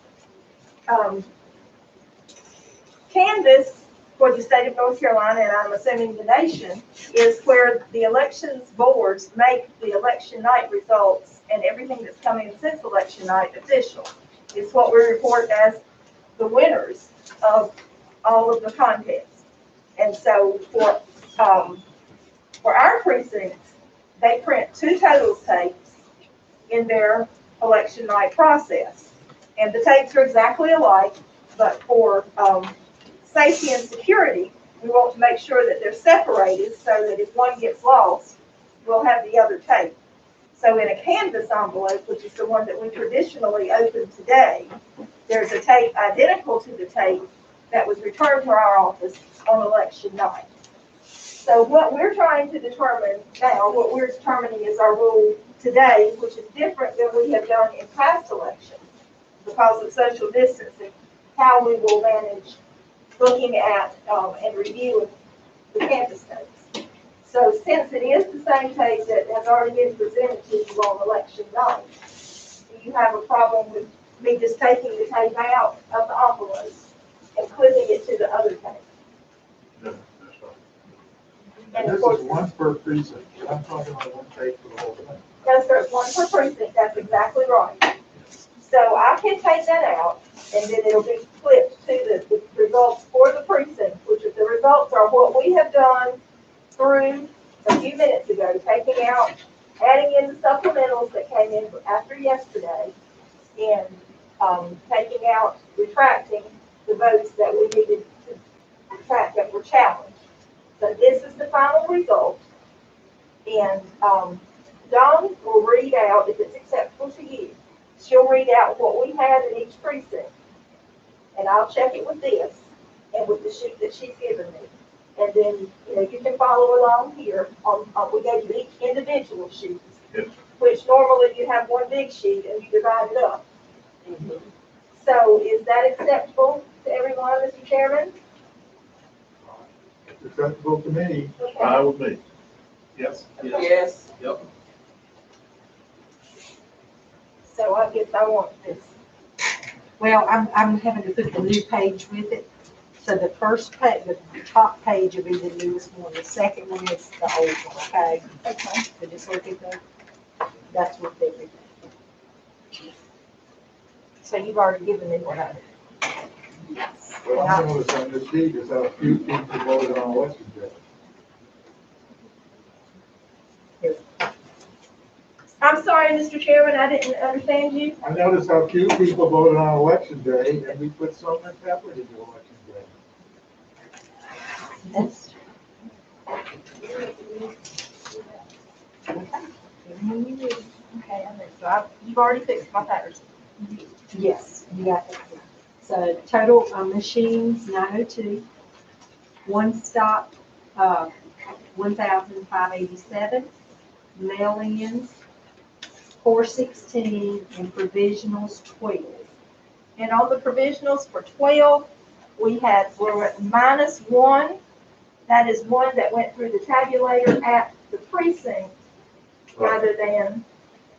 Canvas for the state of North Carolina, and I'm assuming the nation, is where the elections boards make the election night results and everything that's coming since election night official. It's what we report as the winners of all of the contests. And so for our precincts, they print 2 totals tapes in their election night process. And the tapes are exactly alike, but for safety and security, we want to make sure that they're separated so that if one gets lost, we'll have the other tape. So in a canvas envelope, which is the one that we traditionally open today, there's a tape identical to the tape that was returned to our office on election night. So what we're trying to determine now, what we're determining is our rule today, which is different than we have done in past elections because of social distancing, how we will manage looking at and reviewing the campus tapes. So since it is the same tape that has already been presented to you on election night, do you have a problem with me just taking the tape out of the envelope and clipping it to the other tape?
No, that's right.
And
This
of course,
is one per precinct. I'm talking about one tape for the whole thing.
no, sir, it's 1 per precinct, that's exactly right. So I can take that out, and then it'll be flipped to the results for the precinct, which is the results are what we have done through a few minutes ago, taking out, adding in the supplementals that came in after yesterday, and taking out, retracting the votes that we needed to retract that were challenged. So this is the final result, and Dawn will read out, if it's acceptable to you, she'll read out what we had in each precinct. And I'll check it with this and with the sheet that she's given me. And then, you can follow along here we gave you each individual sheet.
Yes.
Which normally you have one big sheet and you divide it up.
Mhm.
So is that acceptable to everyone, Mr. Chairman?
It's acceptable to me.
Okay.
Fine with me.
Yes.
Yes.
So I guess I want this.
Well, I'm having to put the new page with it. So the first page, the top page will be the newest one, the second one is the old one, okay?
Okay.
So just look at that's what they do. So you've already given me one of it.
Well, I noticed on this sheet is how few people voted on election day.
I'm sorry, Mr. Chairman, I didn't understand you.
I noticed how few people voted on election day, and we put so much effort into election day.
That's.
Okay, you've already fixed my tires.
Yes, you got that. So total machines, 902. One stop, 1,587. Mail-ins, 416, and provisionals, 12.
And on the provisionals for 12, we're at -1. That is one that went through the tabulator at the precinct rather than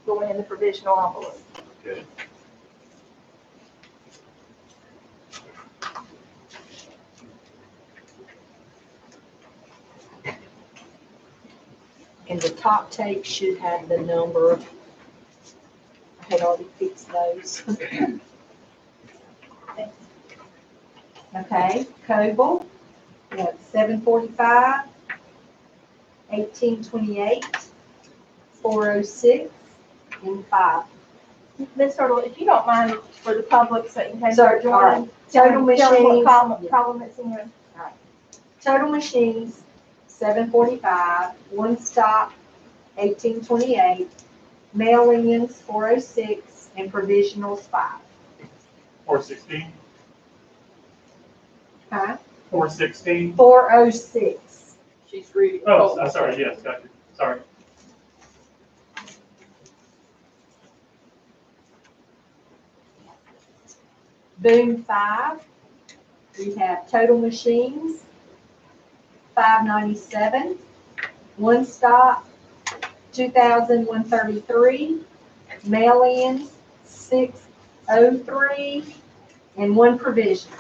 going in the provisional envelope.
Okay.
And the top tape should have the number. I had already fixed those. Okay, Coble, we have 745, 1828, 406, and 5.
Ms. Turtle, if you don't mind for the public, so you can
So,
start
all right,
joining.
total
Tell them
machines,
what column it's in.
total machines, 745, one stop, 1828, mail-ins, 406, and provisionals, 5.
416,
Huh?
416.
406.
She's reading.
Oh, sorry, yes, got you. Sorry.
Boom 5, we have total machines, 597, one stop, 2,133, mail-ins, 603, and one provision.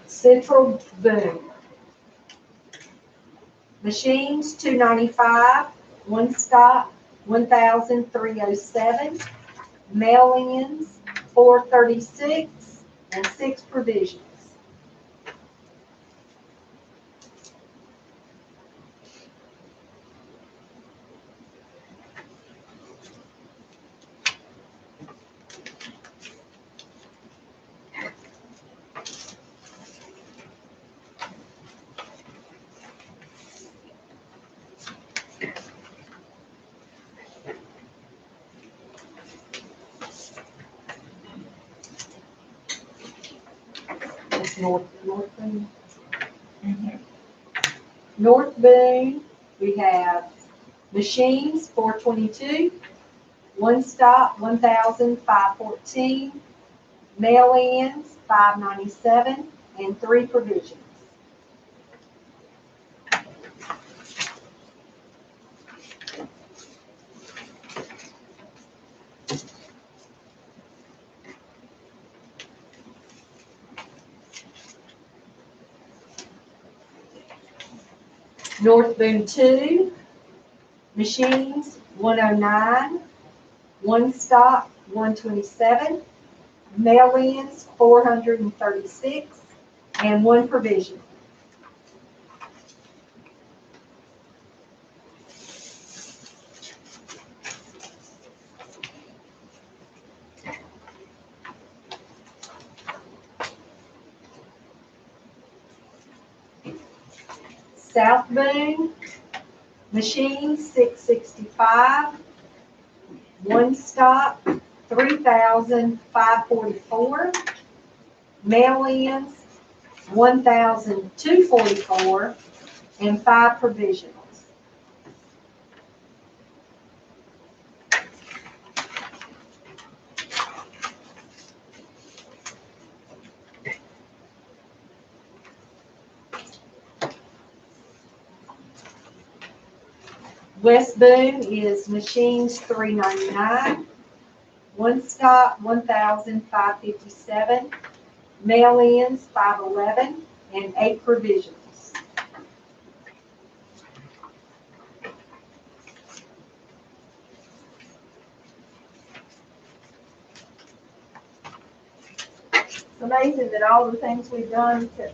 Central Boom. Machines, 295, one stop, 1,307, mail-ins, 436, and 6 provisions. That's North Boone. North Boone, we have machines, 422, one stop, 1,514, mail-ins, 597, and 3 provisions. North Boone 2, machines, 109, one stop, 127, mail-ins, 436, and 1 provision. South Boone, machines, $665. One stop, $3,544. Mail-ins, $1,244, and 5 provisionals. West Boone is machines, $399. One stop, $1,557. Mail-ins, $511, and 8 provisionals.
It's amazing that all the things we've done since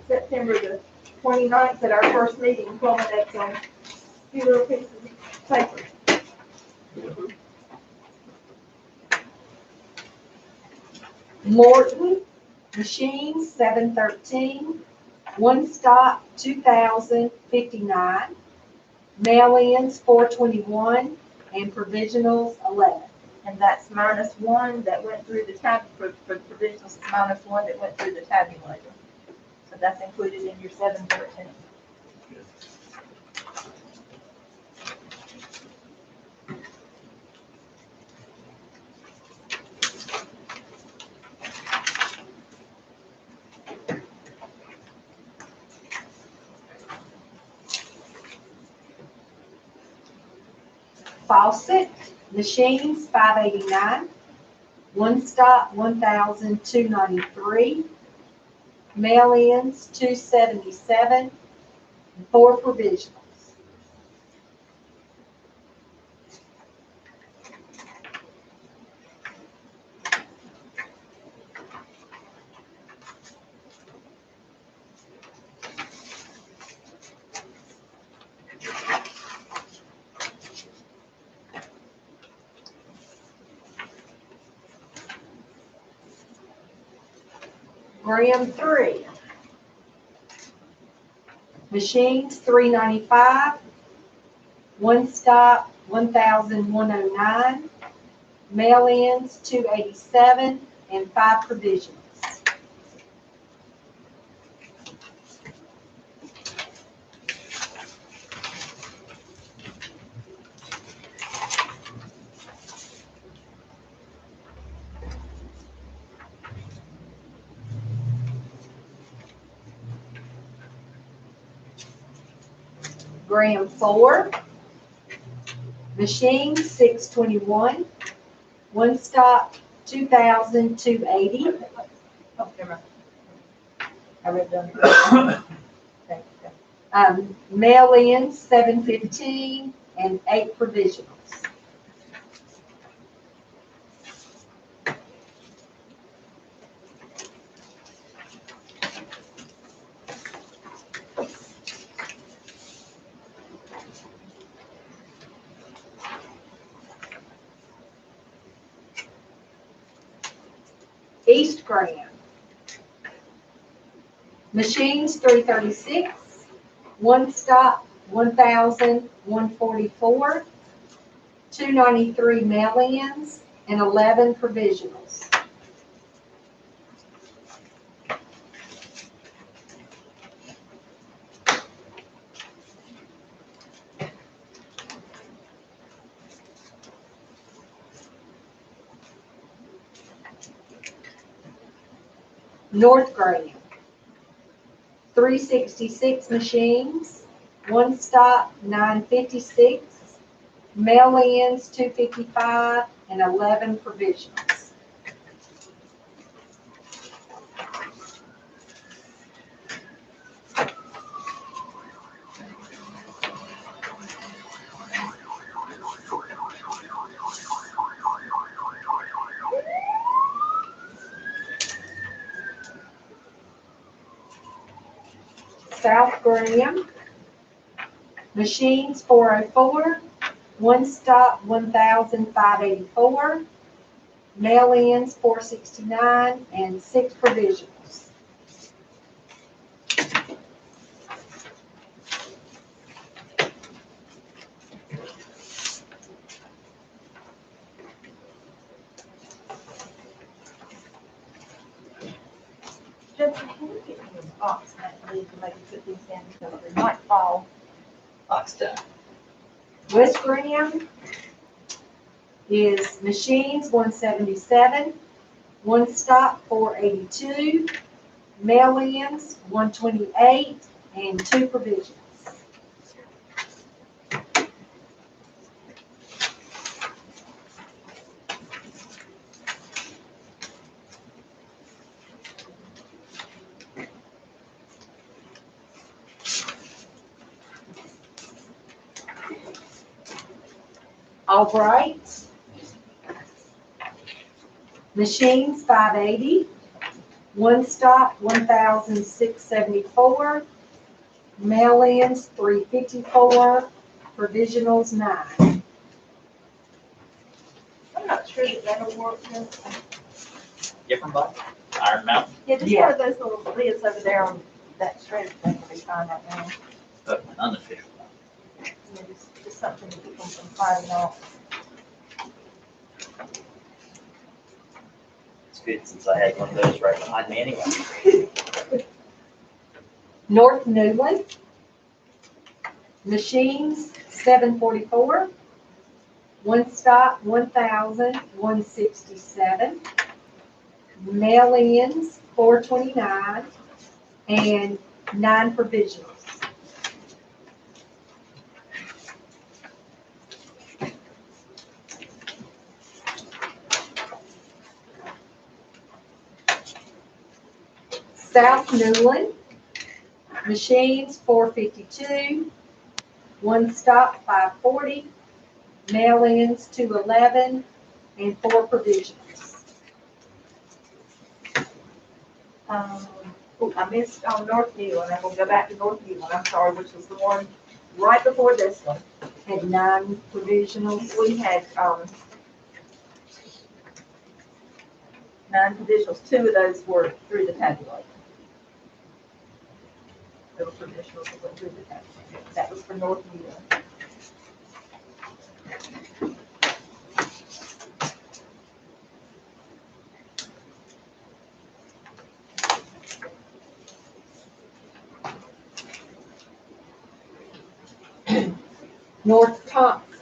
September the 29th at our first meeting culminates on a few little pieces of paper.
Morton, machines, $713. One stop, $2,059. Mail-ins, $421, and provisionals, 11.
And that's minus one that went through the tab, for the provisionals, it's minus one that went through the tabulator. So that's included in your 713.
Faucet, machines, $589. One stop, $1,293. Mail-ins, $277, and 4 provisionals. Graham 3. Machines, $395. One stop, $1,109. Mail-ins, $287, and 5 provisionals. Graham 4. Machines, $621. One stop, $2,280.
Oh, never mind. I read them. Okay, okay.
Mail-ins, $715, and 8 provisionals. East Graham. Machines, $336. One stop, $1,144. $293 mail-ins, and 11 provisionals. North Graham, 366 machines, one stop, 956, mail-ins, 255, and 11 provisionals. South Graham, machines, 404, one stop, 1,584, mail-ins, 469, and 6 provisionals.
Box, I need to maybe put these in because they might fall.
Box done.
West Graham is machines 177, one stop 482, mail-ins 128, and 2 provisions. Albright, machines 580, one stop 1,674, mail-ins 354, provisionals 9.
I'm not sure that that'll work.
Different box? Iron Mountain,
Yeah, just one of those little lids over there on that shredder thing will be fine right now.
but an unofficial one.
Yeah, just something to keep them from sliding off.
It's good since I had one of those right behind me anyway.
North Newland, machines 744, one stop 1,167, mail-ins 429, and 9 provisionals. South Newland, machines 452, one stop 540, mail-ins 211, and 4 provisionals.
I missed on North Newland, I'm gonna go back to North Newland, I'm sorry, which was the one right before this one.
Had 9 provisionals.
We had, 9 provisionals, 2 of those were through the tabulator. There were provisionals that went through the tabulator, that was for North Newland.
North Thompson,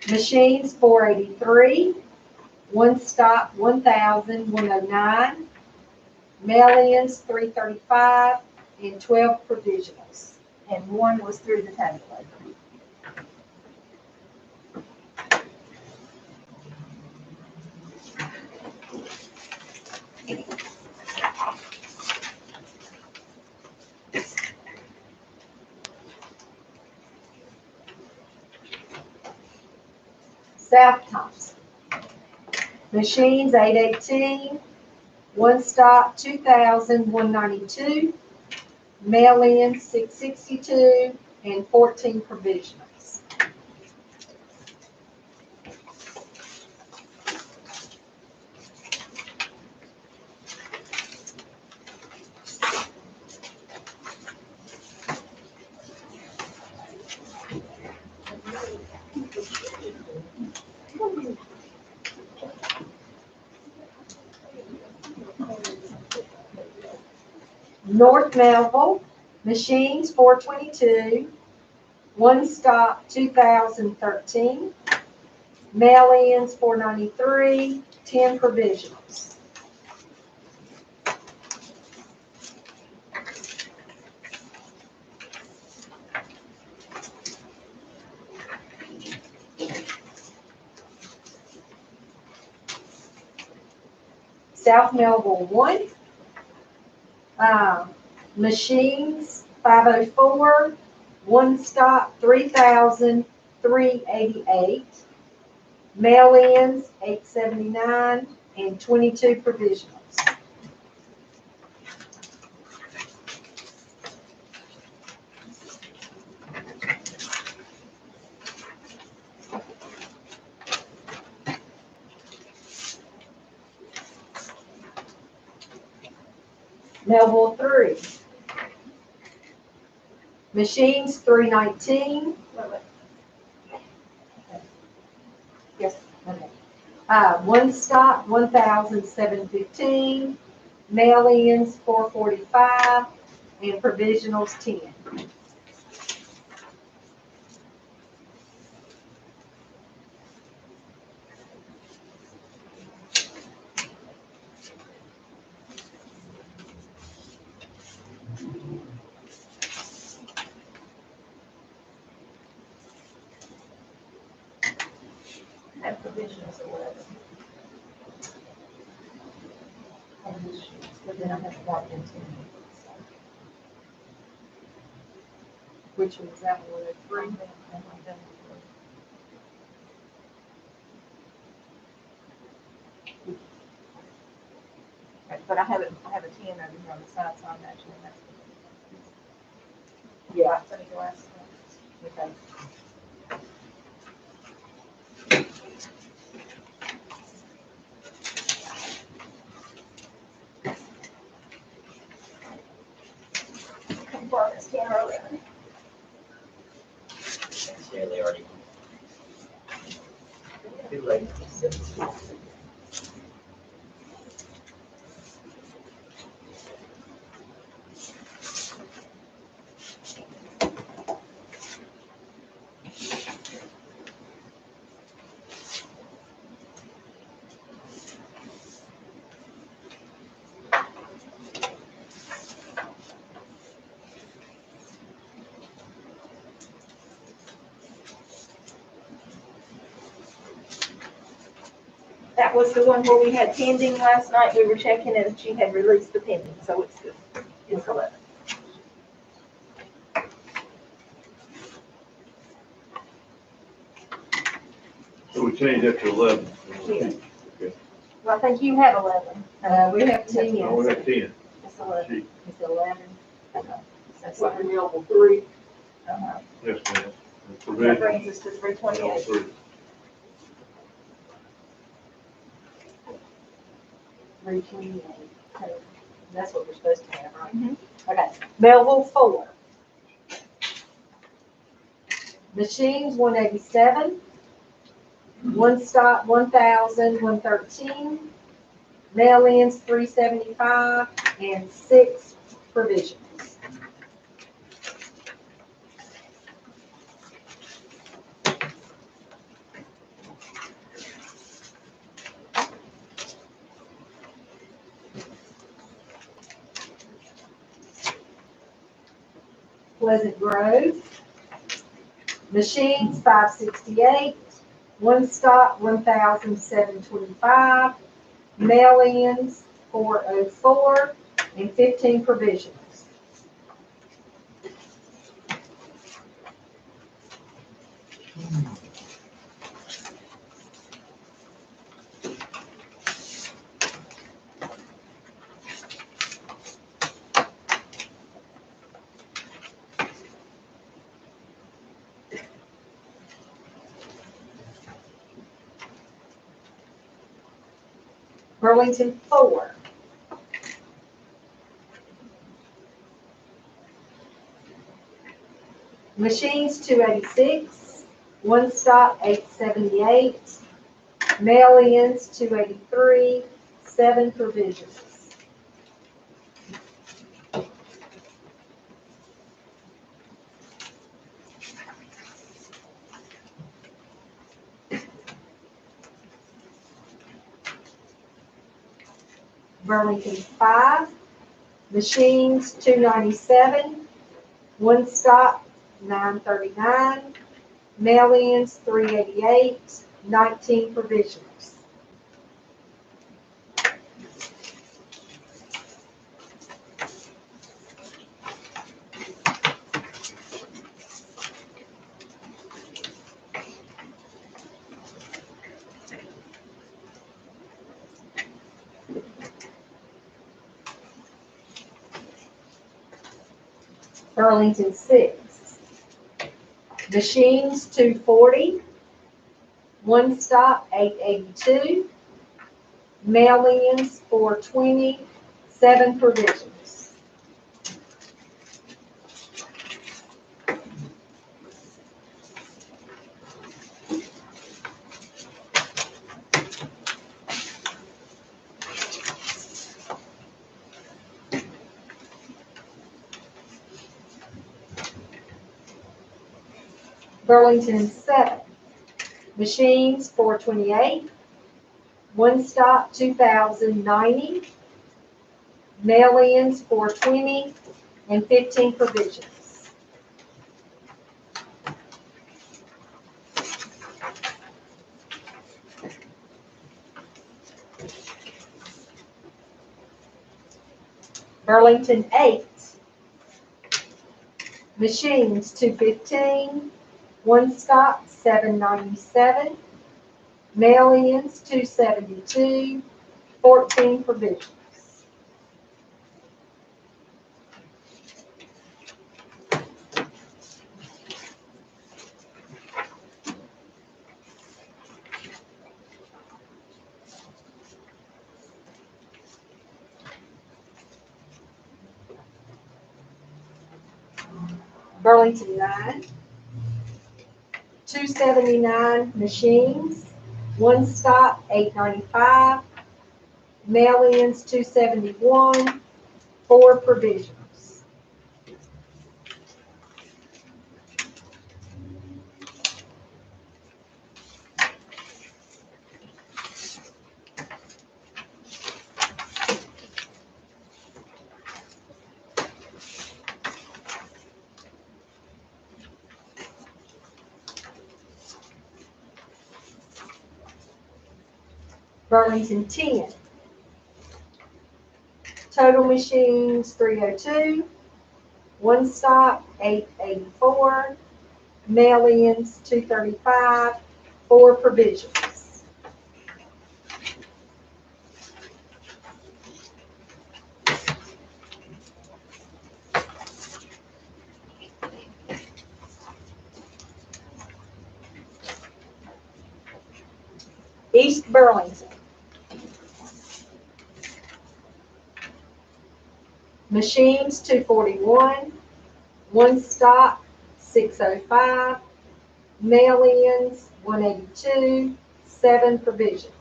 machines 483, one stop 1,109, mail-ins 335, and 12 provisionals.
And 1 was through the tabulator.
South Thompson, machines 818, one stop 2,192, mail-in 662, and 14 provisionals. North Melville, machines 422, one stop 2013, mail-ins 493, 10 provisionals. South Melville 1, machines 504, one stop 3,388, mail-ins 879, and 22 provisionals. Melville 3, machines 319. Yes, okay. One stop 1,715, mail-ins 445, and provisionals 10.
That provisionals 11. But then I have to walk into.
Which was that one at 3?
But I have a 10 over here on the side, so I'm actually, that's.
Yeah.
Let me go ask them. Okay. Confirm it's 10 or 11.
Yeah, they already. Too late.
That was the one where we had pending last night. We were checking and she had released the pending, so it's good. It's 11.
So we changed that to 11.
Yeah. Well, I think you have 11.
We have 10.
No, we have 10.
It's 11.
It's 11.
That's
What,
what,
renewable 3?
Yes, ma'am. And
that
provision,
brings us to
all
328.
three.
328. Okay. That's what we're supposed to have, right?
Mhm.
Okay. Belleville 4. Machines 187. One stop 1,113. Mail-ins 375 and 6 provisions. Pleasant Grove. Machines 568. One stop 1,725. Mail-ins 404 and 15 provisions. Burlington 4. Machines 286, one stop 878, mail-ins 283, 7 provisions. Burlington 5, machines 297, one stop 939, mail-ins 388, 19 provisions. Burlington 6, machines 240, one stop 882, mail-ins 420, 7 provisions. Burlington 7, machines 428, one stop 2,090, mail-ins 420, and 15 provisions. Burlington 8, machines 215, one stop 797, mail-ins 272, 14 provisions. Burlington 9, 279 machines, one stop 895, mail-ins 271, 4 provisions. Burlington 10, total machines 302, one stop 884, mail-ins 235, 4 provisions. East Burlington, machines 241, one stop 605, mail-ins 182, 7 provisions.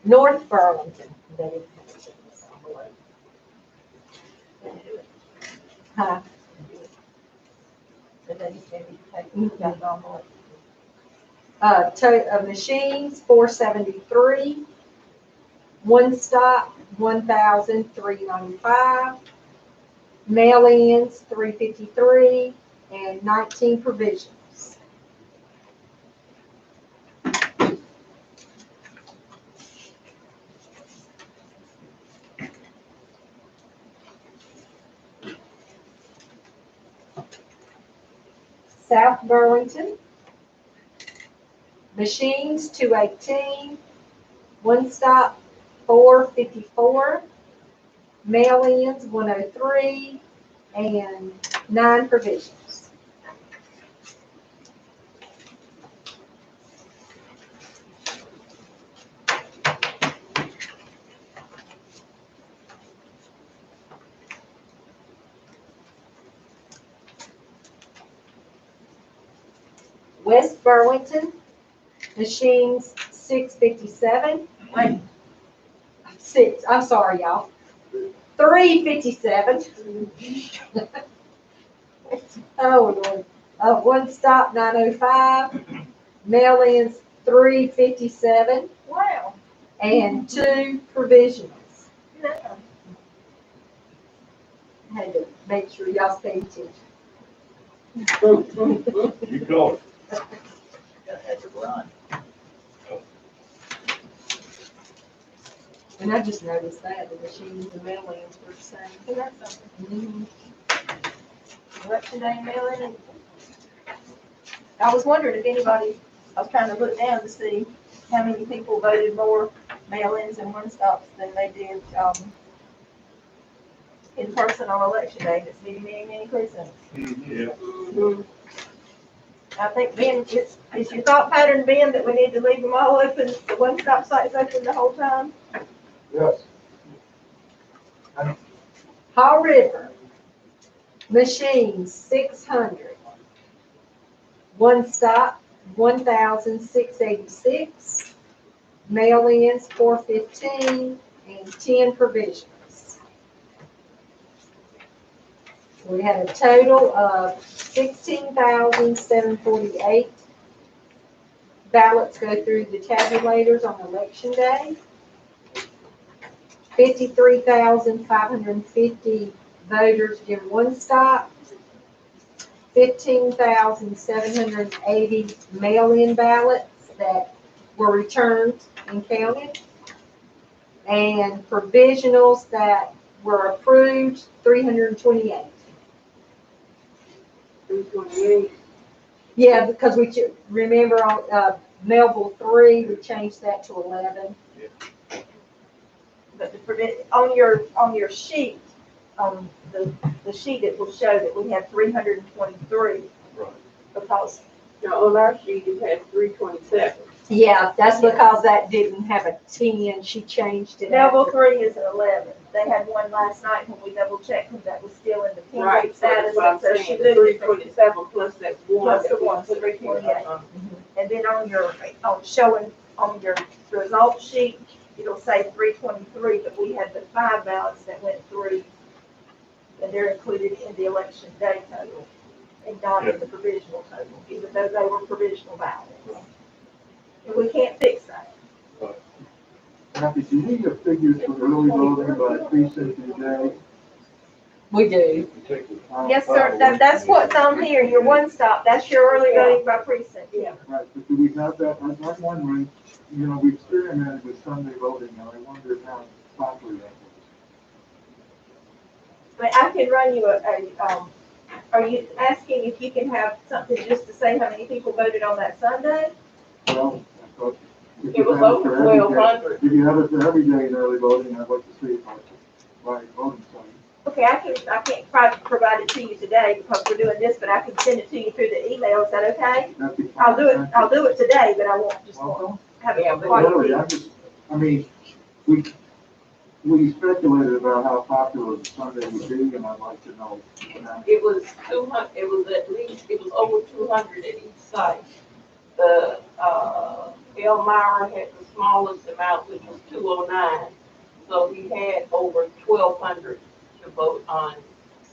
North Burlington. Huh? Machines 473, one stop 1,395, mail-ins 353, and 19 provisions. South Burlington, machines 218, one stop 454, mail-ins 103, and 9 provisions. West Burlington, machines 657. Wait, I'm sorry, y'all. 357. Oh, Lord. One stop 905, mail-ins 357.
Wow.
And 2 provisions.
Yeah.
I had to make sure y'all pay attention.
You call it.
Had to run.
And I just noticed that the machines and mail-ins were the same.
So that's something.
Mhm.
Election day mail-in. I was wondering if anybody, I was trying to look down to see how many people voted more mail-ins and one-stops than they did, in person on election day. It's many, many, many precincts.
Yeah.
I think, Ben, is your thought pattern, Ben, that we need to leave them all open, the one-stop sites open the whole time?
Yes.
Haw River, machines, 600. One stop, 1,686. Mail-ins, 415, and 10 provisionals. We had a total of 16,748 ballots go through the tabulators on election day. 53,550 voters did one stop. 15,780 mail-in ballots that were returned and counted. And provisionals that were approved, 328.
328.
Yeah, because remember on Melville 3, we changed that to 11.
But on your sheet, the sheet, it will show that we have 323.
Right.
Because,
Now, on our sheet, it had 327.
Yeah, that's because that didn't have a 10, she changed it.
Melville 3 is an 11. They had one last night when we double checked and that was still in the pending status.
So I'm
So
saying
she
the
moved it from
327 plus that one.
Plus the
that we
one, so
put
328.
here.
And then showing on your result sheet, it'll say 323, but we had the 5 ballots that went through, and they're included in the election day total, and not in the provisional total, even though they were provisional ballots. And we can't fix that.
Kathy, do we have figures for early voting by precinct today?
We do.
Yes, sir, that's what's on here, your one stop, that's your early voting by precinct.
Yeah.
Right, but do we have that? I'm wondering, we experimented with Sunday voting, and I wonder how popular that was.
I mean, I can run you are you asking if you can have something just to say how many people voted on that Sunday?
Well, I thought if
It
you
was
have
over
for every day-
1,200.
If you have it for every day in early voting, I'd like to see it by voting Sunday.
Okay, I can't provide it to you today because we're doing this, but I can send it to you through the email, is that okay?
That'd be fine.
I'll do it today, but I won't just
Well,
have it.
Yeah,
on
but
quite a
Really,
bit.
we speculated about how popular the Sunday would be, and I'd like to know.
It was 200, it was over 200 at each site. The, Elmira had the smallest amount, which was 209. So we had over 1,200 to vote on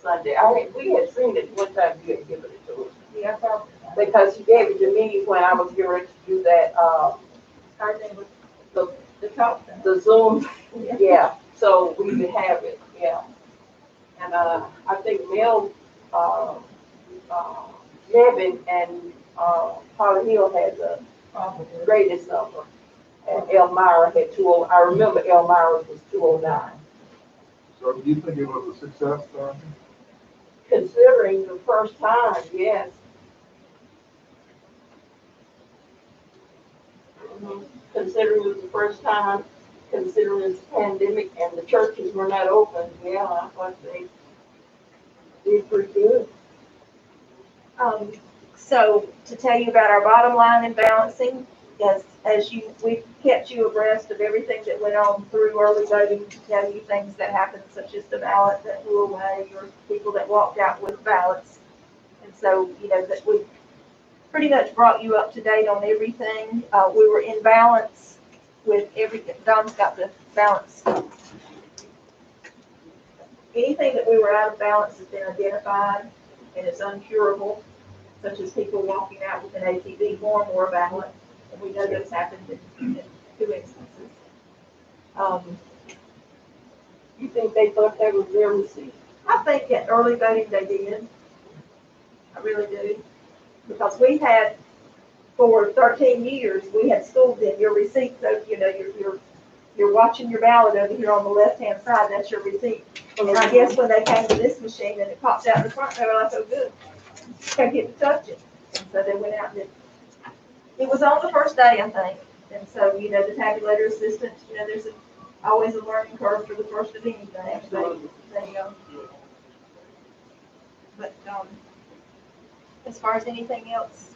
Sunday. We had seen it one time, you had given it to us.
Yeah, probably.
Because you gave it to me when I was getting ready to do that,
Our name was the top.
the Zoom.
Yeah.
Yeah, so we could have it, yeah. And, I think Nevin and, Holly Hill had the greatest number. And Elmira had 209. I remember Elmira was 209.
So do you think it was a success, Dorothy?
Considering the first time, yes. Considering it was the first time, considering it's a pandemic and the churches were not open, yeah, I thought they did pretty good.
So to tell you about our bottom line and balancing, we've kept you abreast of everything that went on through early voting, to tell you things that happened, such as the ballot that flew away or people that walked out with ballots. And so, that we pretty much brought you up to date on everything. We were in balance with everything. Don's got the balance. Anything that we were out of balance has been identified and it's uncurable, such as people walking out with an ATV form or a ballot. And we know that's happened in 2 instances.
You think they thought that was their receipt?
I think at early voting they did. I really do. Because we had, for 13 years, we had schooled in your receipt. So, you're watching your ballot over here on the left-hand side, that's your receipt. And I guess when they came to this machine and it popped out in the front, they were like, oh, good. Can't get to touch it. And so they went out and it was on the first day, I think. And so, the tabulator assistant, there's always a learning curve for the first of anything. But as far as anything else,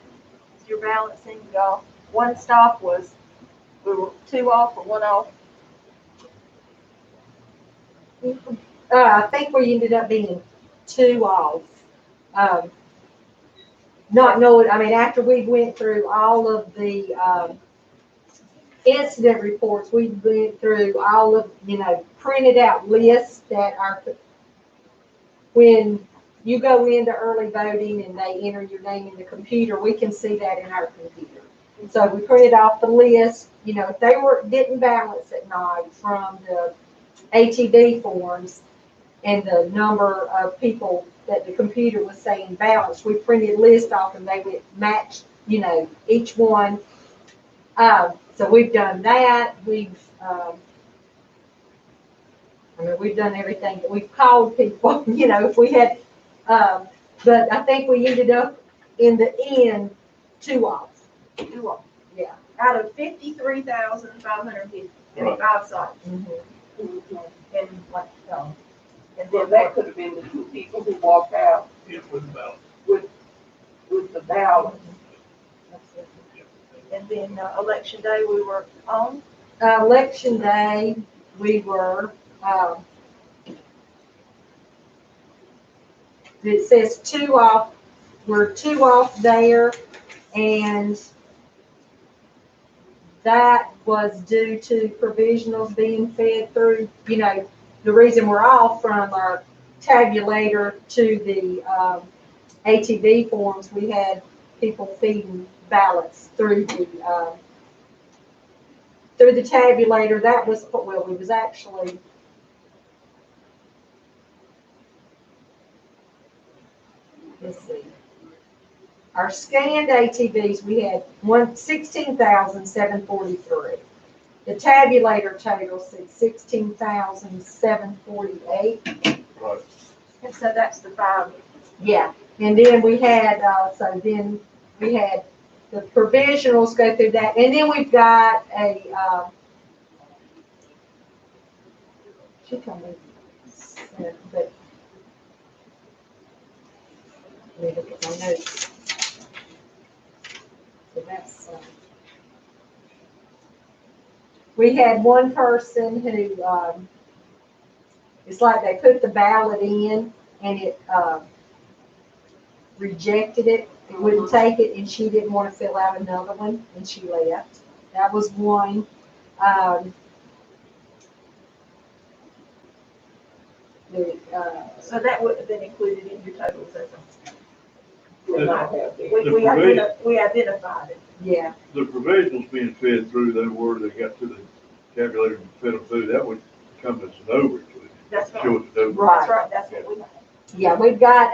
your balancing, one stop was, we were 2 off or 1 off?
I think we ended up being 2 off. Not knowing, I mean, after we went through all of the, incident reports, we went through all of, printed out lists that are, when you go into early voting and they enter your name in the computer, we can see that in our computer. So we printed off the list, if they didn't balance at night from the ATV forms and the number of people that the computer was saying balanced, we printed list off and they would match, each one. So we've done that. We've done everything. We've called people, if we had, but I think we ended up in the end 2 off.
2 off.
Yeah.
Out of 53,555 sites. And like, and
Well,
then
that could have been the 2 people who walked out
Yeah, with about.
with the ballot.
and then election day we were on.
Election day, we were, it says 2 off, we're 2 off there, and that was due to provisionals being fed through, the reason we're off from our tabulator to the ATV forms, we had people feeding ballots through the tabulator. That was, well, we was actually, let's see, our scanned ATVs, we had 16,743. The tabulator total said 16,748.
Right.
And so that's the 5.
Yeah, and then we had, the provisionals go through that, and then we've got a, she told me, but, let me look at my notes. So that's, we had one person who, it's like they put the ballot in and it, rejected it, it wouldn't take it, and she didn't want to fill out another one, and she left. That was one.
So that would have been included in your totals as
It might have been.
we identified it.
Yeah,
The provisionals being fed through, they got to the tabulator and fed them through, that would come as an overage.
That's right.
Show it as an overage.
right.
That's right, that's what we had.
Yeah, we've got,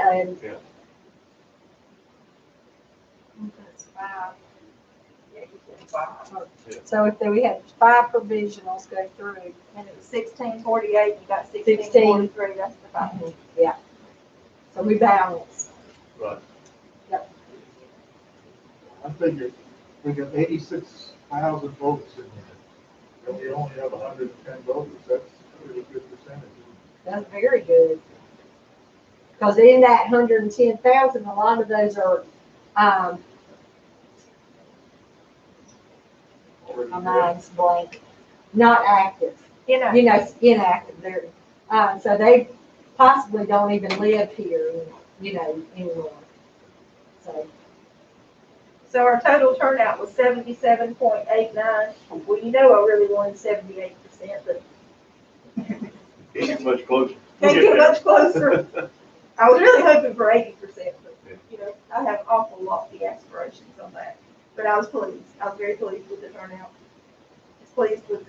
That's 5.
Yeah, he said 5.
so if we had 5 provisionals go through.
And it was 1648, you got 1643, that's the 5.
Yeah. So we balance.
Right.
I figured we got 86,000 votes in there, and we only have 110 voters. That's a really good percentage.
That's very good. Because in that 110,000, a lot of those are, my mind's blank, not active. Inactive. They're, so they possibly don't even live here, anymore.
So our total turnout was 77.89. Well, I really wanted 78%, but
Ain't much closer.
can't get much closer. I was really hoping for 80%, but, I have awful lofty aspirations on that. But I was pleased. I was very pleased with the turnout. I was pleased with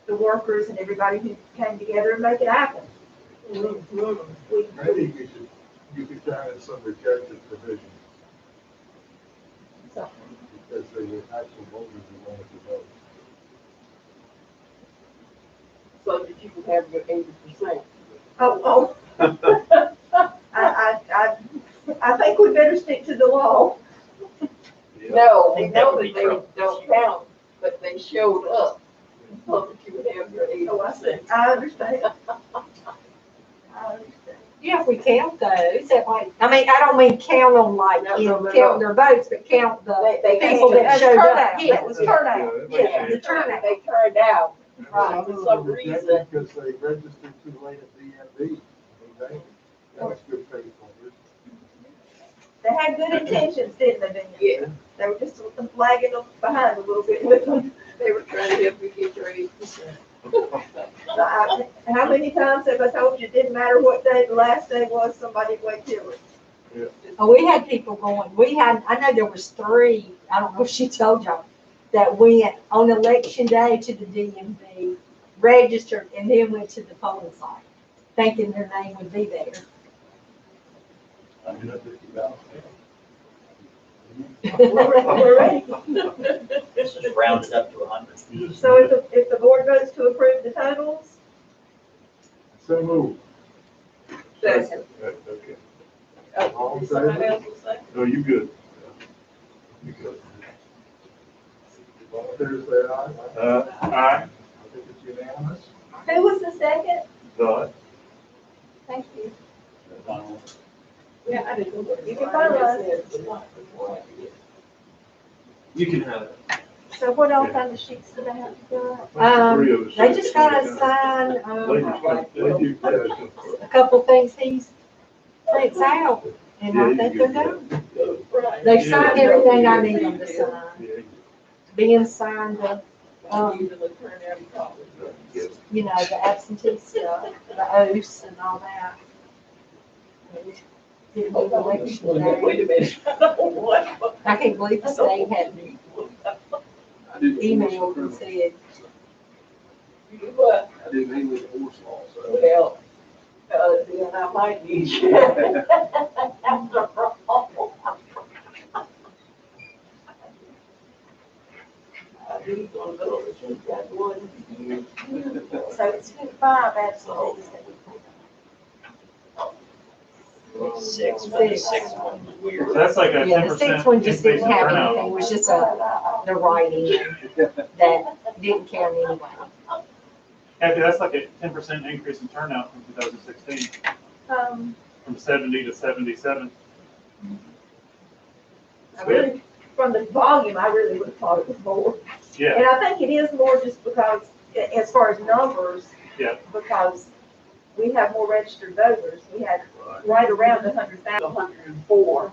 the workers and everybody who came together and make it happen.
I think you could turn in some rejected provisions, because they were actual voters who wanted to vote.
So that you can have your 80%.
Oh. I think we better stick to the law.
No,
think
we
that
know
would
that
be
they
trouble.
don't count, but they showed up so that you would have your 80%.
Oh, I see. I understand.
Yeah, if we count those, that might, I mean, I don't mean count them like,
No,
you know,
no, no,
count their votes, but count the
They
people that
That's
showed up.
turnout,
Yeah,
that was turnout.
yeah, the turnout.
They turned out.
Right.
For some reason.
Because they registered too late at DMV. That was good faith.
They had good intentions, didn't they, Ben?
Yeah.
They were just lagging them behind a little bit with them.
They were trying to help you get your 8%.
How many times have I told you, it didn't matter what day the last day was, somebody would wait till it.
Oh, we had people going, I know there was 3, I don't know if she told y'all, that went on election day to the DMV, registered, and then went to the polling site, thinking their name would be there.
I mean, that's just about.
We're ready.
This is rounded up to 100.
So if the board votes to approve the totals,
So move.
Second.
Okay.
All in
Somebody
favor?
else will say?
No, you good. You good.
All in favor, say aye.
Aye.
I think it's unanimous.
who was the second?
Done.
Thank you.
Yeah, I didn't know what.
You can finalize.
You can have it.
So what all kind of sheets do they have to fill out?
Three of us.
They just gotta sign,
Ladies,
a couple things he's prints out, and I think they're done.
Right.
They signed everything I need them to sign.
Yeah.
Ben signed the,
Usually turn out in college.
you know, the absentee stuff, the oaths and all that. Didn't move election day.
Wait a minute. What?
I can't believe the state had me
I didn't
emailed and said,
You what?
I didn't mean with horse law, so.
Well, then I might need you. After all. I need one of those, she's got one.
So it's 5 absentees that we
Six,
Six.
six one was weird.
So that's like a
yeah,
10%
the 6th one just didn't have
turnout.
anything, it was just the writing that didn't count anyway.
Kathy, that's like a 10% increase in turnout from 2016, from 70 to 77.
I really, from the volume, I really would have thought it was more.
Yeah,
And I think it is more just because, as far as numbers.
Yeah.
Because we have more registered voters. We had right around 100,000.
104.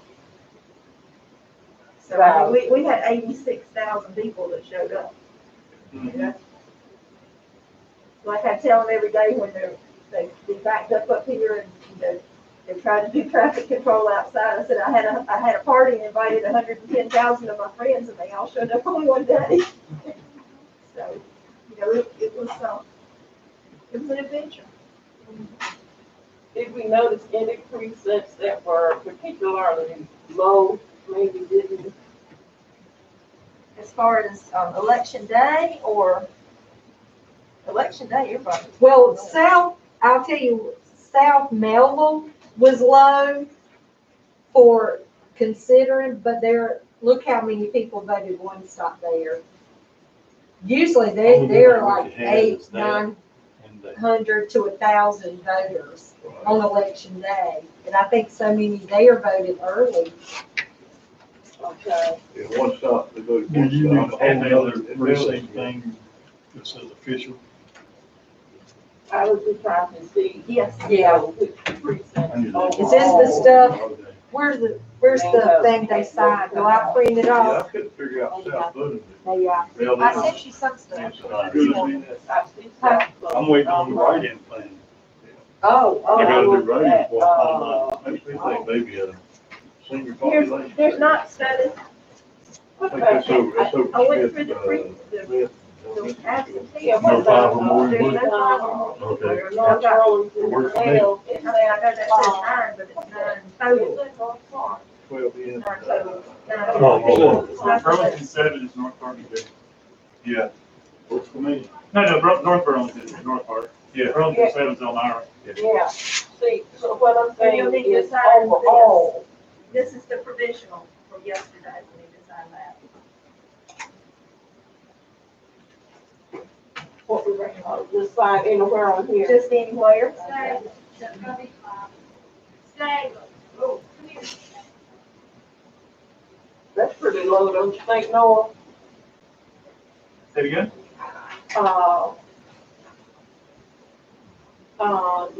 So I mean, we had 86,000 people that showed up.
Mhm.
You know? Like I tell them every day when they backed up here and, you know, they tried to do traffic control outside. I said, I had a party and invited 110,000 of my friends and they all showed up on one day. So, you know, it was an adventure.
Did we notice any precincts that were particularly low, maybe didn't?
As far as election day or election day, everybody.
Well, I'll tell you, South Melville was low for considering, but look how many people voted one stop there. Usually they're like 800, 900 to 1,000 voters on election day. And I think so many there voted early.
Okay.
Yeah, one stop, they go to
Do
one
you need
stop.
all the other precinct thing that says official?
I was just trying to see.
Yes.
Yeah.
Which precincts
Is this the stuff, where's the thing they signed? Do I print it
Yeah, I
off?
couldn't figure out South Bowden.
I sent you some stuff.
I'm waiting on the write-in plan.
Oh,
I gotta do
oh,
writing
that,
before I find out.
Makes me think maybe a senior population.
There's not studies.
I think that's over
I went
Smith,
through the
Smith.
The absentee.
No five or more,
There's
would
no
it?
five or more.
Okay.
They're not rolling through
Works
the
for me.
mail.
I mean, I know that says 9, but it's 9 total.
12 in.
9 total.
Oh,
Nine.
Burlington 7 is North Burlington.
Yeah, works for me.
No, North Burlington is the north part.
Yeah.
Burlington 7 is Elmira.
Yeah, see, so what I'm
So you'll
saying
need to
is
sign
overall,
This is the provisional from yesterday. We need to sign that.
what we just sign anywhere on here.
Just anywhere. Daniel, oh, come here.
That's pretty low, don't you think, Noah?
Say it again?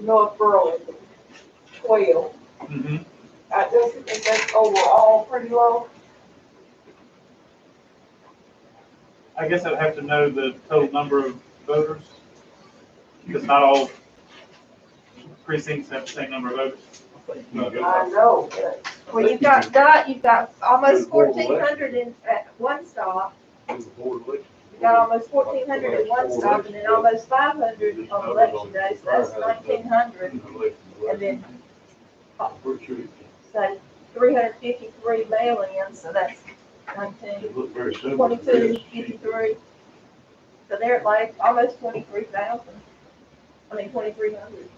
North Burlington, 12.
Mm-hmm.
I just think that's overall pretty low.
I guess I'd have to know the total number of voters, because not all precincts have the same number of voters.
I know, but
Well, you've got almost 1,400 in, at one stop. You got almost 1,400 in one stop, and then almost 500 on election day, so that's 1,900. And then, say, 353 mail-ins, so that's 19, 22, 53. So they're at like almost 23,000. I mean, 2,300.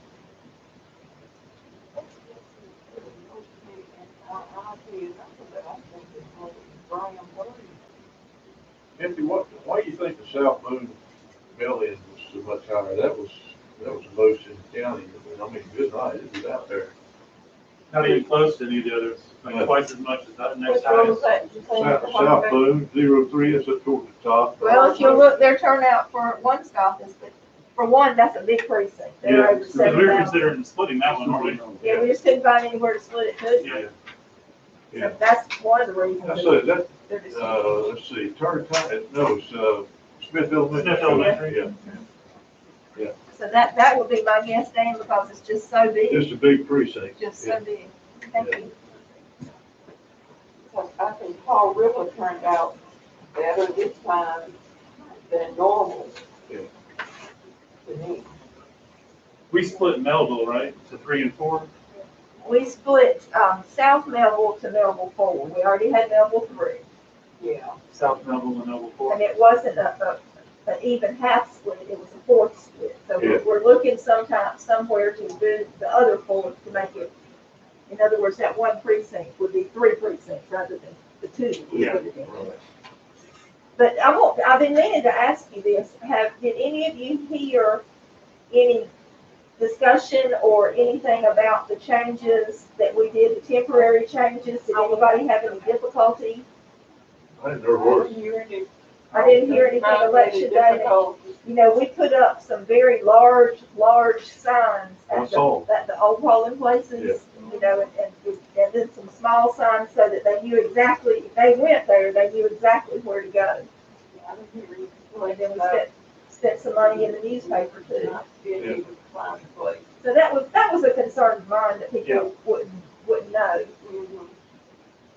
Empty, why do you think the South Moon mail-in was so much higher? That was the most in the county. I mean, good night, it was out there.
Not even close to any of the others, like twice as much as that next
which one was
highest.
that? You think
South,
the
South
one-
Moon, 03, that's up toward the top.
Well, if you look, their turnout for one stop is, for one, that's a big precinct. They're
Yeah,
over
Because we were
7,000.
considering splitting that one, weren't we?
Yeah, we just couldn't find anywhere to split it to.
Yeah.
Yeah.
So that's one of the reasons.
I said, that,
They're just-
let's see, Turner County, no, it's, Smith Elementary.
Smith Elementary.
Yeah,
So that would be my guess, Dan, because it's just so big,
just a big precinct.
just so big. Thank you.
So I think Paul River turned out better this time than normal.
Yeah.
To me.
We split Melville, right, to 3 and 4?
We split, South Melville to Melville 4. We already had Melville 3.
Yeah.
South Melville and Melville 4.
And it wasn't an even half split, it was a fourth split. So
Yeah.
we're looking sometime, somewhere to do the other fourth to make it, in other words, that one precinct would be 3 precincts rather than the 2. we
Yeah.
put it in. But I've been meaning to ask you this, did any of you hear any discussion or anything about the changes that we did, the temporary changes? Did anybody have any difficulty?
I didn't know where.
I didn't hear anything election day. You know, we put up some very large signs
I
at
saw.
the old polling places, you know, and then some small signs so that they knew exactly, if they went there, they knew exactly where to go. And then we spent some money in the newspaper too. So that was a concern of mine, that people wouldn't know.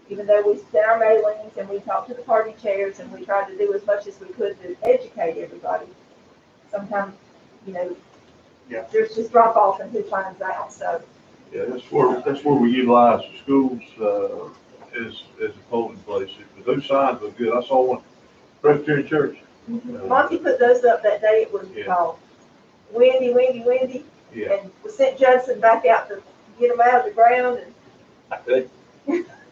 Even though we sent our mailings and we talked to the party chairs and we tried to do as much as we could to educate everybody. Sometimes, you know, there's just drop off and who finds out, so.
Yeah, that's where we utilize the schools, as a polling place. But those signs look good. I saw one, Presbyterian Church.
Monty put those up that day, it was windy,
Yeah.
and we sent Judson back out to get them out of the ground, and
I could.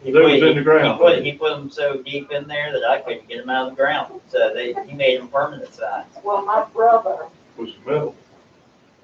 They was in the ground.
He put them so deep in there that I couldn't get them out of the ground, so he made them permanent signs.
Well, my brother
Was the metal.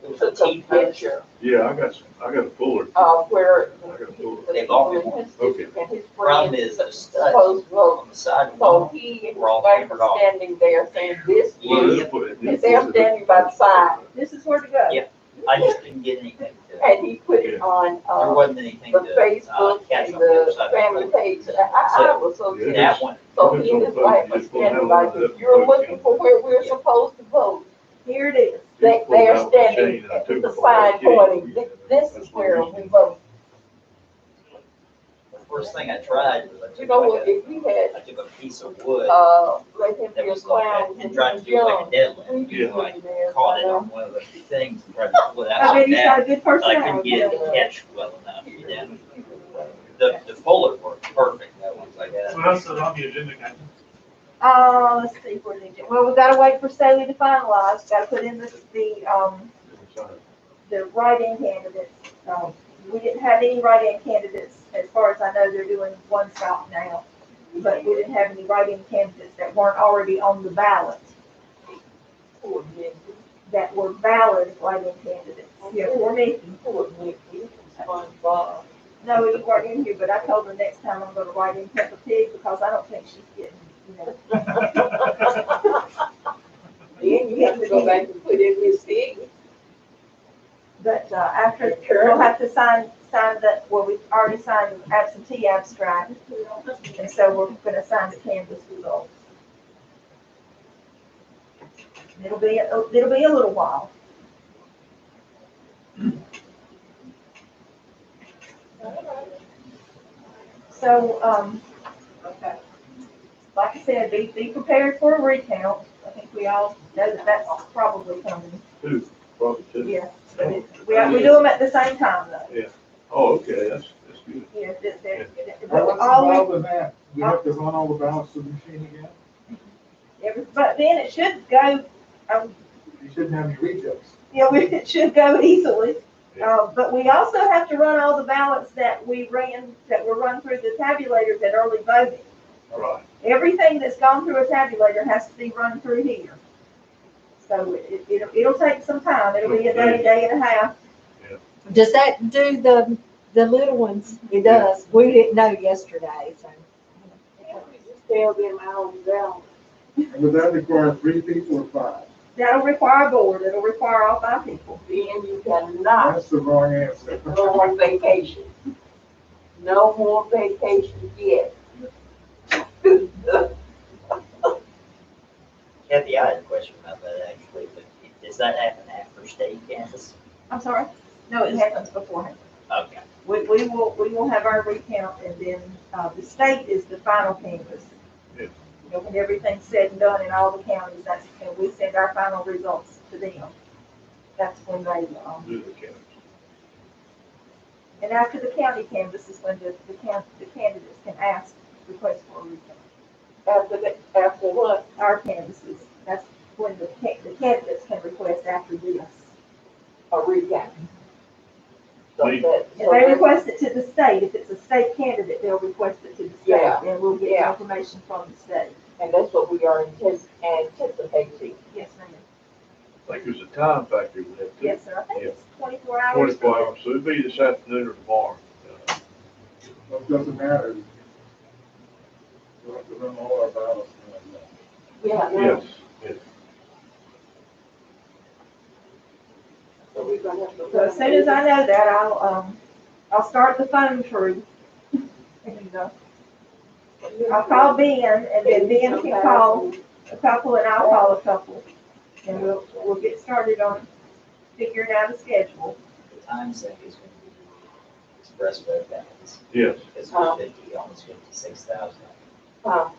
It was a
took a
T-post.
picture
Yeah, I got a puller.
of where.
I got a puller.
They've all been-
Okay.
And his
Problem
friend
is the studs
supposed vote.
on the side.
So he and his
Were all
wife
hammered
were
off.
standing there saying, this
Well,
is,
they put it-
and they're standing by the side.
this is where to go.
Yeah. I just didn't get anything to,
And he put it on,
there wasn't anything
the
to,
Facebook
catch
and
on the other
the
side.
family page. I was so
Yeah.
serious.
That one,
So he and his wife were standing like, if you're looking for where we're supposed to vote,
Here it is.
they are standing at the sign pointing, this is where we vote.
the first thing I tried was I
You
took
know
like
what,
a,
if we had,
I took a piece of wood
let him
that
be a
was like,
clown
and
when
tried
he
to do
was
like a
young.
deadlift.
We
Yeah.
used to be there.
Caught it on one of the things and tried to pull it out
I bet
like
he's
that.
got a good
But I couldn't
personality.
get it to catch well enough, you know. The puller worked perfect, that one's like that.
What else is on the agenda, Captain?
Let's see, where did it, well, we gotta wait for Staley to finalize, gotta put in the write-in candidates. We didn't have any write-in candidates, as far as I know, they're doing one stop now. But we didn't have any write-in candidates that weren't already on the ballot,
Poor Nicky,
that were valid write-in candidates. Yeah, for me.
poor Nicky, SpongeBob.
No, you weren't in here, but I told her next time I'm gonna write in Peppa Pig because I don't think she's getting, you know.
Then you have to go back and put in Miss Piggy.
But, after, we'll have to sign that, well, we've already signed the absentee abstract. And so we're gonna sign the canvas results. It'll be a little while. So, okay. Like I said, be prepared for a recount. I think we all know that that's probably coming.
Probably two.
Yeah, but we do them at the same time though.
Oh, okay, that's good.
Yeah,
What's involved in that? We have to run all the ballots to the machine again?
but then it should go,
You shouldn't have any rejects.
yeah, it should go easily. But we also have to run all the ballots that were run through the tabulator that early voting.
All right.
Everything that's gone through a tabulator has to be run through here. So it'll take some time. It'll be a day and a half.
Does that do the little ones? It does. We didn't know yesterday, so.
Just tell them how it's down.
And would that require 3 people or 5?
That'll require a board. It'll require all 5 people.
Then you cannot
That's the wrong answer.
go on vacation. No more vacation yet.
Kathy, I had a question about that actually, but does that happen after state canvas?
I'm sorry? No, it happens beforehand.
Okay.
We will have our recount and then, the state is the final canvas.
Yeah.
You know, when everything's said and done in all the counties, and we send our final results to them. That's when they,
Do the canvas.
and after the county canvas is when the candidates can request for a recount.
After what?
Our canvases, that's when the candidates can request after this.
A recount. So
Wait.
that,
If they request it to the state, if it's a state candidate, they'll request it to the state,
Yeah,
and we'll get
yeah.
information from the state.
and that's what we are anticipating.
Yes, ma'am.
Like there's a time factor with that too.
Yes, sir. I think
Yeah.
it's 24 hours.
24 hours, so it'd be this afternoon or tomorrow.
Well, it doesn't matter. We'll have to run all our ballots.
Yeah.
Yes, yes.
So we're gonna have to.
So as soon as I know that, I'll start the phone tree. And, I'll call Ben, and then Ben can call a couple, and I'll call a couple. And we'll get started on figuring out a schedule.
The time sink is going to be express vote ballots.
Yes.
Because we're 50, almost 56,000.
Uh,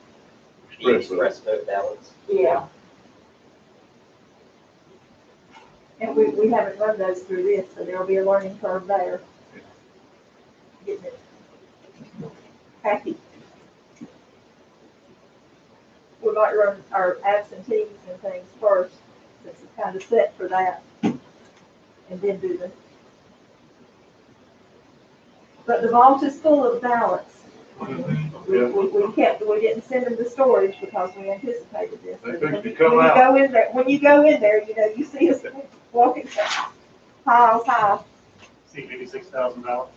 The
Express vote.
express vote ballots.
yeah,
And we haven't run those through this, so there'll be a learning curve there. Getting it happy. We might run our absentees and things first, since it's kind of set for that. And then do the. But the vault is full of ballots. We didn't send them to storage because we anticipated this.
They
And
fixed
when
to
you-
come
when you
out.
go in there, when you go in there, you know, you see us walking piles high.
See, 86,000 ballots.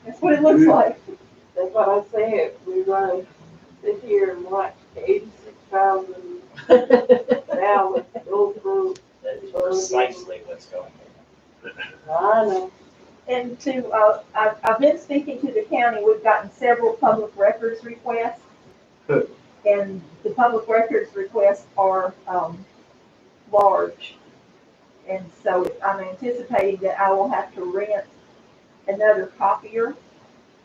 That's what it looks like.
that's what I said, we're gonna sit here and watch 86,000 ballots go through.
That is precisely what's going on.
I know.
And I've been speaking to the county, we've gotten several public records requests.
Good.
And the public records requests are, large. And so I'm anticipating that I will have to rent another copier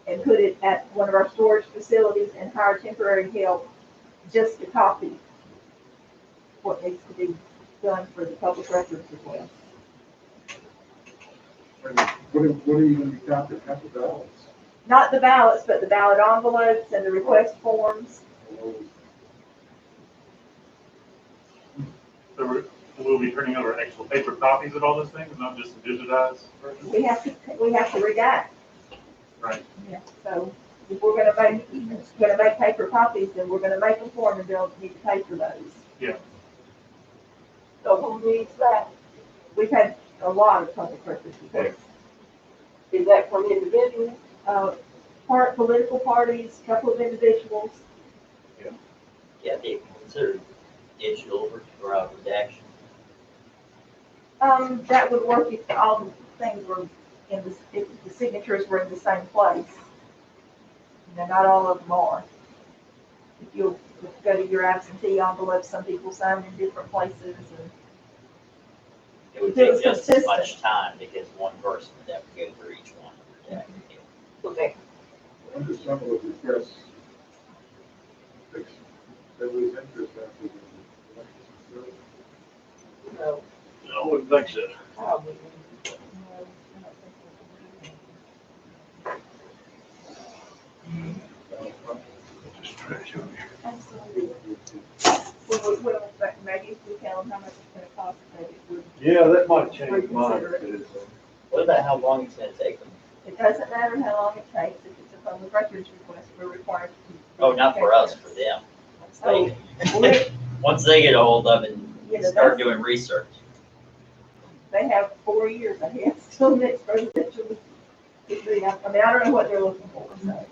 and put it at one of our storage facilities and hire temporary help just to copy what needs to be done for the public records request.
What are you gonna be copying, half the ballots?
Not the ballots, but the ballot envelopes and the request forms.
So we'll be turning over actual paper copies of all those things, not just the digitized version?
We have to redact.
Right.
Yeah, so if we're gonna make paper copies, then we're gonna make them for them, and they'll need to pay for those.
So who needs that?
We've had a lot of public records requests.
Is that from individuals?
Political parties, couple of individuals.
Yeah, they consider digital or redaction.
That would work if all the things were in the, if the signatures were in the same place. Not all of them are. If you go to your absentee envelope, some people sign in different places and.
It would
If it was
take just as
consistent.
much time because one person would have to go through each one and redact it.
Okay.
Under some of the requests, there was interest after the.
No,
I wouldn't think so.
probably.
Just trash over here.
Absolutely. Well, maybe if we tell them how much it's gonna cost, maybe it would.
Yeah, that might change mine.
Reconsider
because,
What about how long it's gonna take them?
It doesn't matter how long it takes, if it's a public records request, we're required to.
Oh, not for us, for them.
Oh,
They,
well,
once they get a hold of it and
Yeah,
start
that's-
doing research.
They have 4 years ahead, still next presidential. I mean, I don't know what they're looking for, so.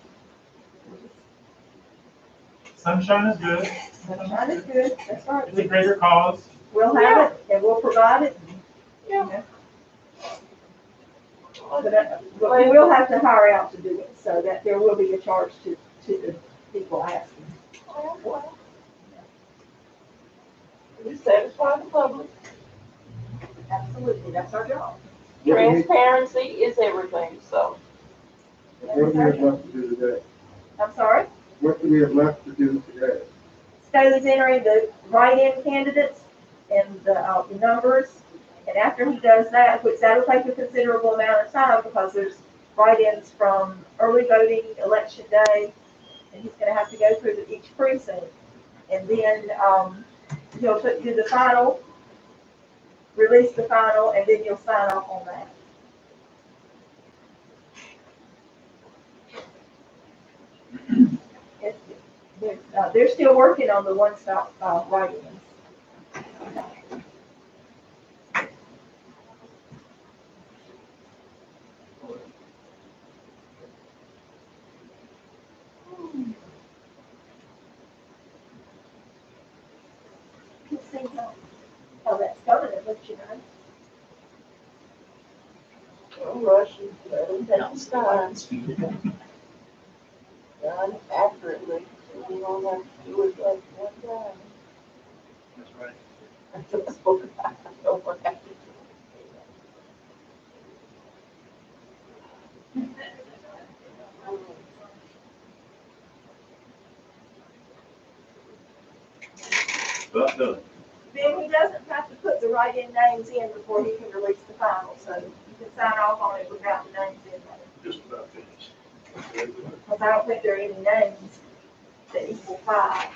Sunshine is good.
Sunshine is good, that's right.
It's a greater cause.
We'll have it, and we'll provide it.
Yeah.
But we will have to hire out to do it, so that there will be a charge to the people asking.
We satisfy the public.
Absolutely, that's our job.
Transparency is everything, so.
What do we have left to do today?
I'm sorry?
What do we have left to do today?
Staley's entering the write-in candidates and the numbers. And after he does that, which that'll take a considerable amount of time because there's write-ins from early voting, election day, and he's gonna have to go through each precinct. And then, he'll do the final, release the final, and then you'll sign off on that. They're still working on the one-stop, write-ins. Let's see how that's coming, and let you know.
Don't rush it, let them take his time, done accurately, so we don't have to do it like one time.
That's right.
That's what I don't want to have to do.
About done.
Then he doesn't have to put the write-in names in before he can release the final, so you can sign off on it without the names in there.
Just about finished.
Because I don't think there are any names that equal 5.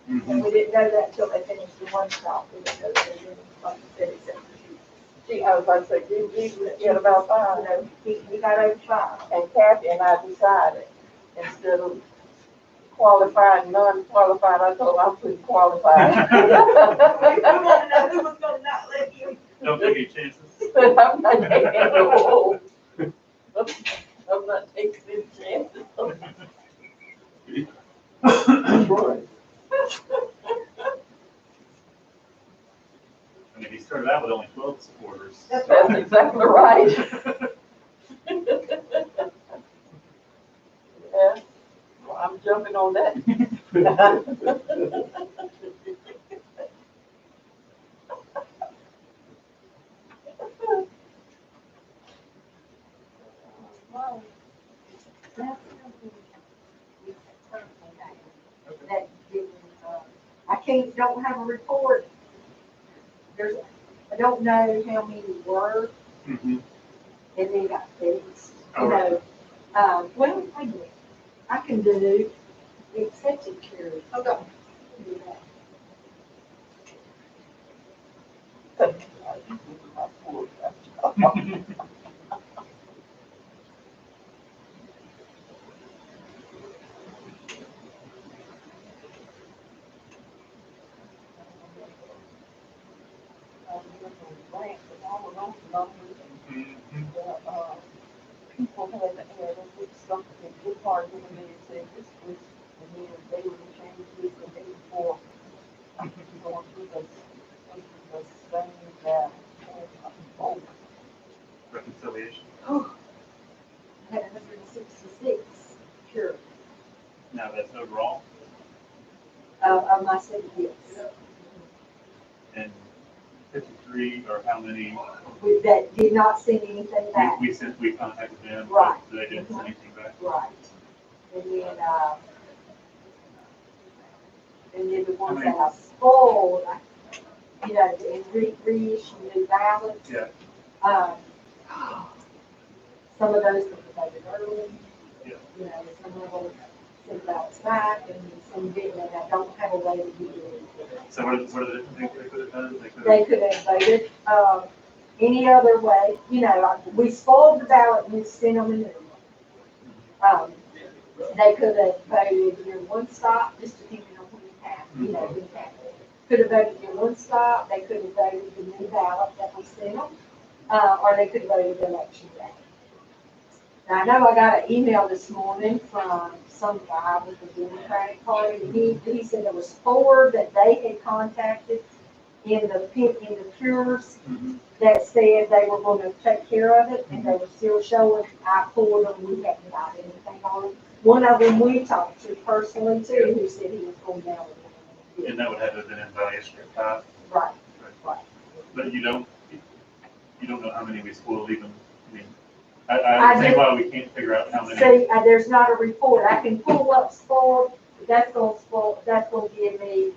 And we didn't know that until they finished the one stop. We didn't know that they didn't, like you said, except for
Gee, I was about to say, you get about
you
5.
know, he got over 5.
And Kathy and I decided, instead of qualified, non-qualified, I told her I couldn't qualify.
We wanted to know who was gonna not let you.
Don't take any chances.
I'm not taking no. I'm not taking any chances.
That's right.
I mean, he started out with only 12 supporters.
That's
That's exactly right. Yeah, well, I'm jumping on that.
Well, that's something that you, I can't, don't have a report. I don't know how many were,
Mhm.
and then got things,
All
you
right.
know. Well, I can do the accepted carry. Hold on. Do that.
Mhm.
People had to add a something that good part of them is that this was, and then they would change this the day before. Going through the same, oh,
Reconciliation.
I had 166, sure,
Now that's overall,
of my certificates.
and 53 or how many,
That did not send anything back.
we contacted them,
Right.
but they didn't send anything back.
Right. And then the ones that I spoiled, you know, and reissue new ballots.
Yeah.
Some of those were voted early.
Yeah.
You know, some of them sent ballots back and some didn't, and I don't have a way to do it.
So what are the different things they could have done?
They could have voted, any other way, you know, we spoiled the ballot and we sent them a new one. They could have voted your one stop, just depending on who you have, you know, who have it. Could have voted your one stop, they could have voted the new ballot that we sent them, or they could have voted election day. Now, I know I got an email this morning from some guy with the Democratic Party, and he said there was 4 that they had contacted in the cures that said they were going to take care of it, and they were still showing, I pulled them, we hadn't got anything on it. One of them we talked to personally too, who said he was going down with it.
And that would have to have been in by yesterday, right?
Right, right.
But you don't know how many we spoiled even, I mean, I
I
understand
do.
why we can't figure out how many.
See, there's not a report, I can pull up spoiled, but that's gonna give me,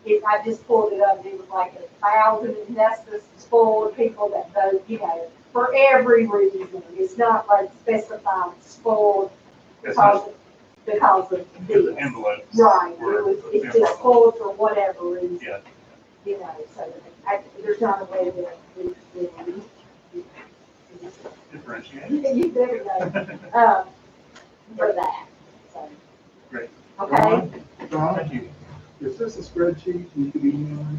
if I just pulled it up, it was like 1,000, and that's the spoiled people that vote, you know, for every reason. It's not like specified spoiled
It's not
because of
because
this.
the envelopes.
Right,
were
it's just
improper.
spoiled for whatever reason.
Yeah.
You know, so there's not a way to
Differentiate.
you better know, for that, so.
Great.
Okay?
Don,
Thank you.
is this a spreadsheet you could email me?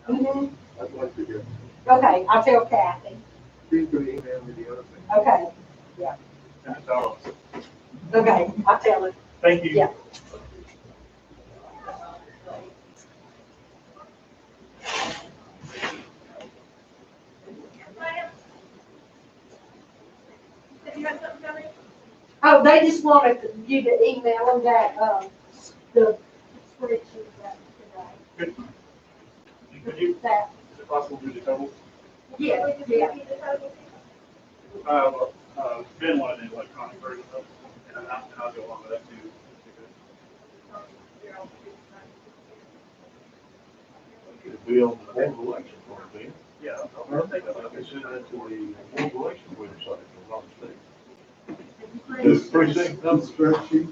Mhm.
I'd like to get,
Okay, I'll tell Kathy.
please could email me the other thing.
Okay,
And it's all-
okay, I'll tell her.
Thank you.
Yeah. Oh, they just wanted you to email them that, the spreadsheet that
Could you, is
that,
it possible to do the totals?
yeah.
Ben wanted an electronic version of it, and I'll go along with that too.
It'd be on the board election form, then.
Yeah.
I think I can send that to the board election website, if I'm not mistaken.
This
The precinct number,
spreadsheet.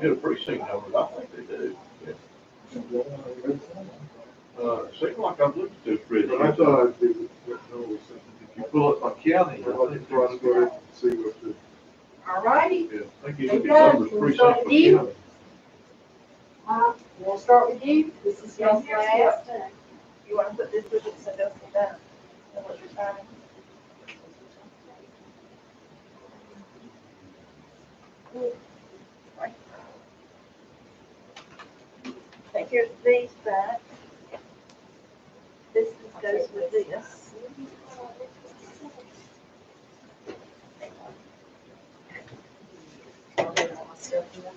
yeah, the precinct numbers, I think they do. Seems like I've looked at this
But I
spreadsheet.
thought I'd do what Noel was saying.
If you pull up my county,
I'd like to cross go and see what the,
All righty,
yeah, I think you
There
look
you
at
go.
numbers
We'll
precinct
start
by
with you.
county.
we'll start with you. This is your last.
You wanna put this with it, so that's what that, and what you're signing? Take care of these back. This goes with this. This is that. This is this.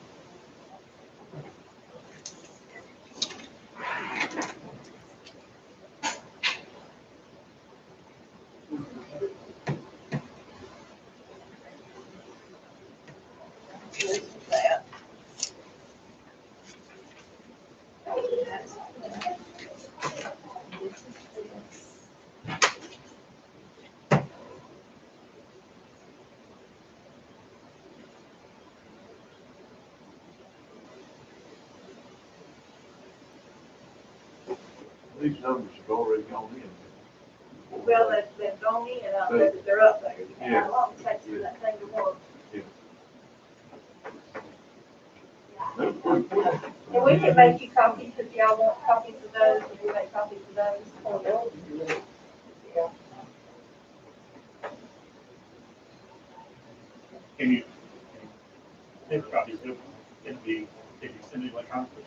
These numbers have already gone in.
Well, they've gone in, and I bet that they're up there. And
Yeah.
how long it takes for that thing to work.
They're pretty quick.
And we can make you copies if y'all want copies of those, and we make copies of those. Yeah.
Can you paper copy, it'd be extended electronically.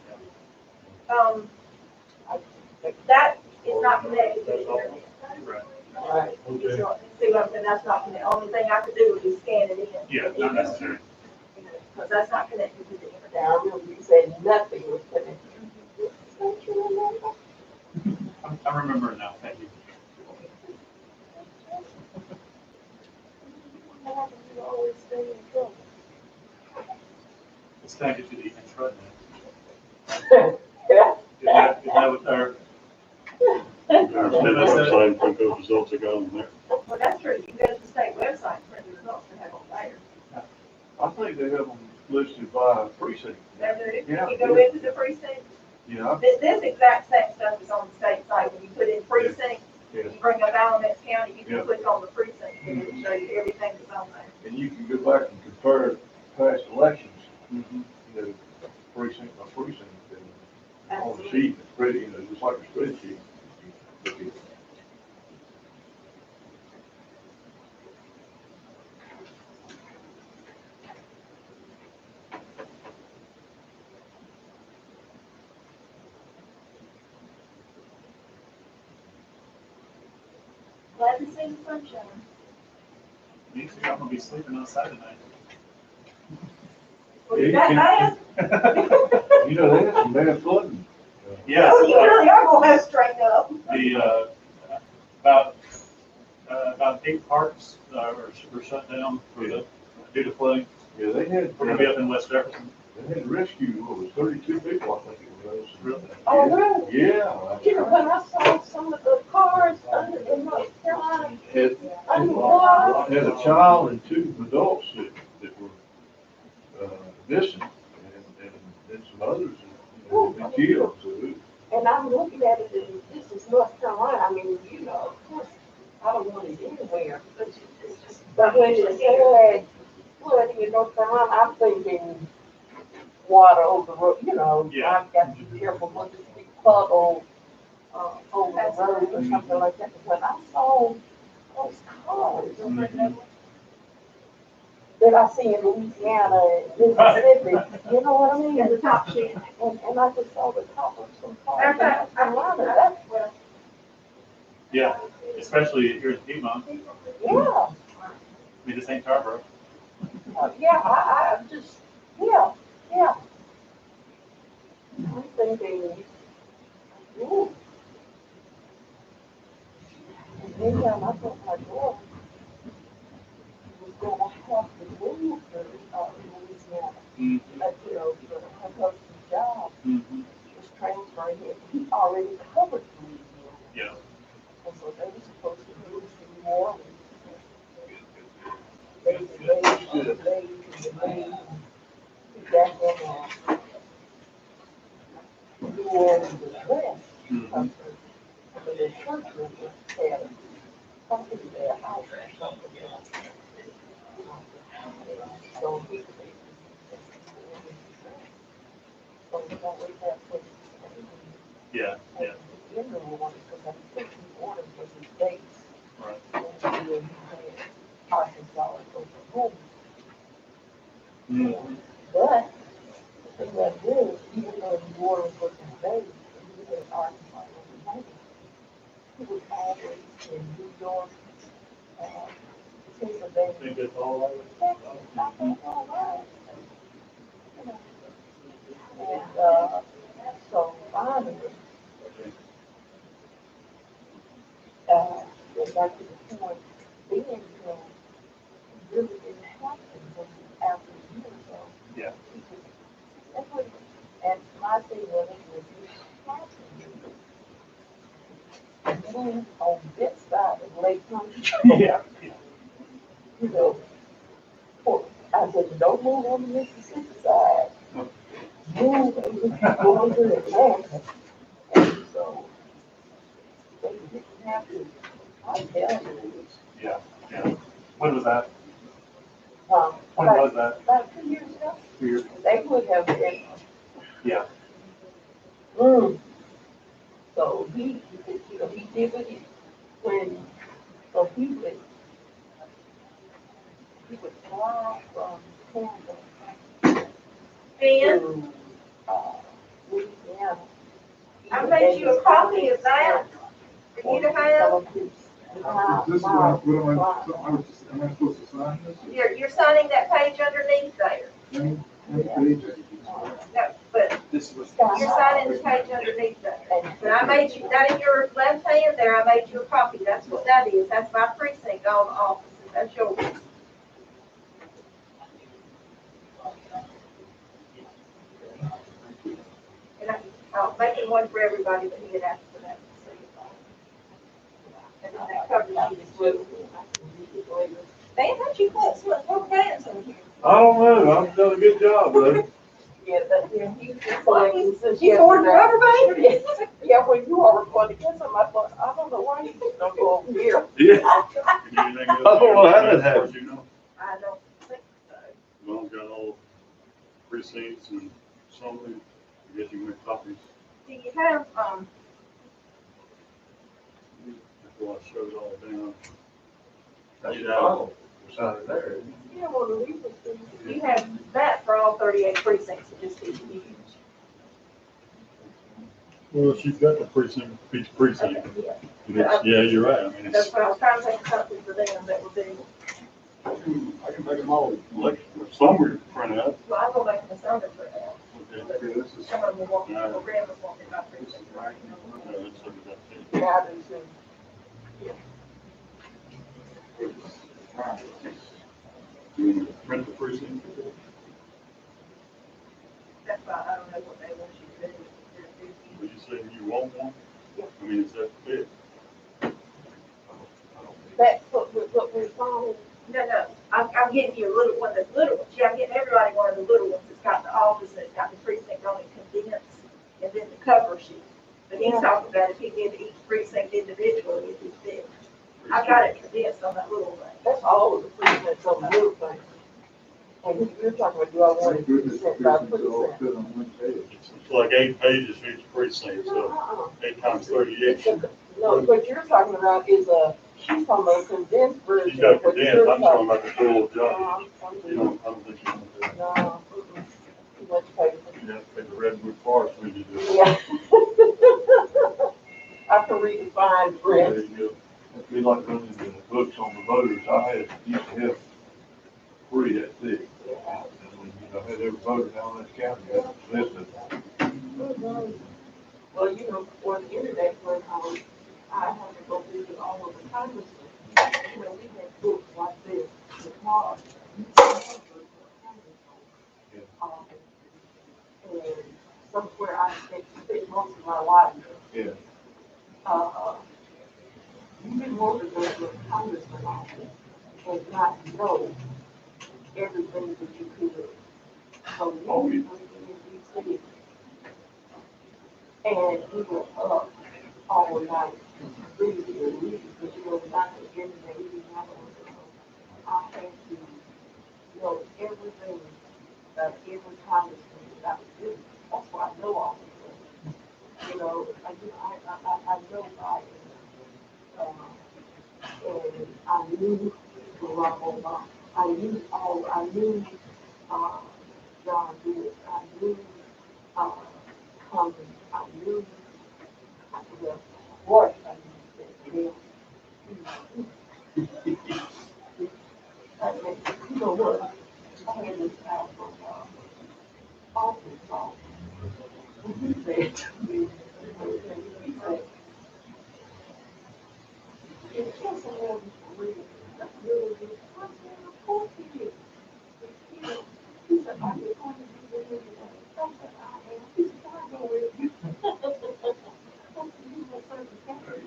That is not connected to the internet.
Right.
Right.
Okay.
So, see what I'm saying, that's not, the only thing I could do would be scan it in.
Yeah, not necessary.
Because that's not connected to the internet.
Now, I remember you said nothing was connected. Don't you remember?
I'm remembering now, thank you.
You always stay in trouble.
It's connected to the intranet.
Yeah.
Is that what our,
Website, put those results that got on there.
Well, that's true, you can go to the state website, print the results and have them there.
I think they have them listed by precinct.
There it is.
Yeah.
You go into the precinct,
Yeah,
this exact same stuff is on the state site, when you put in precinct,
yeah.
you bring up Alamance County, you
Yeah.
can click on the precinct, and it'll show you everything that's on there.
And you can go back and compare past elections. You know, precinct by precinct. And on the sheet, it's pretty, just like a spreadsheet.
Glad to see the sunshine.
me too, I'm gonna be sleeping outside tonight.
Well, you got bad?
You know, they had some bad flooding.
Yeah,
Oh, you really are gonna have to straighten up.
the, about 8 parks, were shut down due to flooding.
Yeah, they had,
We're gonna be up in West Jefferson.
they had rescued, what was 32 people, I think it was.
Really?
Oh, really?
Yeah.
You know, when I saw some of the cars under in North Carolina,
Had,
underwater.
had a child and 2 adults that were, missing, and then some others that had been killed, so it-
And I'm looking at it, and this is North Carolina, I mean, you know, of course, I don't want it anywhere, but it's just, but when it said flooding in North Carolina, I'm thinking water over the road, you know,
Yeah.
I've got to be careful with this big puddle, over the road or something like that, but when I saw those cars that I see in Louisiana and Mississippi, you know what I mean?
In the top sheet.
And I just saw the top of some cars
Matter
in
of fact,
North Carolina, that's,
well,
Yeah, especially here in Piedmont,
yeah.
we just ain't Tarboro.
Yeah, I just, yeah. I'm thinking, ooh. And then I thought my daughter was gonna have to move to, Louisiana, but, you know, her husband's job
Mm-hmm.
was transferring him, he already covered Louisiana.
Yeah.
And so they were supposed to move to New Orleans. They delayed. Back in, New Orleans West.
Mhm.
But the church was had something there, house or something there. So he, so that was that place.
Yeah, yeah,
In New Orleans, because I think New Orleans was his base.
right.
And then he had Arkansas and Oklahoma.
Mhm.
But the thing that is, even though New Orleans was his base, he had Arkansas and Oklahoma. He was always in New York, Pennsylvania.
Think that's all right?
Texas, I think all right. You know. And, so finally, they got to the point, then, you know, really didn't happen until after a year or so.
Yeah.
That's what, and my thing was, if you happen to move on this side of Lake Country,
Yeah.
you know, I said, don't move on the Mississippi side. Move over to the Atlantic. And so, they didn't have to, I tell you,
Yeah, yeah. When was that?
um,
When
about,
was that?
about 2 years ago,
2 years?
they would have been,
Yeah.
So he, you know, he did it when, so he would fly from Tampa
Ben,
to, Louisiana.
I made you a copy of that for you to have.
Is this what am I supposed to sign this?
You're signing that page underneath there.
Any pages?
No, but
This was.
you're signing the page underneath there. But I made you, that in your left hand there, I made you a copy. That's what that is. That's my precinct, all the offices. That's yours. And I'll make it one for everybody, but he had asked for that. And then that covers you as well. Man, how'd you put so much more pants in here?
I don't know, I've done a good job, though.
Yeah, but then he's just
What,
like, since
You poured the rubber band?
yeah, when you all were going to get some, I thought, I don't know why you just don't go over here.
Yeah.
You do anything else?
I don't know how that happened.
You know,
I don't think so.
well, I've got all precincts and something, I guess you make copies,
Do you have,
before I showed it all down.
That's the final, sign it there.
Yeah, well, the reason is.
you have that for all 38 precincts, it just didn't use.
Well, she's got the precinct, each precinct.
Okay, yeah.
And it's- Yeah, you're right, I mean,
That's
it's,
what I was trying to think of something for them that would be,
I can make them all, like, some we print out.
well, I'm gonna make them a summary for that.
Okay.
Okay, this is.
Some of them will want, or Graham will want me by precinct.
Right.
Let's look at that.
Yeah, I do too.
You want to print the precinct?
That's why I don't know what they want you to do.
Were you saying you want one? I mean, is that fit?
That's what we're following.
No, I'm getting you a little one, the little ones, yeah, I'm getting everybody one of the little ones, it's got the office, and it's got the precinct on it condensed, and then the cover sheet. But he's talking about if he did each precinct individually, it'd be big. I've got it condensed on that little thing.
That's all of the precincts on the little thing. And you're talking about, do I want
Thank
it
goodness the
precinct by
business all
precinct?
fit on one page.
It's like 8 pages for each precinct, so
Uh-uh.
8 times 38.
No, what you're talking about is she's talking about a condensed version.
She's got
of what
condensed,
you're
I'm talking about the full job.
I'm
You don't, I don't think you want to do that.
No, too much paper.
You have to take the redwood forest when you do it.
Yeah. I can read the fine print.
There you go.
It'd be like running the books on the voters, used to have 3 that thick. And when, I had every voter down in this county, that listed.
Well, before the internet went on, I had to go visit all of the congressmen. We had books like this, the cards. And somewhere I spent most of my life.
Yeah.
You didn't want to go to a congressman office and not know everything that you could. So you were in D.C. and you were up all night reading, but you were not getting the reading. I had to know everything about every congressman that I was doing. That's why I know all of them. I know by and I knew Barack Obama. I knew John Lewis. I knew Congress. I knew what I knew. You know what? I had this out from Arkansas. And he said to me, he said, it's just a little bit that's really good. I said, of course it is. He said, are you going to be with me today? I said, I am. He said, I go with you. I said, you will serve the country.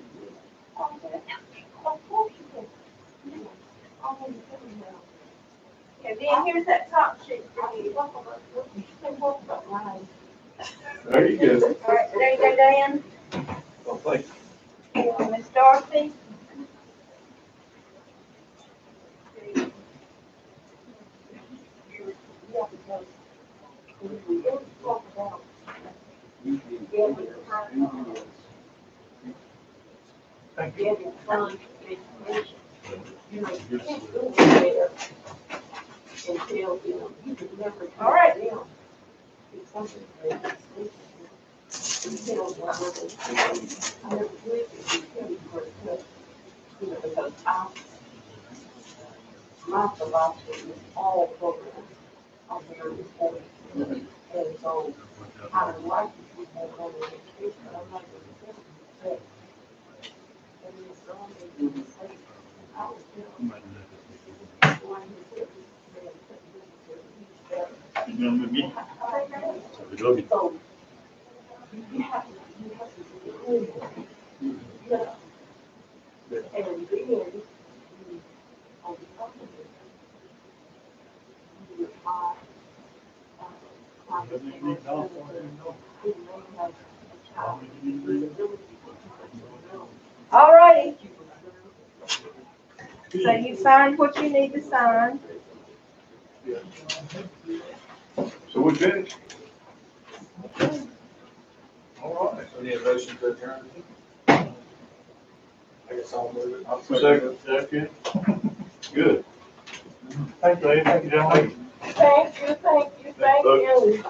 I said, of course you can. Yeah, I'm going to tell you now.
And then here's that top sheet for
I
you.
said, you can walk up mine.
There you go.
All right, there you go, Dan.
Well, thank you.
Miss Dorothy.
Yeah, because we always talk about getting funds for education. You can't go there and tell them, you could never.
All right.
Them My philosophy is all programs are very important. And so I would like to see more on the education, but I'm not going to say. And it's only in the state. I would tell.
You know, me.
So, you have to do it. And then, on top of it, you apply, climate change, you may have a child with disability.
All righty. So you signed what you need to sign.
So we finished? All right.
We need a motion to adjourn.
I guess I'll move it.
Second. Good.
Thank you, lady. Thank you, gentlemen.
Thank you, thank you, thank you.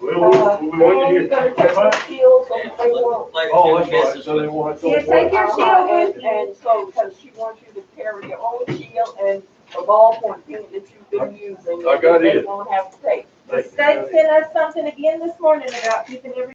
Well, we'll be waiting
And
here.
you're gonna take the shields and they won't.
Oh, that's right, so they won't have to.
Yeah, take your shield with you.
And so, because she wants you to carry your own shield and a ballpoint pen that you've been using.
I got
They
it.
won't have to take.
The state sent us something again this morning about keeping every